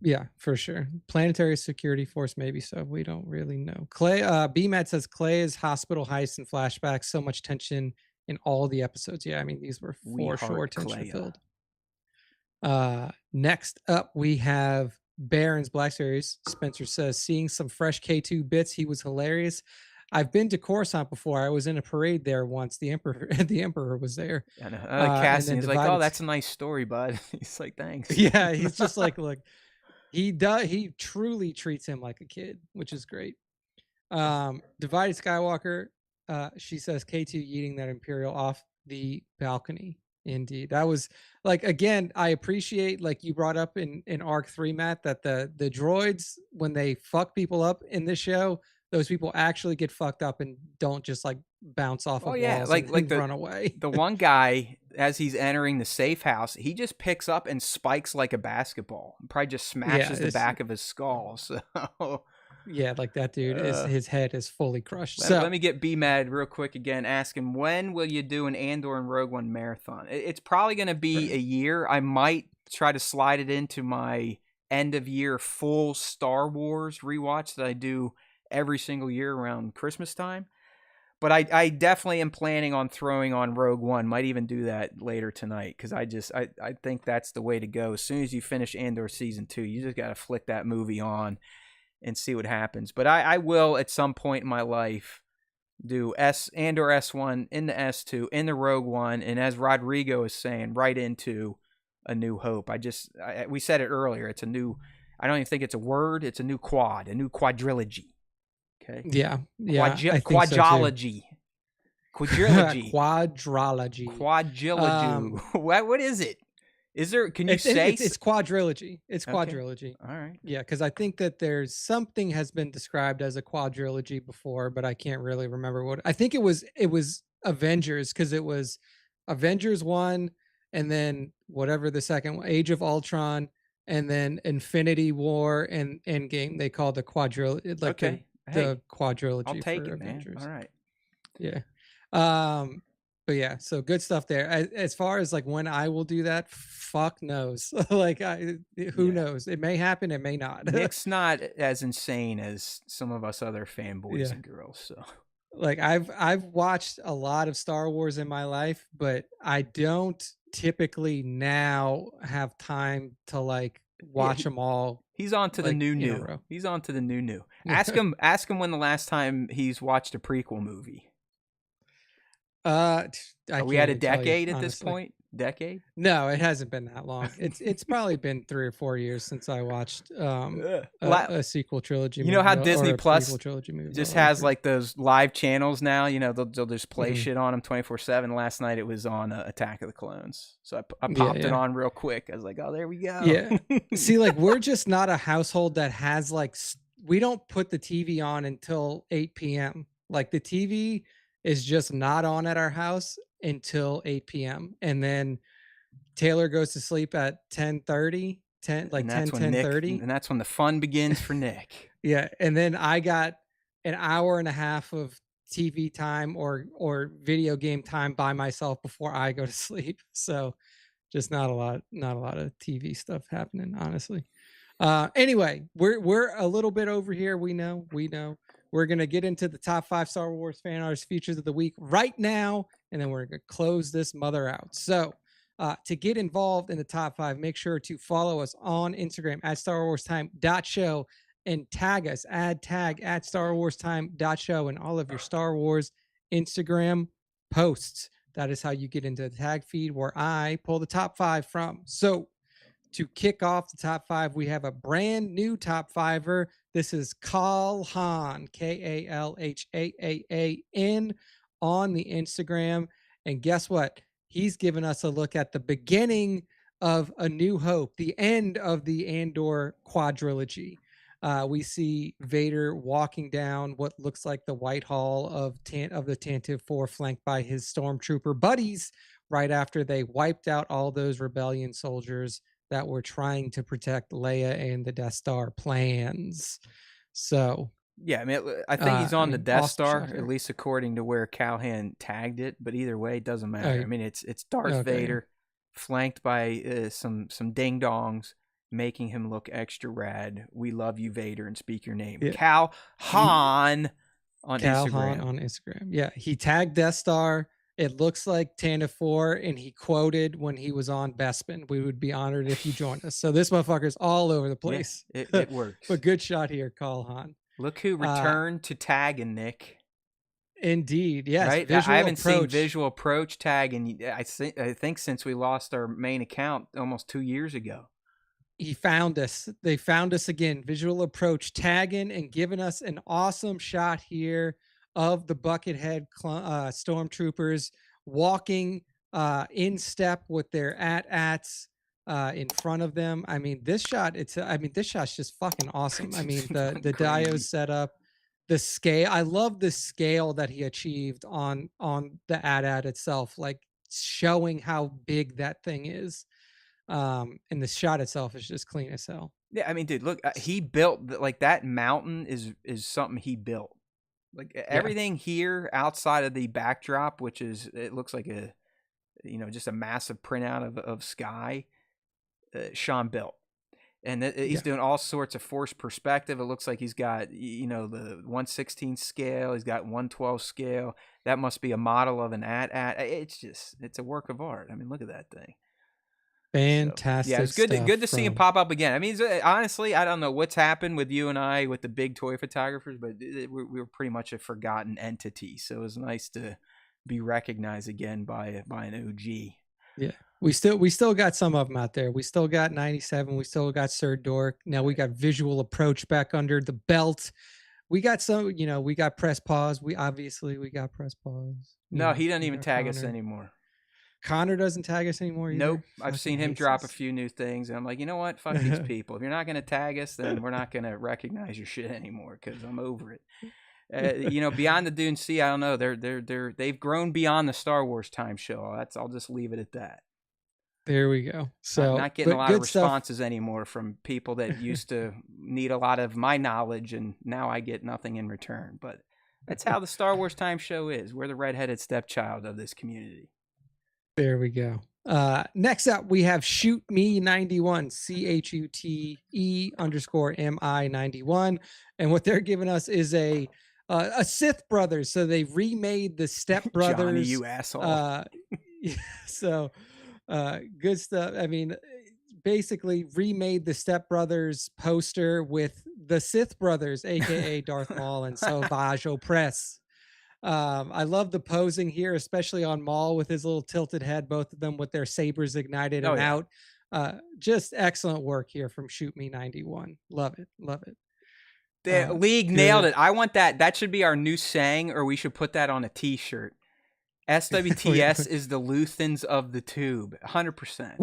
Yeah, for sure. Planetary Security Force, maybe so. We don't really know. Clay, BMAT says Clay's hospital heist and flashbacks, so much tension in all the episodes. Yeah, I mean, these were for sure tension filled. Next up, we have Baron's Black Series. Spencer says, seeing some fresh K2 bits, he was hilarious. I've been to Coruscant before. I was in a parade there once. The Emperor was there. I know. Cassian is like, oh, that's a nice story, bud. He's like, thanks. Yeah, he's just like, look, he truly treats him like a kid, which is great. Divided Skywalker, she says K2 eating that Imperial off the balcony. Indeed. That was like, again, I appreciate, like you brought up in Arc 3, Matt, that the droids, when they fuck people up in this show, those people actually get fucked up and don't just like bounce off of walls and run away. The one guy, as he's entering the safe house, he just picks up and spikes like a basketball. Probably just smashes the back of his skull. So yeah, like that dude his head is fully crushed. Let me get B-Mad real quick again. Ask him, when will you do an Andor and Rogue One marathon? It's probably going to be a year. I might try to slide it into my end of year full Star Wars rewatch that I do every single year around Christmas time. But I definitely am planning on throwing on Rogue One. Might even do that later tonight, because I think that's the way to go. As soon as you finish Andor Season 2, you just got to flick that movie on and see what happens. But I will, at some point in my life, do Andor S1 into S2 into Rogue One, and as Rodrigo is saying, right into A New Hope. We said it earlier. It's a new. I don't even think it's a word. It's a new quadrilogy. Okay. Yeah, I think so too. Quadrilogy. Quadrilogy. Quadrilogy. What is it? Is there? Can you say? It's quadrilogy. It's Okay. quadrilogy. All right. Yeah, because I think that there's something has been described as a quadrilogy before, but I can't really remember what. I think it was Avengers, because it was Avengers 1, and then whatever the second one, Age of Ultron, and then Infinity War and Endgame. They called the quadrilogy, like Okay. the quadrilogy I'll take for it, man. Avengers. All right. Yeah. But yeah, so good stuff there. As far as like when I will do that, fuck knows. Like who knows? It may happen, it may not. Nick's not as insane as some of us other fanboys Yeah. and girls. So like I've watched a lot of Star Wars in my life, but I don't typically now have time to like watch them all. He's on to the new. He's on to the new. Ask him when the last time he's watched a prequel movie. Are we at a decade at this point? Decade? No, it hasn't been that long. It's probably been 3 or 4 years since I watched a sequel trilogy. You know how Disney Plus just has like those live channels now. You know they'll just play shit on them 24/7. Last night it was on Attack of the Clones, so I popped it on real quick. I was like, oh, there we go. Yeah. See, like we're just not a household that has like we don't put the TV on until 8 p.m. Like the TV is just not on at our house until 8 p.m. And then Taylor goes to sleep at 10:30, 10:30. And that's when the fun begins for Nick. Yeah. And then I got an hour and a half of TV time or video game time by myself before I go to sleep. So just not a lot of TV stuff happening, honestly. Anyway, we're a little bit over here. We know. We're going to get into the top 5 Star Wars fan artist features of the week right now, and then we're going to close this mother out. So to get involved in the top 5, make sure to follow us on Instagram at StarWarsTime.show and tag us, add tag at StarWarsTime.show and all of your Star Wars Instagram posts. That is how you get into the tag feed where I pull the top 5 from. So to kick off the top 5, we have a brand new top 5er. This is Kalhan, Kalhaaan on the Instagram. And guess what? He's given us a look at the beginning of A New Hope, the end of the Andor quadrilogy. We see Vader walking down what looks like the White Hall of the Tantive 4, flanked by his stormtrooper buddies, right after they wiped out all those rebellion soldiers that were trying to protect Leia and the Death Star plans. So yeah, I mean, I think he's on the Death Star, at least according to where Calhan tagged it. But either way, it doesn't matter. I mean, it's Darth Vader, flanked by some ding dongs, making him look extra rad. We love you, Vader, and speak your name, Calhan on Instagram. Yeah, he tagged Death Star. It looks like Tantive 4, and he quoted when he was on Bespin, "We would be honored if you joined us." So this motherfucker's all over the place. Yeah, it works. But good shot here, Kalhan. Look who returned to tagging, Nick. Indeed, yes. Right? I haven't seen visual approach tagging. I think since we lost our main account almost 2 years ago. He found us. They found us again. Visual approach tagging and giving us an awesome shot here of the Buckethead stormtroopers walking in step with their AT-ATs in front of them. I mean, this shot's just fucking awesome. I mean, the diode setup, the scale. I love the scale that he achieved on the AT-AT itself, like showing how big that thing is. And the shot itself is just clean as hell. Yeah, I mean, dude, look, he built like that mountain is something he built. Like everything here outside of the backdrop, which it looks like just a massive printout of sky, Sean built. And he's doing all sorts of forced perspective. It looks like he's got, the 1/16 scale. He's got 1/12 scale. That must be a model of an AT-AT. It's a work of art. I mean, look at that thing. So yeah, Fantastic it's good stuff good to see him from pop up again. I mean, honestly, I don't know what's happened with you and I with the big toy photographers, but we were pretty much a forgotten entity. So it was nice to be recognized again by an OG. yeah. We still got some of them out there. We still got 97. We still got Sir Dork. Now we got visual approach back under the belt. We got some, we got press pause. We got press pause. No, he doesn't We even got tag us Connor. anymore. Connor doesn't tag us anymore Nope. either. I've Fucking seen him hates drop a us. few new things, and I'm like, you know what? Fuck these people. If you're not gonna tag us, then we're not gonna recognize your shit anymore because I'm over it. Beyond the Dune Sea, I don't know. They've grown beyond the Star Wars time show. I'll just leave it at that. There we go. Not, So, not getting a but lot of good stuff. responses anymore from people that used to need a lot of my knowledge, and now I get nothing in return. But that's how the Star Wars time show is. We're the redheaded stepchild of this community. There we go. Next up, we have Shoot Me 91, CHUTE_MI 91. And what they're giving us is a Sith Brothers. So they remade the Step Brothers. Johnny, you asshole. So good stuff. I mean, basically remade the Step Brothers poster with the Sith Brothers, aka Darth Maul and Sauvage Opress. I love the posing here, especially on Maul with his little tilted head, both of them with their sabers ignited and out. Just excellent work here from Shoot Me 91. Love it. Love it. The League nailed it. I want that. That should be our new saying, or we should put that on a t-shirt. SWTS is the Luthans of the tube. 100%.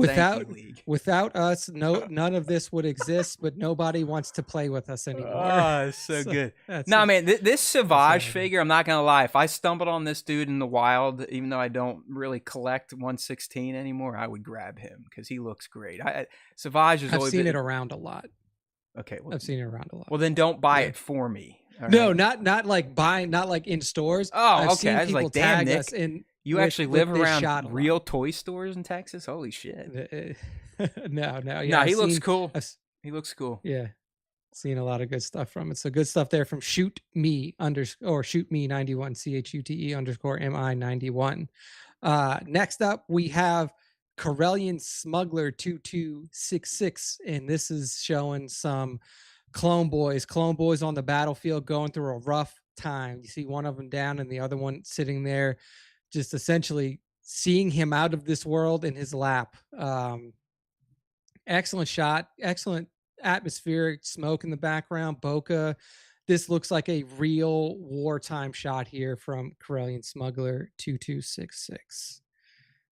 Without us, none of this would exist, but nobody wants to play with us anymore. Oh, so good. No, man, this Savage figure, I'm not going to lie. If I stumbled on this dude in the wild, even though I don't really collect 116 anymore, I would grab him because he looks great. Savage has always seen it around a lot. Okay. Well, I've seen it around a lot. Well, then don't buy it for me. No, right? not like buying, not like in stores. Oh, okay. I was like, damn, Nick, you actually live around real toy stores in Texas? Holy shit. No. Yeah, no, he looks cool. He looks cool. Yeah. Seen a lot of good stuff from it. So good stuff there from Shoot Me 91, CHUTE_MI 91. Next up, we have Corellian Smuggler 2266. And this is showing some clone boys on the battlefield going through a rough time. You see one of them down and the other one sitting there, just essentially seeing him out of this world in his lap. Excellent shot, excellent atmospheric smoke in the background. Bokeh. This looks like a real wartime shot here from Corellian Smuggler 2266.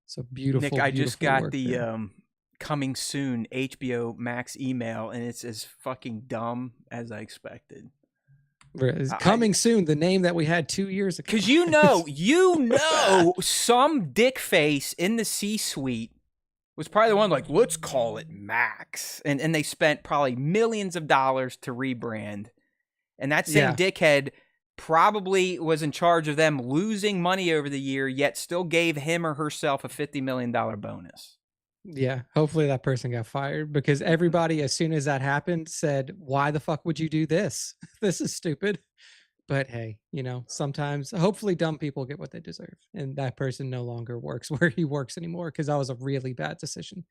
So beautiful. Nick, I just got the there. Coming soon HBO Max email, and it's as fucking dumb as I expected. Coming soon, the name that we had 2 years ago. Because some dick face in the C-suite was probably the one like, let's call it Max. And they spent probably millions of dollars to rebrand. And that same dickhead probably was in charge of them losing money over the year, yet still gave him or herself a $50 million bonus. Yeah, hopefully that person got fired, because everybody, as soon as that happened, said, why the fuck would you do this? This is stupid. But hey, sometimes, hopefully dumb people get what they deserve. And that person no longer works where he works anymore, because that was a really bad decision.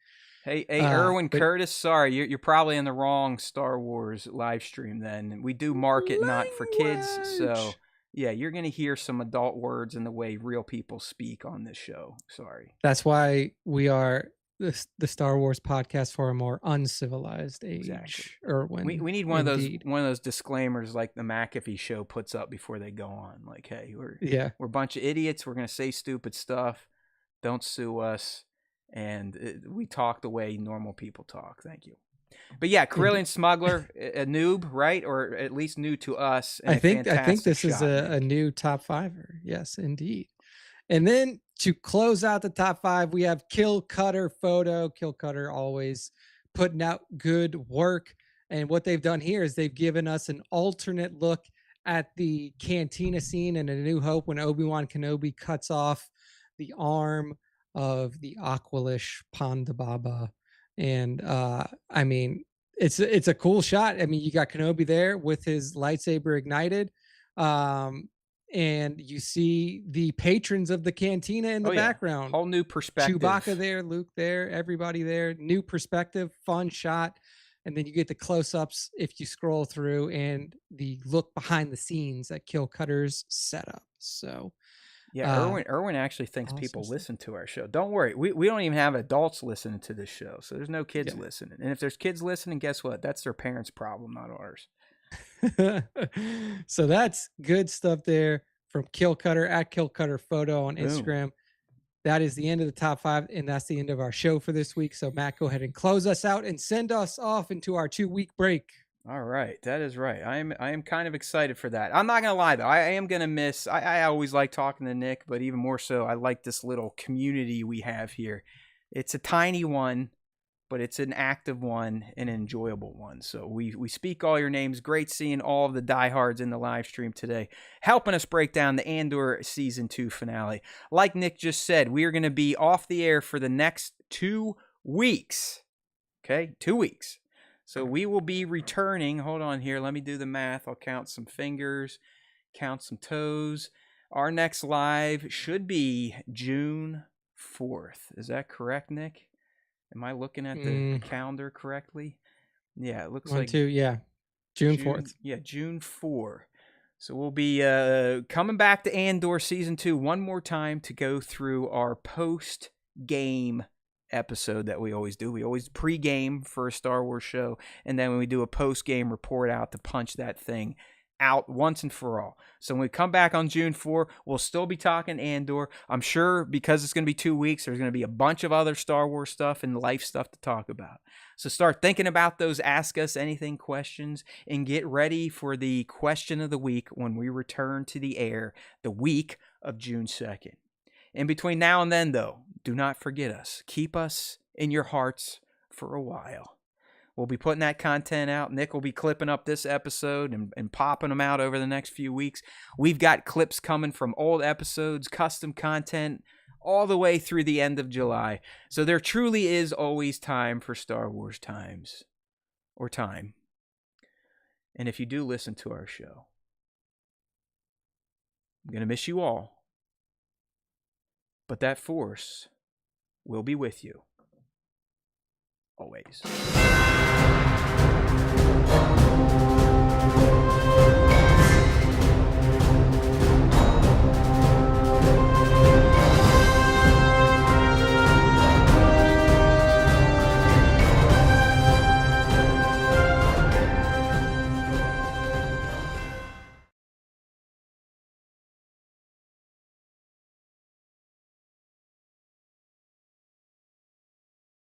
Hey, Erwin Curtis, sorry, you're probably in the wrong Star Wars live stream then. We do market not for kids, so yeah, you're going to hear some adult words in the way real people speak on this show. Sorry. That's why we are the Star Wars podcast for a more uncivilized age. Exactly. Erwin, we need one of those disclaimers like the McAfee show puts up before they go on. Like, hey, we're a bunch of idiots. We're going to say stupid stuff. Don't sue us. And we talk the way normal people talk. Thank you. But yeah, Corellian Smuggler, a noob, right? Or at least new to us. I think this is a new top fiver. Yes, indeed. And then to close out the top five, we have Kill Cutter Photo. Kill Cutter always putting out good work. And what they've done here is they've given us an alternate look at the cantina scene in A New Hope when Obi-Wan Kenobi cuts off the arm of the Aqualish Ponda Baba. And I mean, it's a cool shot. I mean, you got Kenobi there with his lightsaber ignited. and you see the patrons of the cantina in the background. Whole new perspective. Chewbacca there, Luke there, everybody there. New perspective, fun shot. And then you get the close-ups if you scroll through, and the look behind the scenes at Kill Cutter's setup. So yeah, Erwin actually thinks awesome people stuff. listen to our show. Don't worry, we don't even have adults listening to this show, so there's no kids listening. And if there's kids listening, guess what? That's their parents' problem, not ours. So that's good stuff there from Kill Cutter at Kill Cutter Photo on Instagram. That is the end of the top 5, and that's the end of our show for this week. So Matt, go ahead and close us out and send us off into our 2-week break. All right, that is right. I am kind of excited for that. I'm not gonna lie though, I am gonna miss. I always like talking to Nick, but even more so, I like this little community we have here. It's a tiny one, but it's an active one, an enjoyable one. So we speak all your names. Great seeing all of the diehards in the live stream today, helping us break down the Andor Season 2 finale. Like Nick just said, we are going to be off the air for the next 2 weeks. Okay, 2 weeks. So we will be returning. Hold on here. Let me do the math. I'll count some fingers, count some toes. Our next live should be June 4th. Is that correct, Nick? Am I looking at the calendar correctly? Yeah, it looks like 2, yeah. June 4th. Yeah, June 4. So we'll be coming back to Andor Season 2 one more time to go through our post-game episode that we always do. We always pre-game for a Star Wars show, and then when we do a post-game report out to punch that thing out once and for all. So when we come back on June 4, we'll still be talking Andor. I'm sure because it's going to be 2 weeks, there's going to be a bunch of other Star Wars stuff and life stuff to talk about. So start thinking about those Ask Us Anything questions and get ready for the question of the week when we return to the air the week of June 2nd. In between now and then, though, do not forget us. Keep us in your hearts for a while. We'll be putting that content out. Nick will be clipping up this episode and popping them out over the next few weeks. We've got clips coming from old episodes, custom content, all the way through the end of July. So there truly is always time for Star Wars times. Or time. And if you do listen to our show, I'm going to miss you all. But that Force will be with you. Always.